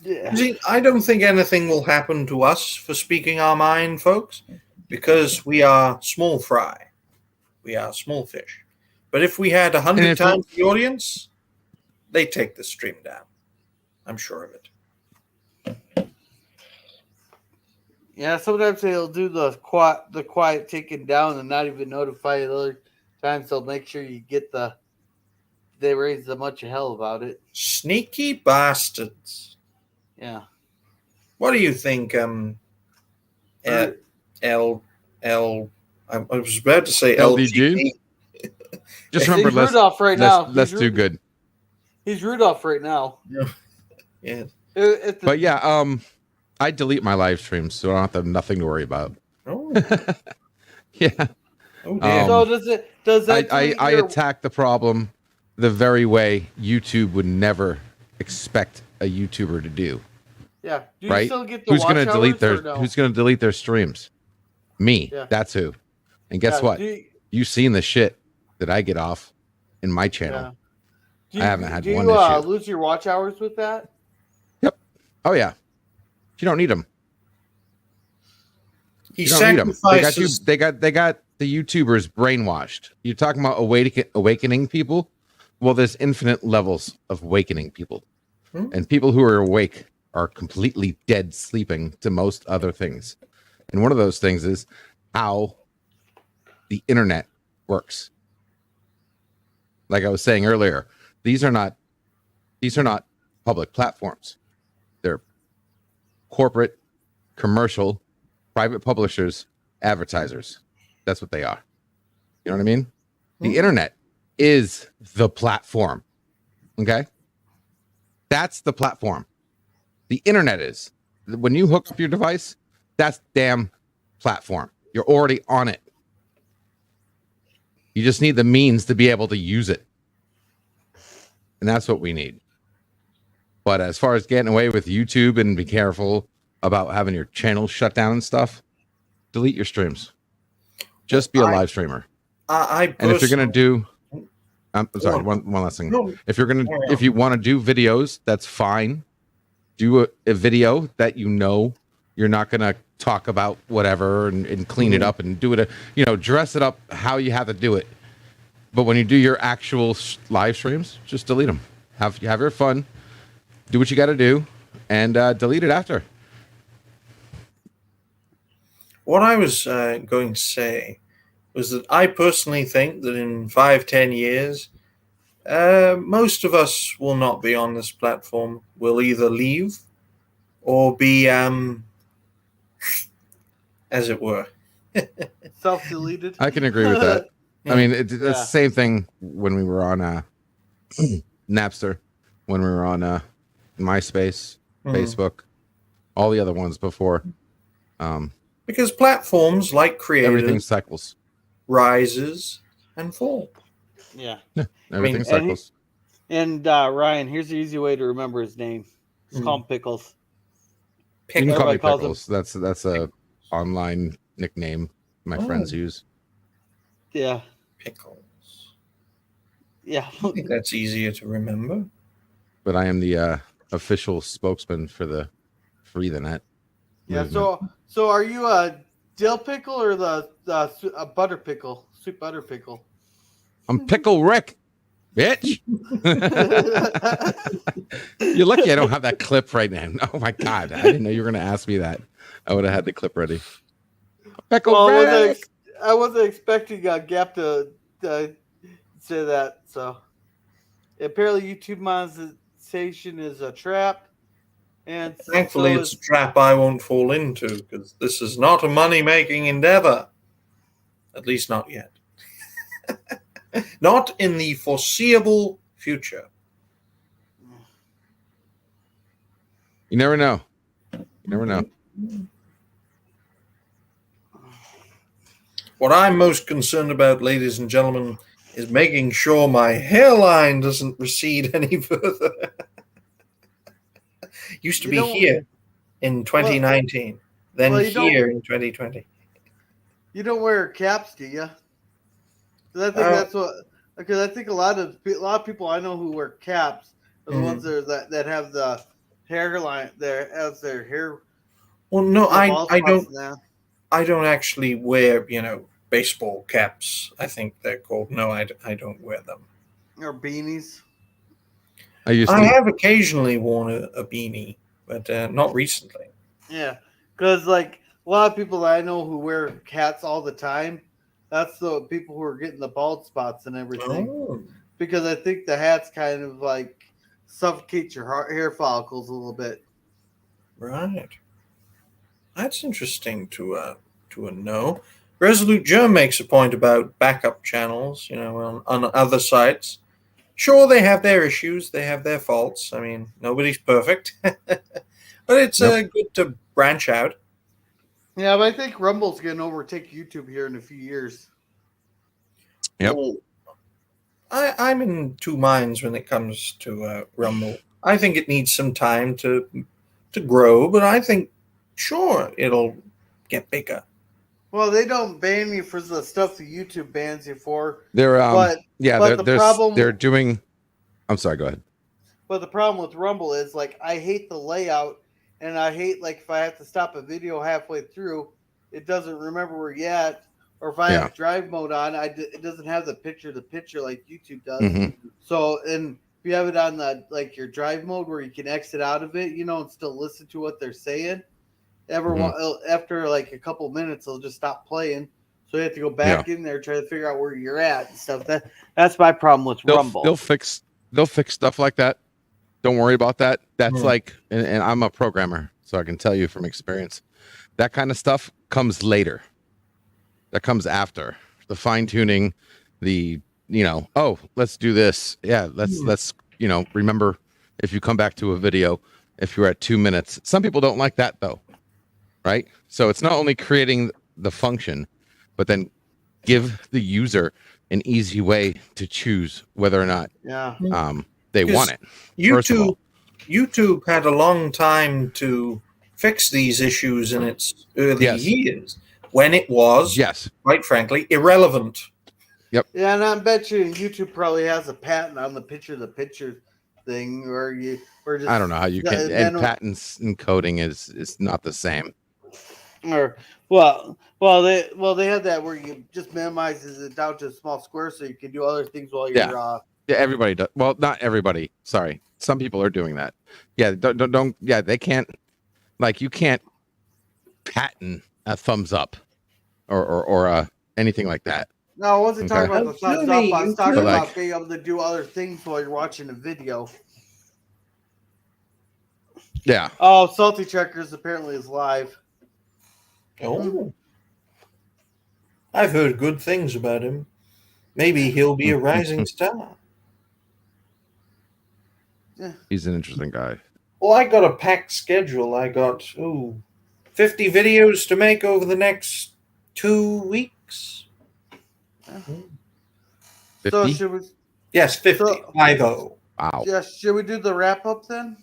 Yeah. See, I don't think anything will happen to us for speaking our mind, folks, because we are small fry. We are small fish. But if we had 100 times the audience, they'd take the stream down. I'm sure of it. Yeah, sometimes they'll do the quiet taking down and not even notify you. Other times they'll make sure you get they raise a bunch of hell about it. Sneaky bastards. Yeah. What do you think? I was about to say LDG. Just remember, he's Rudolph right now. Let's do good. He's Rudolph right now. Yeah. But yeah, I delete my live streams, so I don't have nothing to worry about. Oh. Yeah. Oh, dear. So does that I attack the problem the very way YouTube would never expect a YouTuber to do. Yeah. Do you right? still get the Who's going to delete their no? Who's going to delete their streams? Me. Yeah. That's who. And guess what? You've seen the shit that I get off in my channel. Yeah. I haven't had one issue. issue. Do you lose your watch hours with that? Yep. Oh yeah. You don't need them. He you don't need them. sacrifices. They got the YouTubers brainwashed. You're talking about awakening people. Well, there's infinite levels of awakening people. And people who are awake are completely dead sleeping to most other things. And one of those things is how the internet works. Like I was saying earlier, these are not public platforms. They're corporate, commercial, private publishers, advertisers. That's what they are. You know what I mean? The internet is the platform. Okay? That's the platform. The internet is. When you hook up your device, that's damn platform. You're already on it. You just need the means to be able to use it. And that's what we need. But as far as getting away with YouTube and be careful about having your channel shut down and stuff, delete your streams. Just be a live streamer. And if you're going to do... I'm sorry, one last thing. No. If you want to do videos, that's fine. Do a video that you know you're not going to talk about whatever and clean it up and do it, dress it up how you have to do it. But when you do your actual live streams, just delete them. Have your fun. Do what you got to do and delete it after. What I was going to say was that I personally think that in 5-10 years, most of us will not be on this platform. We'll either leave or be, as it were. Self-deleted. I can agree with that. Yeah. I mean, it's the same thing when we were on Napster, when we were on MySpace, Facebook, all the other ones before. Because platforms like creators, everything cycles. Rises and fall. Yeah. Everything cycles. And Ryan, here's the easy way to remember his name. Just call him Pickles. You can call me Everybody calls Pickles. That's a online nickname my friends use. Yeah. Pickles. Yeah. I think that's easier to remember. But I am the official spokesman for the Free the Net. Yeah. movement. So are you a dill pickle or the butter pickle? Sweet butter pickle. I'm Pickle Rick, bitch. You're lucky I don't have that clip right now. Oh my god, I didn't know you were going to ask me that. I would have had the clip ready. Pickle Rick. I wasn't expecting Gap to say that. So apparently, YouTube monetization is a trap. And Thankfully, it's a trap I won't fall into because this is not a money-making endeavor. At least not yet. Not in the foreseeable future. You never know. You never know. What I'm most concerned about, ladies and gentlemen, is making sure my hairline doesn't recede any further. Used to be here in 2019, then here in 2020. You don't wear caps, do you? Because I think that's what. Because I think a lot of people I know who wear caps are the ones that have the hairline there as their hair. Well, no, I don't actually wear baseball caps. I think they're called. No, I don't wear them. Or beanies. I have occasionally worn a beanie, but not recently. Yeah, because like a lot of people that I know who wear hats all the time, that's the people who are getting the bald spots and everything. Oh. Because I think the hats kind of like suffocate your hair follicles a little bit. Right. That's interesting to know. Resolute Germ makes a point about backup channels, on other sites. Sure, they have their issues, they have their faults. I mean, nobody's perfect, but it's good to branch out. Yeah, but I think Rumble's going to overtake YouTube here in a few years. Yep. Well, I'm in two minds when it comes to Rumble. I think it needs some time to grow, but I think, sure, it'll get bigger. Well, they don't ban you for the stuff that YouTube bans you for. They're they're doing. I'm sorry. Go ahead. But the problem with Rumble is like I hate the layout, and I hate like if I have to stop a video halfway through, it doesn't remember where you're at, or if I Yeah. have drive mode on, it doesn't have the picture like YouTube does. Mhm. So, and if you have it on the like your drive mode where you can exit out of it, and still listen to what they're saying, after like a couple minutes, it'll just stop playing. So you have to go back in there, try to figure out where you're at and stuff. That's my problem with Rumble. They'll fix stuff like that. Don't worry about that. That's like, and I'm a programmer, so I can tell you from experience, that kind of stuff comes later. That comes after the fine tuning, oh, let's do this. Yeah, let's remember if you come back to a video, if you're at 2 minutes. Some people don't like that though, right? So it's not only creating the function, but then give the user an easy way to choose whether or not they want it. YouTube had a long time to fix these issues in its early years when it was, quite frankly, irrelevant. Yep. Yeah, and I bet you YouTube probably has a patent on the picture thing, or just I don't know how you can. And patents and coding is not the same. Or they have that where you just minimizes it down to a small square so you can do other things while you're Yeah, everybody does. Well, not everybody. Sorry, some people are doing that. Yeah, don't. Yeah, they can't. Like, you can't patent a thumbs up or anything like that. No, I wasn't talking about the thumbs up. I was talking about being able to do other things while you're watching a video. Yeah. Oh, Salty Checkers apparently is live. Oh. I've heard good things about him. Maybe he'll be a rising star. Yeah. He's an interesting guy. Well, I got a packed schedule. I got 50 videos to make over the next 2 weeks. 50? So should we? Yes, 50. Wow. Yes, should we do the wrap up then?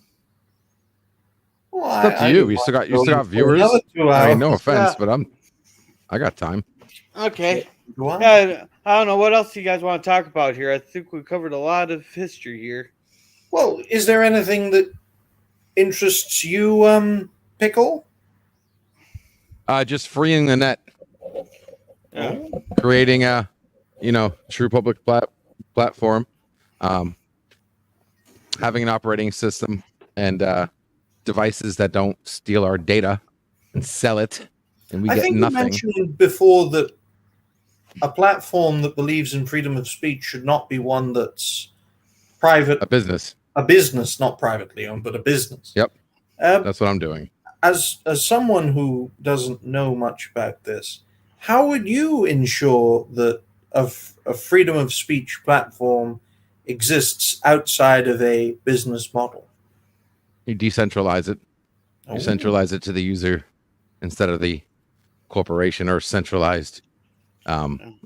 Well, it's up to you. You still got viewers. I mean, no offense, but I got time. Okay. I don't know what else you guys want to talk about here. I think we covered a lot of history here. Well, is there anything that interests you, Pickle? Just freeing the net. Yeah. Creating a, true public platform. Having an operating system and devices that don't steal our data and sell it, and we get nothing. I think you mentioned before that a platform that believes in freedom of speech should not be one that's private. A business, not privately owned, but a business. Yep. That's what I'm doing. As someone who doesn't know much about this, how would you ensure that a freedom of speech platform exists outside of a business model? You decentralize it. You centralize it to the user instead of the corporation or centralized,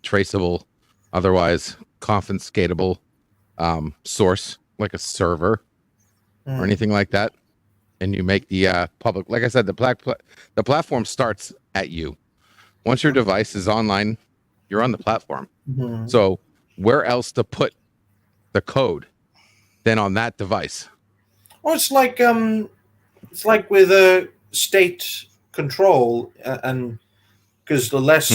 traceable, otherwise confiscatable source like a server or anything like that. And you make the public, like I said, the platform starts at you. Once your device is online, you're on the platform. Mm-hmm. So where else to put the code than on that device? Well, it's like with a state control, and because the less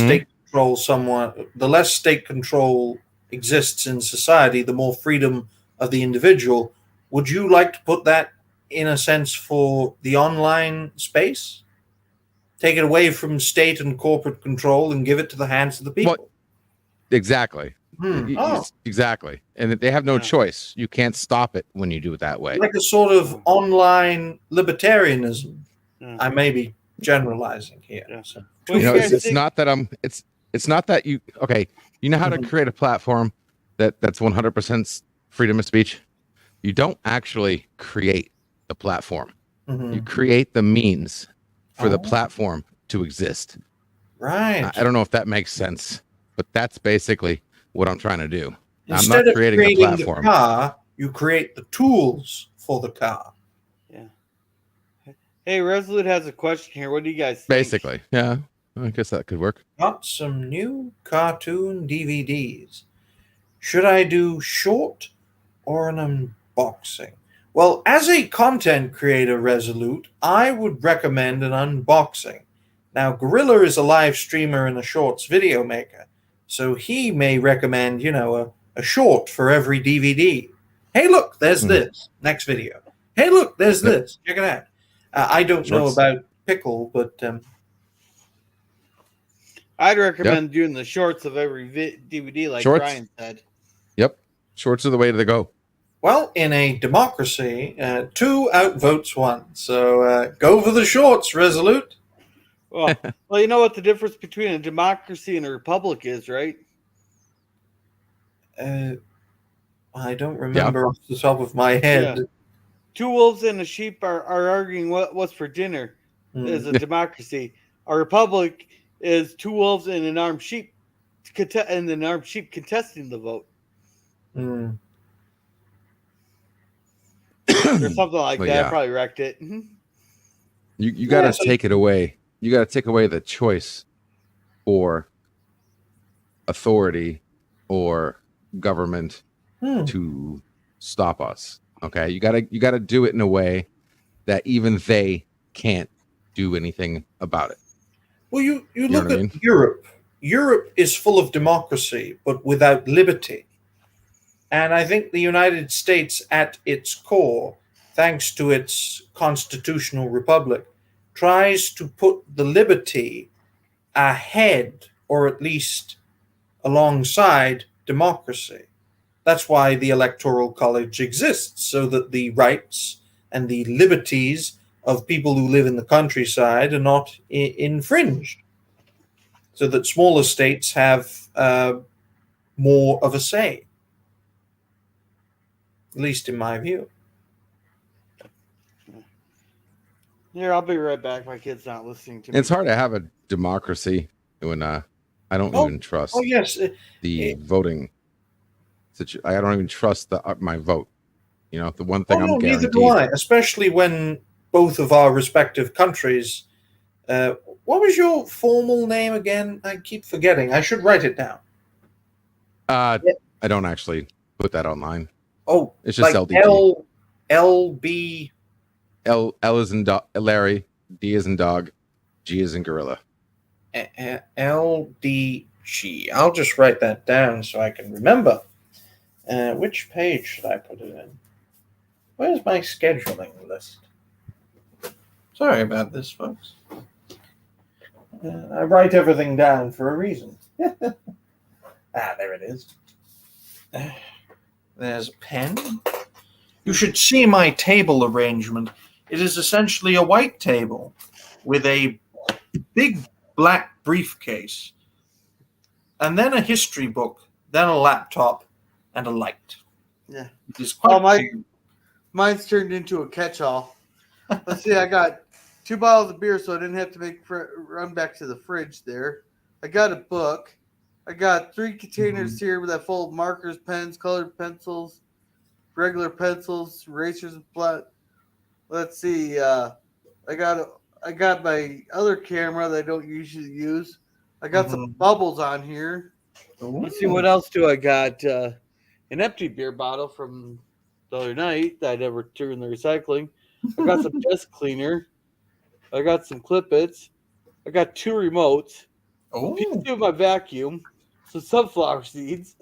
state control exists in society, the more freedom of the individual. Would you like to put that in a sense for the online space? Take it away from state and corporate control and give it to the hands of the people. Well, exactly. Exactly. And they have no choice. You can't stop it when you do it that way. Like a sort of online libertarianism. I may be generalizing here. Yeah. So. It's not that it's not that you you know how to create a platform that's 100% freedom of speech? You don't actually create the platform. You create the means for the platform to exist. Right. I don't know if that makes sense, but that's basically what I'm trying to do. Instead I'm not creating of creating the platform. The car, you create the tools for the car. Yeah. Hey, Resolute has a question here. What do you guys think? Basically, yeah. I guess that could work. Got some new cartoon DVDs. Should I do short or an unboxing? Well, as a content creator, Resolute, I would recommend an unboxing. Now, Gorilla is a live streamer and a shorts video maker, so he may recommend, a short for every DVD. Hey, look, there's this. Next video. Hey, look, there's this. Check it out. I don't know about Pickle, but I'd recommend doing the shorts of every DVD, like Ryan said. Yep, shorts are the way to go. Well, in a democracy, 2 outvotes 1. So go for the shorts, Resolute. Well, you know what the difference between a democracy and a republic is, right? I don't remember off the top of my head. Yeah. 2 wolves and a sheep are arguing what's for dinner. Is a democracy. A republic is 2 wolves and an armed sheep, contesting the vote. Mm. Or something like that. Yeah. I probably wrecked it. You got to take it away. You got to take away the choice for authority or government to stop us. Okay, you got to do it in a way that even they can't do anything about it. Well, you look at Europe. Europe is full of democracy, but without liberty. And I think the United States, at its core, thanks to its constitutional republic, tries to put the liberty ahead, or at least alongside, democracy. That's why the Electoral College exists, so that the rights and the liberties of people who live in the countryside are not infringed, so that smaller states have more of a say, at least in my view. Here, I'll be right back. My kid's not listening to me. It's hard to have a democracy when I don't even trust the voting. I don't even trust my vote. The one thing I'm guaranteed. Neither do I, especially when both of our respective countries. What was your formal name again? I keep forgetting. I should write it down. I don't actually put that online. Oh, it's just like LDG. LB. L is in Larry, D is in dog, G is in gorilla. LDG. I'll just write that down so I can remember. Which page should I put it in? Where's my scheduling list? Sorry about this, folks. I write everything down for a reason. There it is. There's a pen. You should see my table arrangement. It is essentially a white table with a big black briefcase, and then a history book, then a laptop, and a light. Yeah. It is quite mine's turned into a catch-all. Let's see, I got 2 bottles of beer, so I didn't have to run back to the fridge there. I got a book. I got 3 containers here that full of markers, pens, colored pencils, regular pencils, erasers, and flat. Let's see. I got my other camera that I don't usually use. I got some bubbles on here. Ooh. Let's see, what else do I got? An empty beer bottle from the other night that I never threw in the recycling. I got some desk cleaner. I got some Clip-Its. I got 2 remotes. A piece of my vacuum. Some sunflower seeds.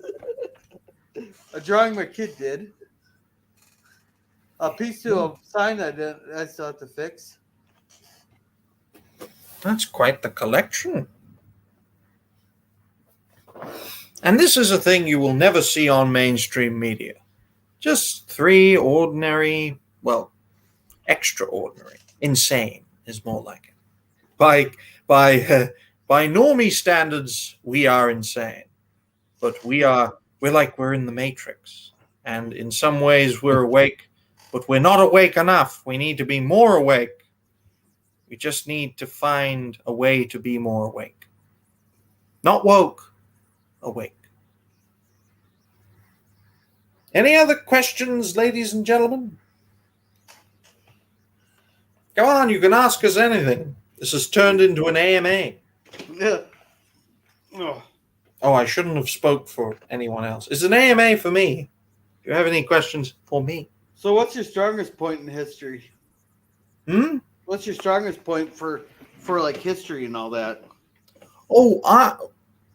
A drawing my kid did. A piece of a sign that I still have to fix. That's quite the collection. And this is a thing you will never see on mainstream media. Just 3 ordinary, extraordinary, insane is more like it. By normie standards, we are insane, but we're in the Matrix, and in some ways we're awake, but we're not awake enough. We need to be more awake. We just need to find a way to be more awake. Not woke, awake. Any other questions, ladies and gentlemen? Come on, you can ask us anything. This has turned into an AMA. Yeah. Oh, I shouldn't have spoke for anyone else. It's an AMA for me. Do you have any questions for me? So what's your strongest point in history? Hmm? What's your strongest point for for like history and all that?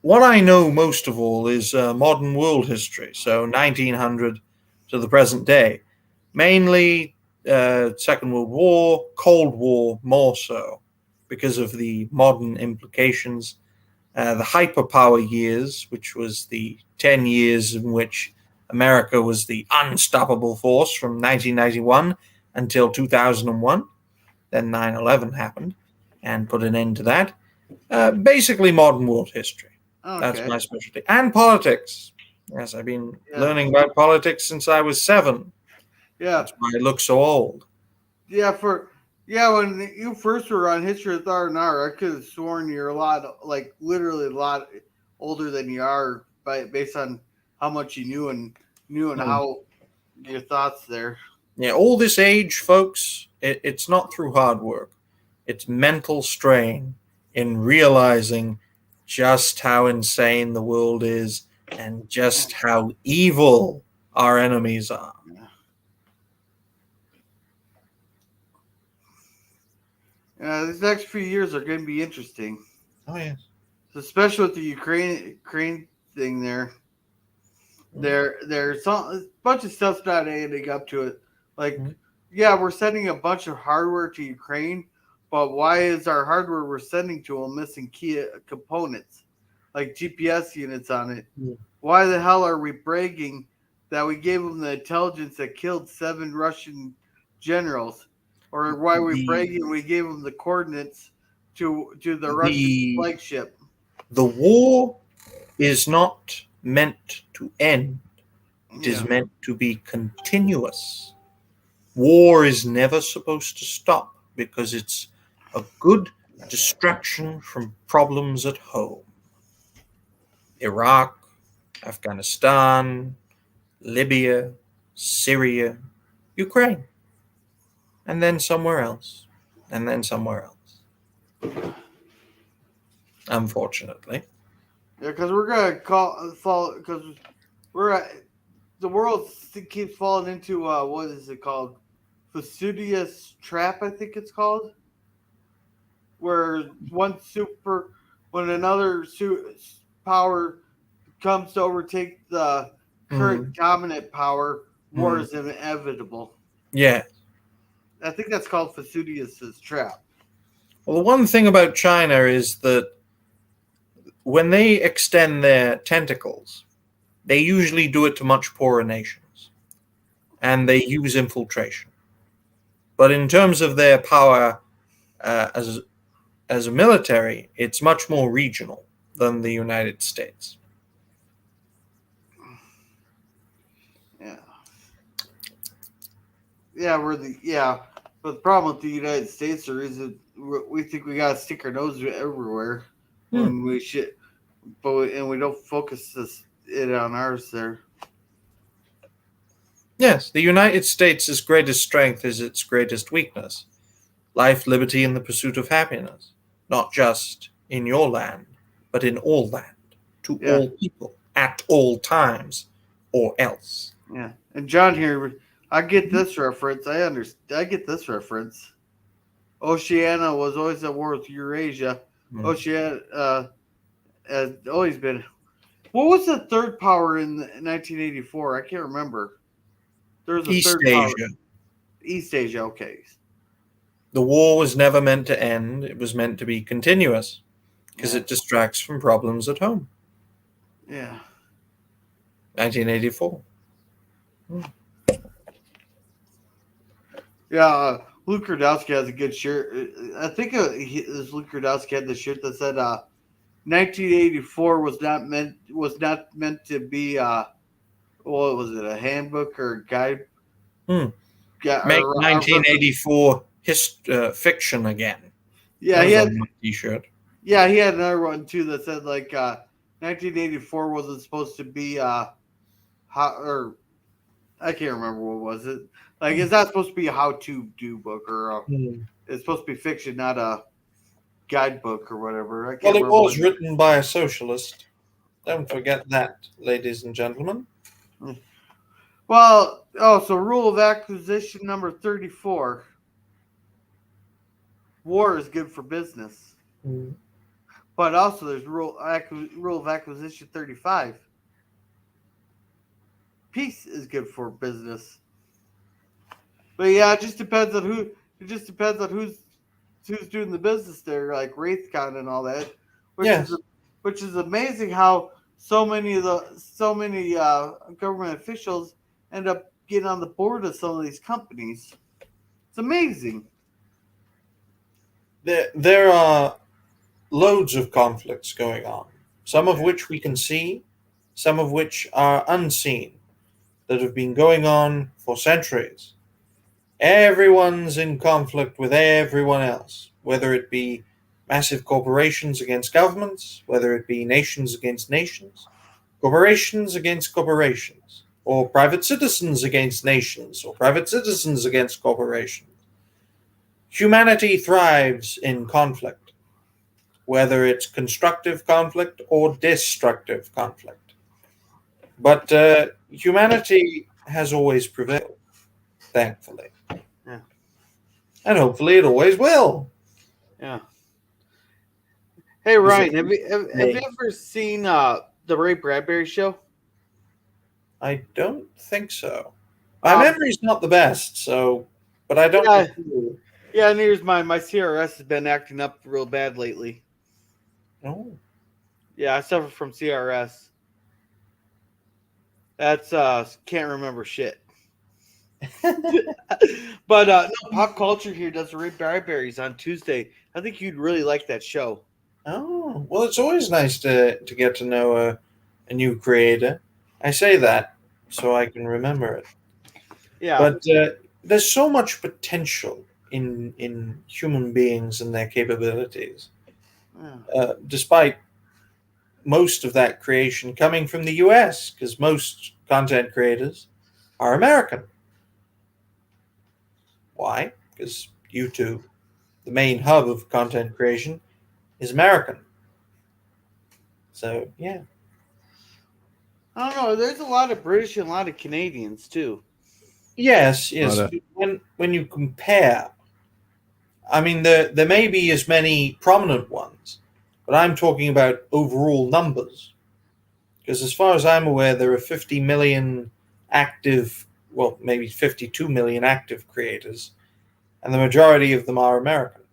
What I know most of all is modern world history, so 1900 to the present day. Mainly Second World War, Cold War more so, because of the modern implications. The hyperpower years, which was the 10 years in which America was the unstoppable force from 1991 until 2001. Then 9/11 happened and put an end to that. Basically, modern world history. That's Okay. my specialty. And politics. Yes, I've been Yeah. learning about politics since I was 7. Yeah. That's why I look so old. Yeah. When you first were on History with R&R, I could have sworn you're a lot, like literally a lot older than you are, based on how much you knew and Hmm. how your thoughts there. Yeah, all this age, folks, it's not through hard work. It's mental strain in realizing just how insane the world is and just how evil our enemies are. These next few years are going to be interesting, Oh, yes. especially with the Ukraine thing there. There's a bunch of stuff's not adding up to it. Like, Mhm. yeah, we're sending a bunch of hardware to Ukraine, but why is our hardware we're sending to them missing key components, like GPS units on it? Mhm. Why the hell are we bragging that we gave them the intelligence that killed 7 Russian generals, or why are we The bragging we gave them the coordinates to the Russian the flagship? the war is not meant to end. It is Yeah, meant to be continuous. War is never supposed to stop because it's a good distraction from problems at home. Iraq, Afghanistan, Libya, Syria, Ukraine, and then somewhere else, and then somewhere else. Unfortunately. yeah, because we're gonna fall because we're the world keeps falling into what is it called? Fastidious trap, I think it's called, where when another power comes to overtake the current Mm, dominant power, war mm. is inevitable. Yeah. I think that's called Fastidious trap. Well, the one thing about China is that when they extend their tentacles, they usually do it to much poorer nations, and they use infiltration. But in terms of their power as a military, it's much more regional than the United States. Yeah, yeah, But the problem with the United States is that we think we gotta stick our nose everywhere Hmm. when we should, and we don't focus it on ours there. Yes, the United States' greatest strength is its greatest weakness: life, liberty, and the pursuit of happiness, not just in your land, but in all land, to Yeah, all people, at all times, or else. yeah. And John here, I get this reference. I understand. I get this reference. Oceania was always at war with Eurasia. Hmm. Oceania has always been. What was the third power in 1984? I can't remember. There was a East third power. Asia. East Asia. Okay. The war was never meant to end, it was meant to be continuous because Yeah. it distracts from problems at home. Yeah. 1984. Yeah. Luke Rudowski has a good shirt. I think this Luke Rudowski had the shirt that said 1984 was not meant to be what was it, a handbook or a guide, Hmm. Make or 1984 fiction again. yeah, That was on my t-shirt. he had another one too that said like 1984 wasn't supposed to be or I can't remember what was it. Like it's not supposed to be a how-to do book Hmm. it's supposed to be fiction, not a guidebook or whatever. I Well, can't it remember was written by a socialist. Don't forget that, ladies and gentlemen. what. Well, so rule of acquisition number 34. war is good for business. Mm. But also there's rule of acquisition 35. Peace is good for business. But yeah, it just depends on who. It just depends on who's doing the business there, like WraithCon and all that, which is Yes. which is amazing how so many government officials end up getting on the board of some of these companies. It's amazing. There are loads of conflicts going on, some of which we can see, some of which are unseen, that have been going on for centuries. Everyone's in conflict with everyone else, whether it be massive corporations against governments, whether it be nations against nations, corporations against corporations, or private citizens against nations, or private citizens against corporations. Humanity thrives in conflict, whether it's constructive conflict or destructive conflict. But humanity has always prevailed, thankfully. Yeah, And hopefully it always will. yeah. Hey Is it Ryan, have you ever seen the Ray Bradbury show? I don't think so. My Um, memory's not the best, so, but I don't yeah, recall. yeah. And here's my CRS has been acting up real bad lately. Oh, Yeah, I suffer from CRS. That's can't remember shit. But no, pop culture here does Ray Bradbury's on Tuesday. I think you'd really like that show. oh. Well, it's always nice to get to know a new creator. I say that so I can remember it. Yeah, But there's so much potential in human beings and their capabilities, yeah. despite most of that creation coming from the US, because most content creators are American. Why? Because YouTube, the main hub of content creation, is American. So, yeah. I don't know. There's a lot of British and a lot of Canadians too. Yes, yes. But, When you compare, I mean, there may be as many prominent ones, but I'm talking about overall numbers. Because as far as I'm aware, there are 50 million active, well, maybe 52 million active creators, and the majority of them are American,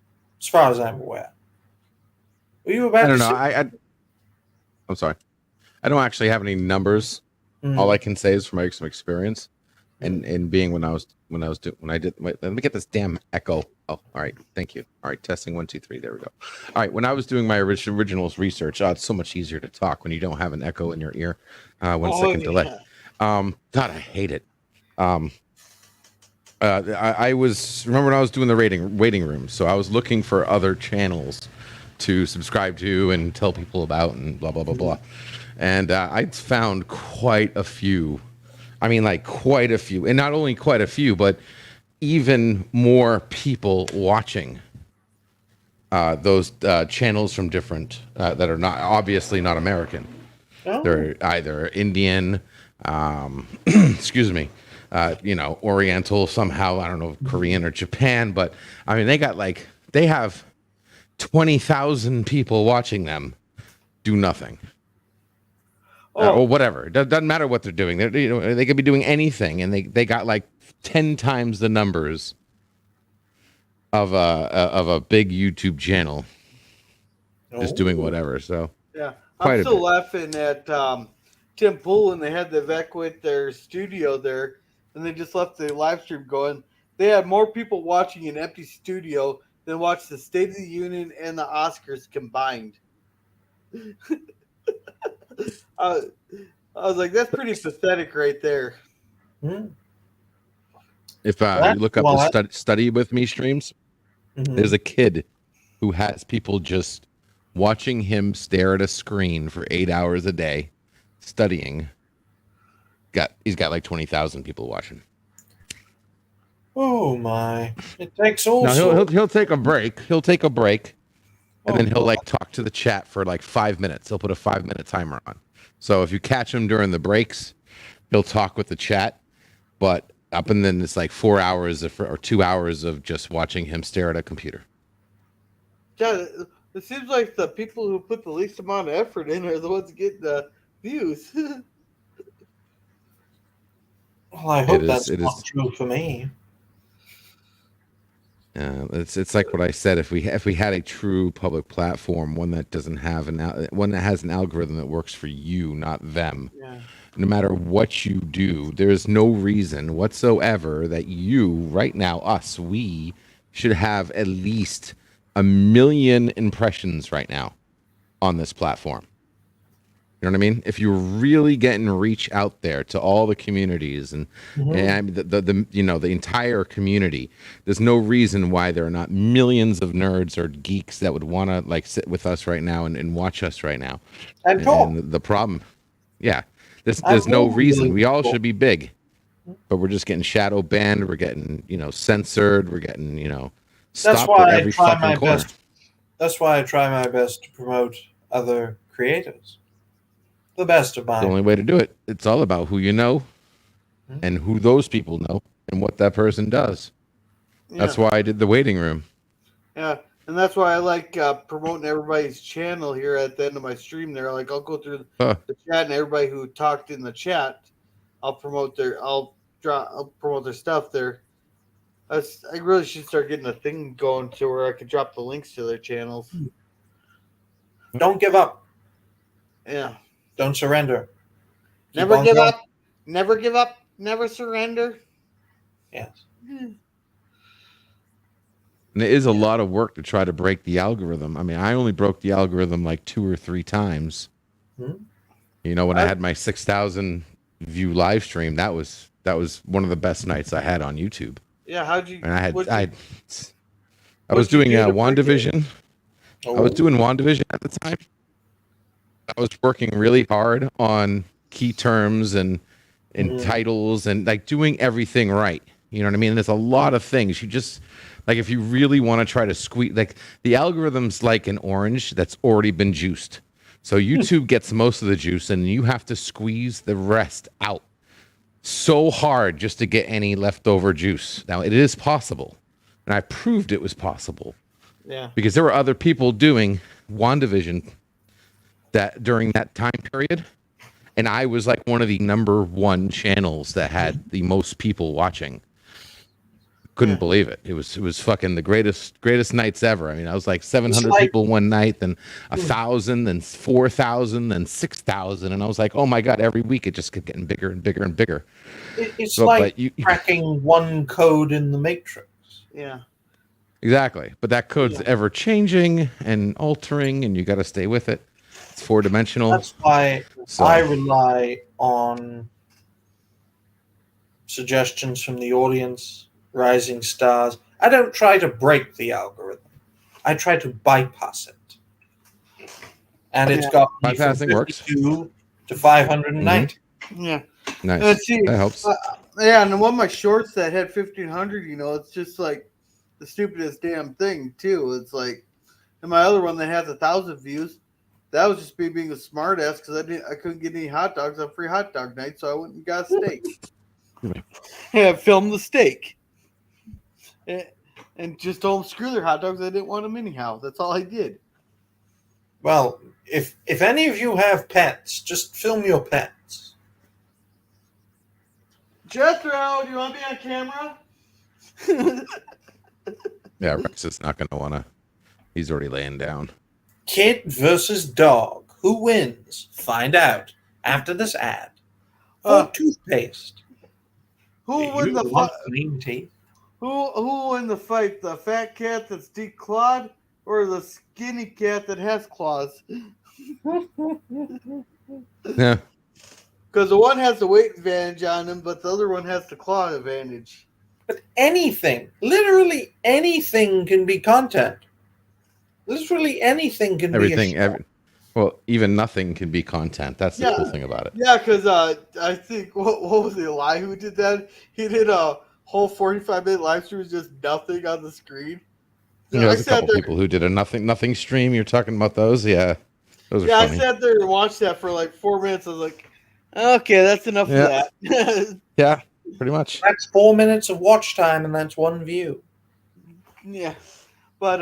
as far as I'm aware. Were you I about don't to know. say? I'm sorry. I don't actually have any numbers. Mhm. All I can say is from my some experience, and being when I did. Wait, let me get this damn echo. Oh, all right. Thank you. All right, testing 1 2 3. There we go. All right. When I was doing my originals research, it's so much easier to talk when you don't have an echo in your ear. 1 second delay. God, I hate it. I was remember when I was doing the waiting room, so I was looking for other channels to subscribe to and tell people about and blah blah blah blah, and I found quite a few. I mean, like quite a few, and not only quite a few, but even more people watching those channels from different that are not obviously not American. Oh, They're either Indian, excuse me, Oriental somehow. I don't know, Korean or Japan, but I mean, they have 20,000 people watching them do nothing. Or whatever. It doesn't matter what they're doing. They could be doing anything, and they got like 10 times the numbers of a big YouTube channel just doing whatever. So Yeah, quite I'm a still bit. laughing at Tim Pool, and they had to evacuate their studio there, and they just left the live stream going. They had more people watching an empty studio than watched the State of the Union and the Oscars combined. I, I was like, that's pretty pathetic right there. hmm. If That's you look up the why. study with me streams, Mhm. there's a kid who has people just watching him stare at a screen for 8 hours a day, studying. He's got like 20,000 people watching. Oh my! It takes all Now sorts. he'll take a break. He'll take a break, and Oh then he'll God. like talk to the chat for like 5 minutes. He'll put a 5 minute timer on. So if you catch him during the breaks, he'll talk with the chat. But up and then it's like 4 hours or 2 hours of just watching him stare at a computer. Yeah, it seems like the people who put the least amount of effort in are the ones getting the views. Well, I It hope is. that's It not is. true for me. It's like what I said. If we had a true public platform, one that doesn't have one that has an algorithm that works for you, not them. Yeah. No matter what you do, there is no reason whatsoever that you, right now, we should have at least 1 million impressions right now on this platform. You know what I mean? If you're really getting reach out there to all the communities and I mean, the entire community, there's no reason why there are not millions of nerds or geeks that would want to like sit with us right now and watch us right now. And talk. And the problem, yeah, I'm there's no more than reason. willing We to all talk. should be big, but we're just getting shadow banned. We're getting censored. We're getting That's stopped at why I every try fucking my corner. best. That's why I try my best to promote other creators. The best of The mine. only way to do it. It's all about who you know Hmm? and who those people know and what that person does. That's Yeah. why I did the waiting room. Yeah. And that's why I like promoting everybody's channel here at the end of my stream there. Like, I'll go through Huh. the chat and everybody who talked in the chat, I'll promote I'll promote their stuff there. I really should start getting a thing going to where I could drop the links to their channels. Don't give up. Yeah. Don't surrender. Keep Never on give going. up. Never give up. Never surrender. Yes. And it is a lot of work to try to break the algorithm. I mean, I only broke the algorithm like 2 or 3 times. Hmm? When I had my 6,000 view live stream, that was one of the best nights I had on YouTube. Yeah. How'd you? And I was what'd you doing do to break it? WandaVision. I was Oh. doing WandaVision at the time. I was working really hard on key terms and titles and like doing everything right. You know what I mean? There's a lot of things. You just like if you really want to try to squeeze like the algorithm's like an orange that's already been juiced. So YouTube gets most of the juice and you have to squeeze the rest out so hard just to get any leftover juice. Now it is possible. And I proved it was possible Yeah. because there were other people doing WandaVision that during that time period, and I was like one of the #1 channels that had the most people watching. Couldn't believe it. It was fucking the greatest nights ever. I mean, I was like 700 like- people one night, then 1,000, then 4,000, then 6,000, and I was like, oh my god! Every week it just kept getting bigger and bigger and bigger. It's But- like but you- cracking one code in the Matrix. Yeah. Exactly, but that code's ever changing and altering, and you got to stay with it. It's 4-dimensional. That's why So- I rely on suggestions from the audience, rising stars. I don't try to break the algorithm. I try to bypass it. And it's got me from Bypassing works. 52 to 590. Yeah. Nice. Let's see. That helps. Yeah, and the one of my shorts that had 1,500, it's just like the stupidest damn thing too. It's like, and my other one that has 1,000 views, that was just me being a smart ass because I couldn't get any hot dogs on free hot dog night, so I went and got a steak. Yeah, filmed the steak, and just told them screw their hot dogs. I didn't want them anyhow. That's all I did. Well, if any of you have pets, just film your pets. Jethro, do you want to be on camera? Yeah, Rex is not going to want to. He's already laying down. Kid versus dog. Who wins? Find out after this ad. For toothpaste. Who Do won you the want fight? clean teeth? Who won the fight? The fat cat that's declawed, or the skinny cat that has claws? Yeah. Because the one has the weight advantage on him, but the other one has the claw advantage. But anything, literally anything can be content. Literally anything can Everything. be a show. Well, even nothing can be content. That's the Yeah. cool thing about it. Yeah, because I think what was it? Eli who did that? He did a whole 45-minute live stream with just nothing on the screen. There's a sat couple people who did a nothing stream. You're talking about those? Yeah. Those are Yeah, funny. I sat there and watched that for like 4 minutes. I was like, okay, that's enough Yeah. of that. Yeah, pretty much. That's 4 minutes of watch time, and that's one view. Yeah, but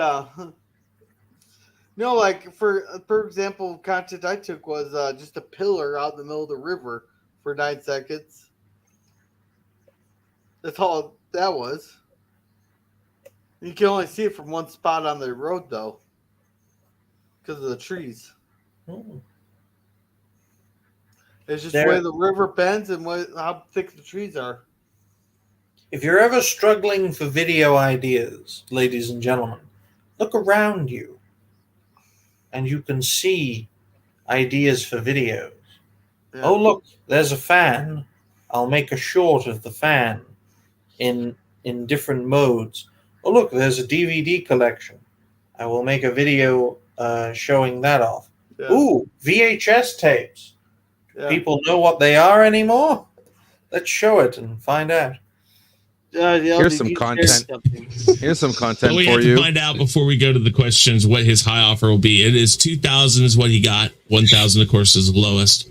No, like for example, content I took was just a pillar out in the middle of the river for 9 seconds. That's all that was. You can only see it from one spot on the road though, because of the trees. Hmm. It's just where There, the river bends and how thick the trees are. if you're ever struggling for video ideas, ladies and gentlemen, look around you and you can see ideas for videos. Yeah. Oh, look, there's a fan. I'll make a short of the fan in different modes. Oh, look, there's a DVD collection. I will make a video showing that off. Yeah. Ooh, VHS tapes. Yeah. People know what they are anymore? Let's show it and find out. Here's some content. Here's some content But we for have you. to find out before we go to the questions what his high offer will be. It is 2,000 is what he got. 1,000, of course, is the lowest.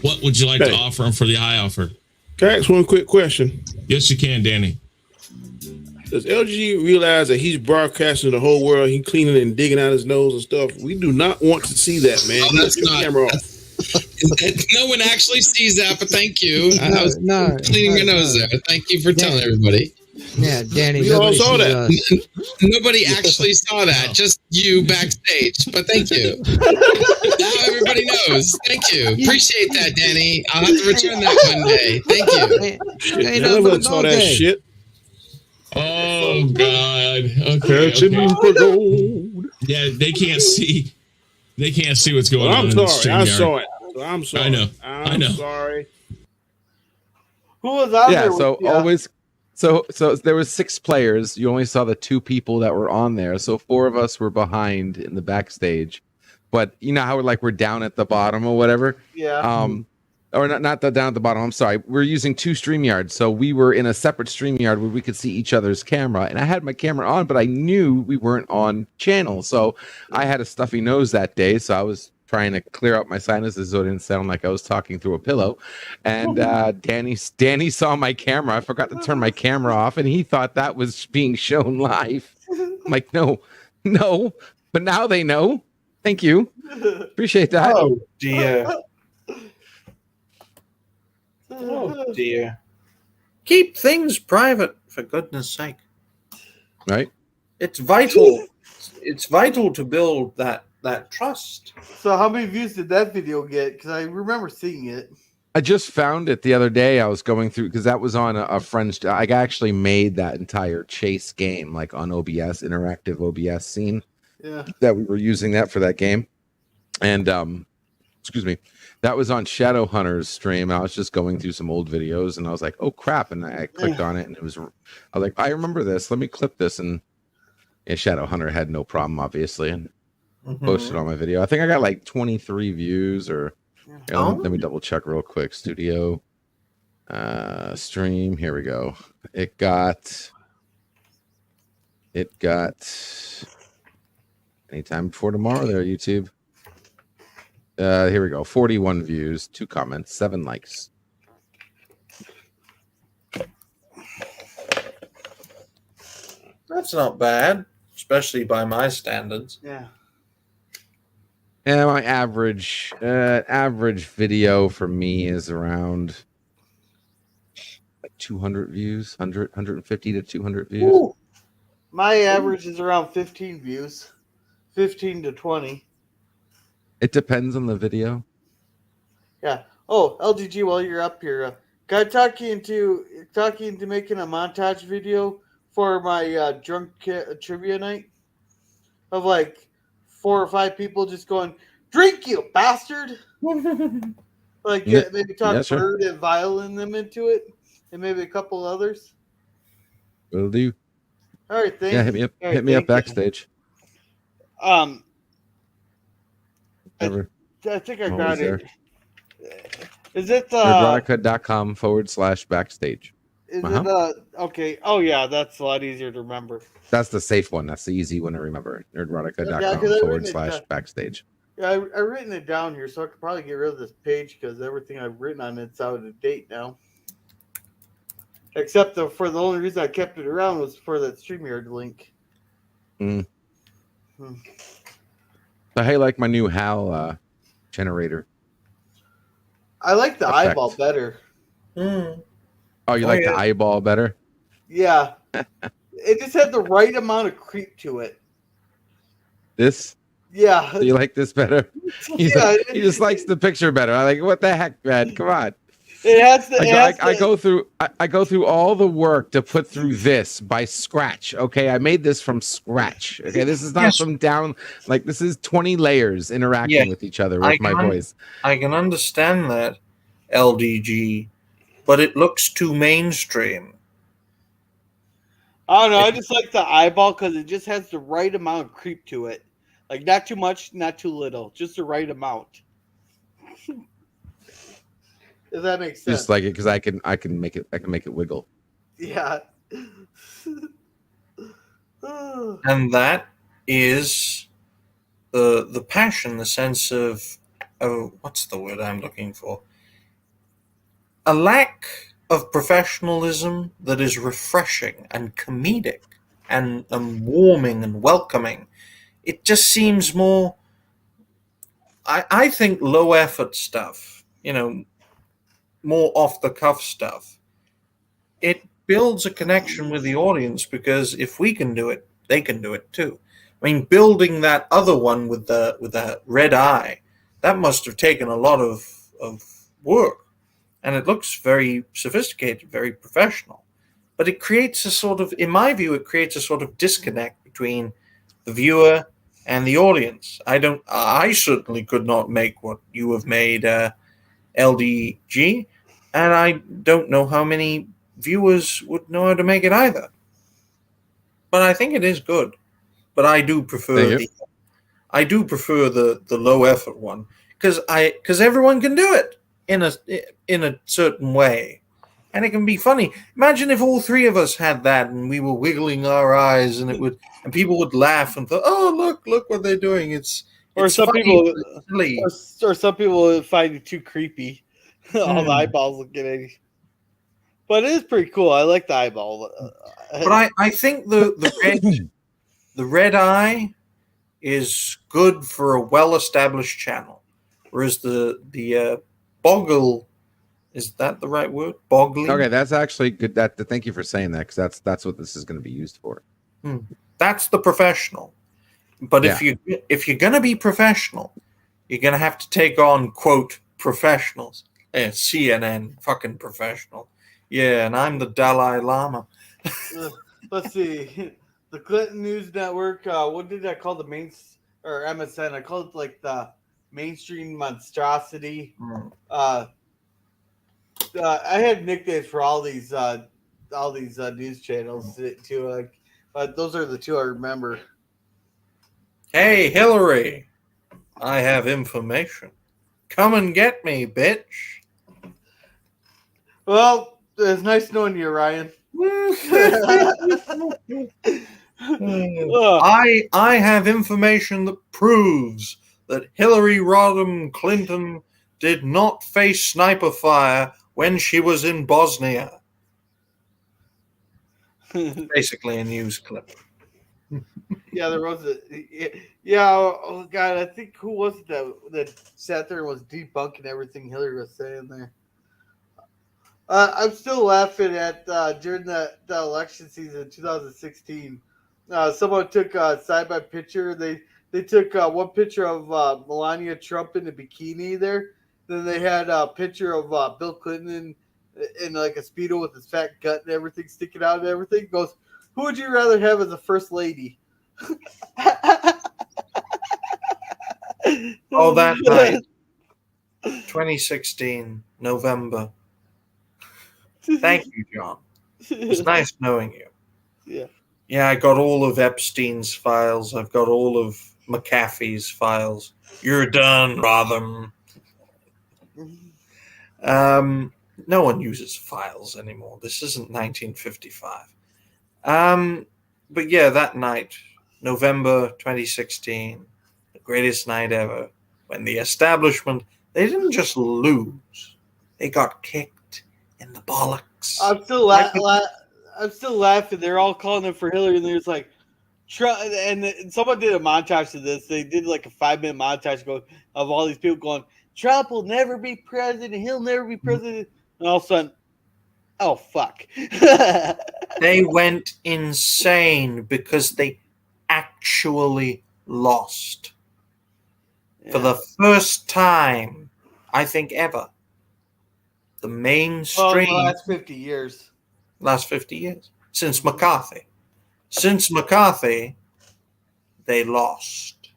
What would you like to offer him for the high offer? Can I ask one quick question? Yes, you can, Danny. Does LG realize that he's broadcasting to the whole world? He cleaning and digging out his nose and stuff. We do not want to see that, man. Oh, that's Your not- camera off. No one actually sees that, but thank you. I was cleaning your nose there. Thank you for telling everybody. Yeah, Danny. We all nobody saw sees that. us. Nobody actually saw that, just you backstage. But thank you. Now everybody knows. Thank you. Appreciate that, Danny. I'll have to return that one day. Thank you. Shit, none of us saw that shit. Oh, God. Okay. Yeah, they can't see. They can't see what's going Well, on. I'm in the sorry. I StreamYard. saw it. So I'm sorry. I know. I'm sorry. Who was out there? So with you? always. So there was 6 players. You only saw the 2 people that were on there. So 4 of us were behind in the backstage. But you know how we're down at the bottom or whatever. Yeah. Or not the down at the bottom. I'm sorry. We're using 2 StreamYards. So we were in a separate StreamYard where we could see each other's camera. And I had my camera on, but I knew we weren't on channel. So I had a stuffy nose that day. So I was trying to clear out my sinuses so it didn't sound like I was talking through a pillow. And Danny saw my camera. I forgot to turn my camera off, and he thought that was being shown live. I'm like, no. But now they know. Thank you. Appreciate that. Oh, dear. Oh, dear. Keep things private, for goodness sake. Right? It's vital. It's vital to build that trust. So how many views did that video get? Because I remember seeing it. I just found it the other day. I was going through because that was on a friend's. I actually made that entire chase game like on OBS, interactive OBS scene. Yeah. That we were using that for that game, and excuse me, that was on Shadowhunter's stream. I was just going through some old videos, and I was like, "Oh crap!" And I clicked on it, and I was like, "I remember this. Let me clip this." And yeah, Shadowhunter had no problem, obviously, and posted on my video. I think I got like 23 views or. Here, let me double check real quick. Studio stream. Here we go. It got anytime before tomorrow there, YouTube. Here we go. 41 views, 2 comments, 7 likes. That's not bad, especially by my standards. Yeah. And my average video for me is around like 200 views, 150 to 200 views. Ooh. My average is around 15 views, 15 to 20. It depends on the video. Yeah. Oh, LGG, while you're up here, can I talk you into making a montage video for my drunk trivia night of like 4 or 5 people just going, "Drink, you bastard!" Like maybe talk Bird and Violin them into it, and maybe a couple others. Will do. All right, thank you. Yeah, hit me up backstage. I think I got there. it. Is it nerdrotica.com/backstage? Is it okay? Oh yeah, that's a lot easier to remember. That's the safe one. That's the easy one to remember. nerdrotica.com/backstage. Yeah, I've written it down here, so I could probably get rid of this page because everything I've written on it's out of date now. Except for the only reason I kept it around was for that StreamYard link. I like my new HAL generator. I like the Effect. eyeball better. Mm. Oh, you Oh, like yeah. the eyeball better? Yeah. It just had the right amount of creep to it. This? Yeah. Do you like this better? Yeah. He just likes the picture better. I like, what the heck, man? Come on. It has to. I go through all the work to put through this by scratch. Okay, I made this from scratch. Okay, this is not Yes. from down. Like, this is 20 layers interacting Yeah, with each other I with my can- voice. I can understand that, LDG, but it looks too mainstream. I don't know. I just like the eyeball because it just has the right amount of creep to it. Like, not too much, not too little, just the right amount. Does that make sense? Just like it because I can make it wiggle. Yeah. And that is the passion, the sense of what's the word I'm looking for? A lack of professionalism that is refreshing and comedic and warming and welcoming. It just seems more. I think low effort stuff, more off the cuff stuff. It builds a connection with the audience because if we can do it, they can do it too. I mean, building that other one with the red eye, that must have taken a lot of work, and it looks very sophisticated, very professional. But it creates a sort of, in my view, it creates a sort of disconnect between the viewer and the audience. I certainly could not make what you have made, LDG, and I don't know how many viewers would know how to make it either. But I think it is good. But I do prefer Thank the low effort one because everyone can do it in a certain way, and it can be funny. Imagine if all three of us had that and we were wiggling our eyes and people would laugh and thought, oh look what they're doing. It's some funny, people, it's silly. or some people would find it too creepy. All the eyeballs looking at you. But it is pretty cool. I like the eyeball. But I think the red eye is good for a well-established channel, whereas the boggle, is that the right word? Boggling. Okay, that's actually good. Thank you for saying that because that's what this is going to be used for. That's the professional. But Yeah. if you're going to be professional, you're going to have to take on quote professionals. CNN fucking professional. Yeah, and I'm the Dalai Lama. Let's see. The Clinton News Network. What did I call the main or MSN? I called it like the mainstream monstrosity. I had nicknames for all these news channels too. But those are the two I remember. Hey, Hillary, I have information. Come and get me, bitch. Well, it's nice knowing you, Ryan. I have information that proves that Hillary Rodham Clinton did not face sniper fire when she was in Bosnia. Basically a news clip. Yeah, there was yeah. Oh God, I think who was it that sat there and was debunking everything Hillary was saying there. I'm still laughing at during the election season in 2016. Someone took a side-by picture. They took one picture of Melania Trump in a bikini there. Then they had a picture of Bill Clinton in like a Speedo with his fat gut and everything sticking out and everything. Goes, who would you rather have as a first lady? Oh, that night, 2016, November. Thank you, John. It was nice knowing you. Yeah. Yeah, I got all of Epstein's files. I've got all of McAfee's files. You're done, Rodham. No one uses files anymore. This isn't 1955. But yeah, that night, November 2016, the greatest night ever, when the establishment, they didn't just lose, they got kicked in the bollocks. I'm still laughing. They're all calling him for Hillary, and they're just like, And someone did a montage of this. They did like a 5-minute montage of all these people going, Trump will never be president. He'll never be president. And all of a sudden, oh, fuck. They went insane because they actually lost. For the first time, I think ever, the mainstream. Well, the last 50 years. Last 50 years. Since McCarthy. Since McCarthy, they lost.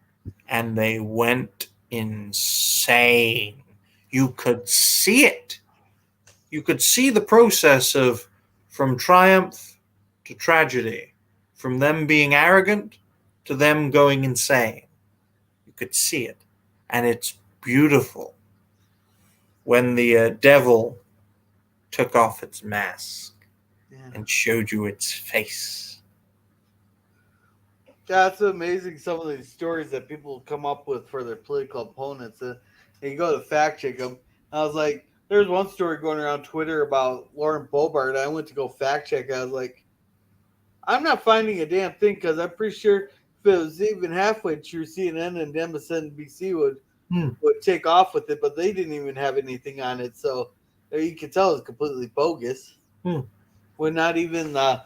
And they went insane. You could see it. You could see the process of from triumph to tragedy, from them being arrogant to them going insane. You could see it. And it's beautiful when the devil took off its mask and showed you its face. That's amazing. Some of these stories that people come up with for their political opponents, and you go to fact check them. I was like, there's one story going around Twitter about Lauren Boebert. I went to go fact check. I was like, I'm not finding a damn thing because I'm pretty sure if it was even halfway true, CNN and MSNBC would take off with it, but they didn't even have anything on it. So you can tell it's completely bogus. When not even the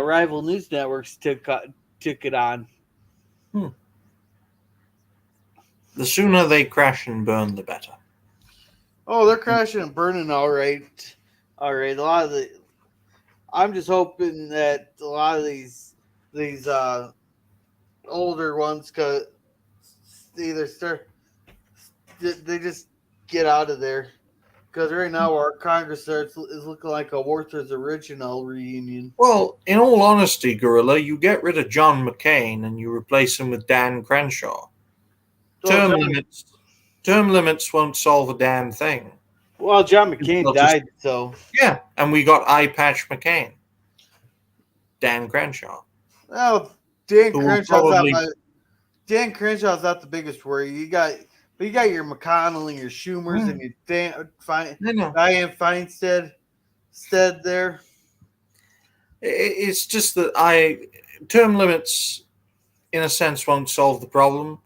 rival news networks took it on. The sooner they crash and burn, the better. Oh, they're crashing and burning, all right. I'm just hoping that a lot of these older ones could either they just get out of there. Because right now our Congress is looking like a Werther's Original reunion. Well, in all honesty, Gorilla, you get rid of John McCain and you replace him with Dan Crenshaw. Term limits won't solve a damn thing. Well, John McCain died, so... Yeah, and we got Eye Patch McCain. Dan Crenshaw. Well, Dan Crenshaw's not the biggest worry. You got your McConnell and your Schumers and your Dianne Feinstead there. It's just that term limits, in a sense, won't solve the problem.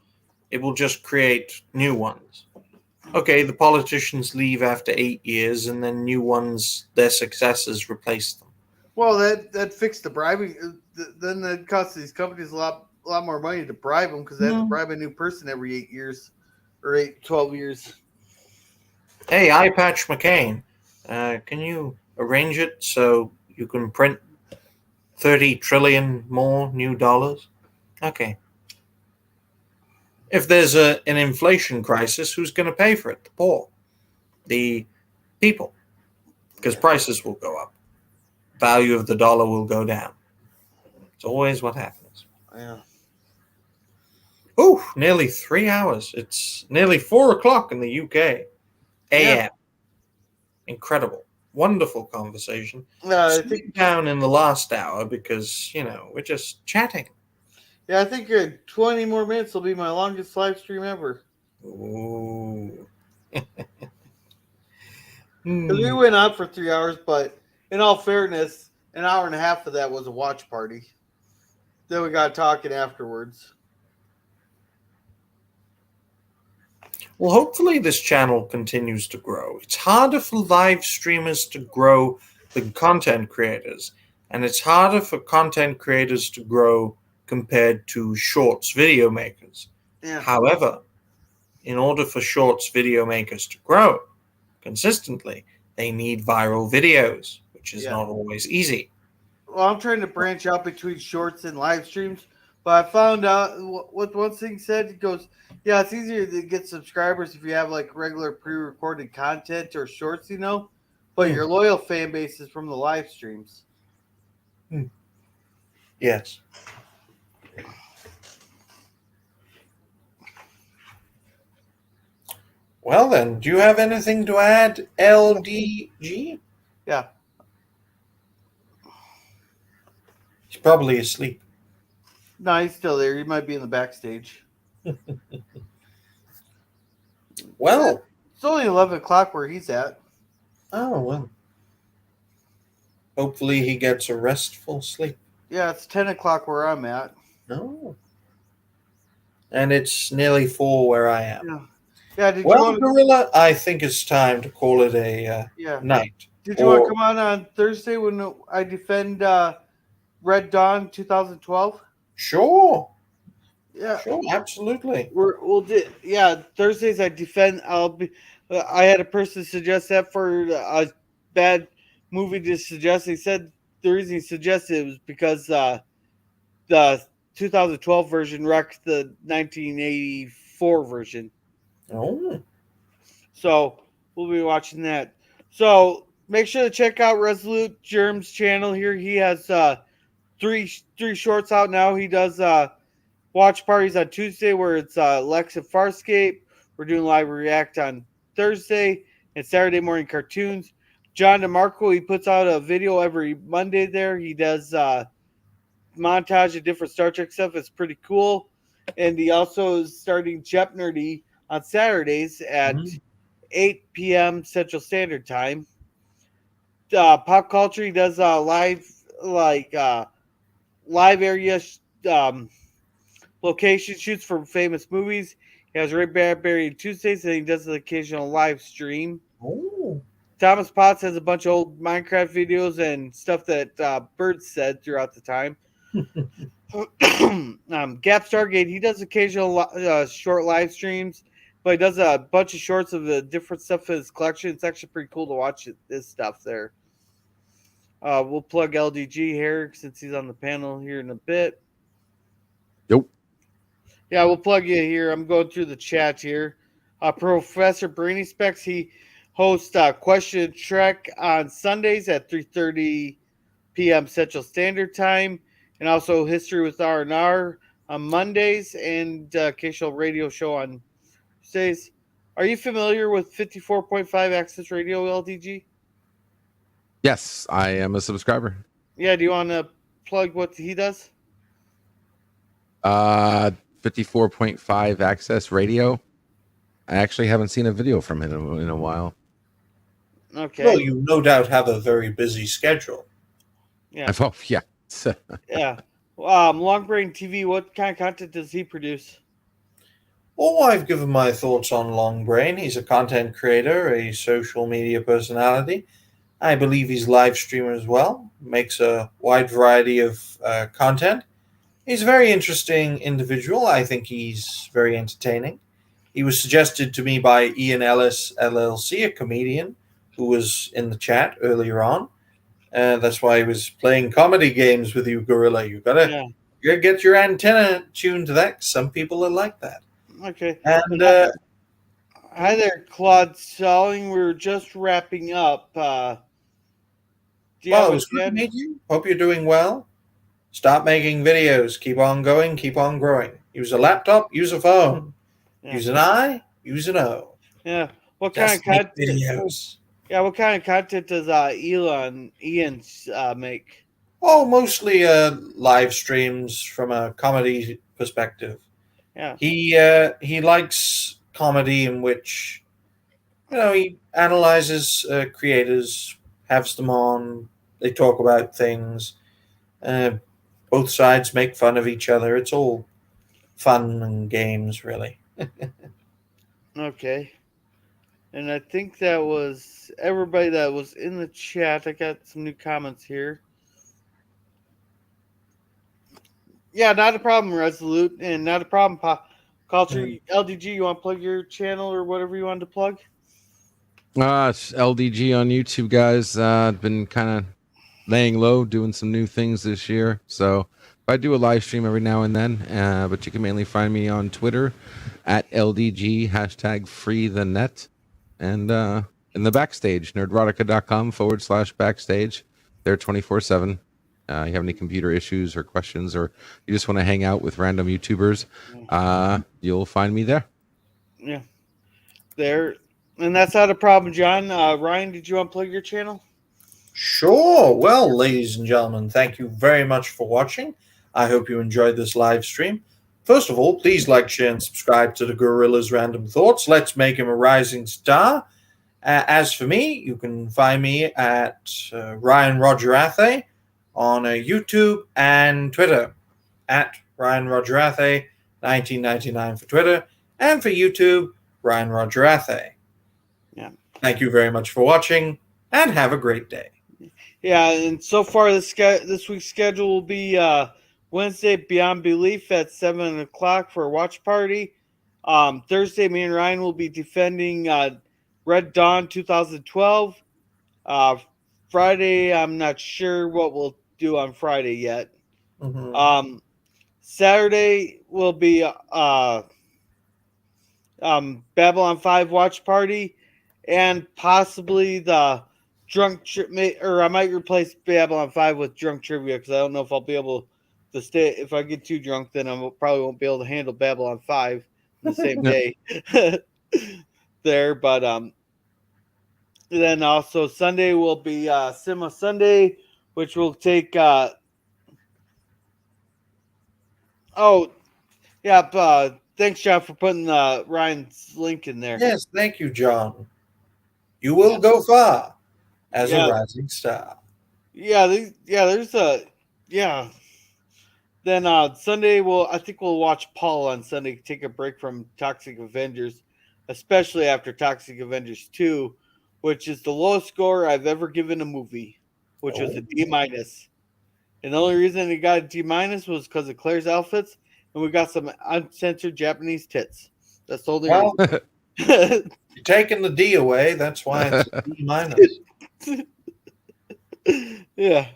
It will just create new ones. Okay, the politicians leave after 8 years, and then new ones, their successors, replace them. Well, that fixed the bribing. Then that costs these companies a lot more money to bribe them because they have to bribe a new person every 8 years or 12 years. Hey, Eye Patch McCain, can you arrange it so you can print 30 trillion more new dollars? Okay. If there's an inflation crisis, who's going to pay for it? The poor. The people. Because prices will go up. Value of the dollar will go down. It's always what happens. Yeah. Oh, nearly 3 hours. It's nearly 4 o'clock in the UK. AM. Yeah. Incredible. Wonderful conversation. I think down in the last hour because, we're just chatting. Yeah, I think 20 more minutes will be my longest live stream ever. Ooh. Because we went on for 3 hours, but in all fairness, an hour and a half of that was a watch party. Then we got talking afterwards. Well, hopefully this channel continues to grow. It's harder for live streamers to grow than content creators, and it's harder for content creators to grow compared to shorts video makers. Yeah. However, in order for shorts video makers to grow consistently, they need viral videos, which is not always easy. Well, I'm trying to branch out between shorts and live streams, but I found out what one thing said. It goes, yeah, it's easier to get subscribers if you have like regular pre-recorded content or shorts, but your loyal fan base is from the live streams. Yes. Well then, do you have anything to add, LDG? Yeah. He's probably asleep. No, he's still there. He might be in the backstage. Well. It's only 11 o'clock where he's at. Oh, well. Hopefully he gets a restful sleep. Yeah, it's 10 o'clock where I'm at. No. And it's nearly 4 where I am. Yeah. Yeah, did you Well, want to... Gorilla, I think it's time to call it a Yeah. night. Did you want to Or- come on Thursday when I defend Red Dawn 2012? Sure. Yeah. Sure, absolutely. We'll do. Yeah, Thursdays I defend. I'll be. I had a person suggest that for a bad movie to suggest. He said the reason he suggested it was because the 2012 version wrecked the 1984 version. Oh. So we'll be watching that. So make sure to check out Resolute Germ's channel here. He has three shorts out now. He does watch parties on Tuesday where it's Lex and Farscape. We're doing live react on Thursday and Saturday morning cartoons. John DeMarco, he puts out a video every Monday there. He does montage of different Star Trek stuff. It's pretty cool. And he also is starting Jep Nerdy on Saturdays at 8 p.m. Central Standard Time. Pop Culture, he does live area location shoots for famous movies. He has Ray Bradbury Tuesdays, and he does an occasional live stream. Oh. Thomas Potts has a bunch of old Minecraft videos and stuff that Bird said throughout the time. Gap Stargate, he does occasional short live streams, but he does a bunch of shorts of the different stuff in his collection. It's actually pretty cool to watch this stuff there. We'll plug LDG here since he's on the panel here in a bit. Nope. Yeah, we'll plug you here. I'm going through the chat here. Professor Brainy Specs, he hosts Question Trek on Sundays at 3:30 p.m. Central Standard Time, and also History with R&R on Mondays, and occasional radio show on Tuesdays. Are you familiar with 54.5 Access Radio, LDG? Yes, I am a subscriber. Yeah, do you want to plug what he does? 54.5 Access Radio. I actually haven't seen a video from him in a while. Okay. Well, you no doubt have a very busy schedule. Yeah. Oh, yeah. Yeah. Long Brain TV, what kind of content does he produce? Oh, I've given my thoughts on Long Brain. He's a content creator, a social media personality. I believe he's a live streamer as well. Makes a wide variety of content. He's a very interesting individual. I think he's very entertaining. He was suggested to me by Ian Ellis, LLC, a comedian who was in the chat earlier on. That's why he was playing comedy games with you, Gorilla. You gotta get your antenna tuned to that. Some people are like that. Okay. And hi there, Claude Selling. We're just wrapping up. Well, it was good to meet you. Hope you're doing well. Start making videos. Keep on going. Keep on growing. Use a laptop. Use a phone. Yeah. Use an I. Use an O. Yeah. What Just kind of make content? videos. Yeah. What kind of content does Ian make? Oh, mostly live streams from a comedy perspective. Yeah. He likes comedy in which, he analyzes creators, has them on. They talk about things. Both sides make fun of each other. It's all fun and games, really. Okay. And I think that was everybody that was in the chat. I got some new comments here. Yeah, not a problem, Resolute, and not a problem, Pop Culture. LDG, you want to plug your channel or whatever you wanted to plug? It's LDG on YouTube, guys. I've been kind of laying low, doing some new things this year. So I do a live stream every now and then, but you can mainly find me on Twitter at LDG, #FreeTheNet, and in the backstage, nerdrotica.com/backstage. They're 24/7. You have any computer issues or questions, or you just want to hang out with random YouTubers, you'll find me there. Yeah. There. And that's not a problem, John. Ryan, did you want to plug your channel? Sure. Well, ladies and gentlemen, thank you very much for watching. I hope you enjoyed this live stream. First of all, please like, share, and subscribe to the Gorilla's Random Thoughts. Let's make him a rising star. As for me, you can find me at Ryan Roger Athay on YouTube and Twitter at Ryan Roger Athay 1999 for Twitter, and for YouTube, Ryan Roger Athay. Yeah. Thank you very much for watching, and have a great day. Yeah, and so far this week's schedule will be Wednesday Beyond Belief at 7 o'clock for a watch party. Thursday, me and Ryan will be defending Red Dawn 2012. Friday, I'm not sure what we'll do on Friday yet. Mm-hmm. Saturday will be Babylon 5 watch party, and possibly the or I might replace Babylon 5 with drunk trivia, because I don't know if I'll be able to stay. If I get too drunk, then I probably won't be able to handle Babylon 5 the same day. There, but then also Sunday will be Sima Sunday, which will take thanks, John, for putting Ryan's link in there. Yes, thank you, John. You will go far as Yeah. a rising star. Then Sunday I think we'll watch Paul on Sunday, take a break from Toxic Avengers, especially after Toxic Avengers 2, which is the lowest score I've ever given a movie, which was a D-. And the only reason it got a D- was because of Claire's outfits, and we got some uncensored Japanese tits. That's the only reason. You're taking the D away, that's why it's a D-. Yeah.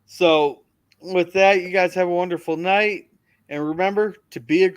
So with that, you guys have a wonderful night, and remember to be a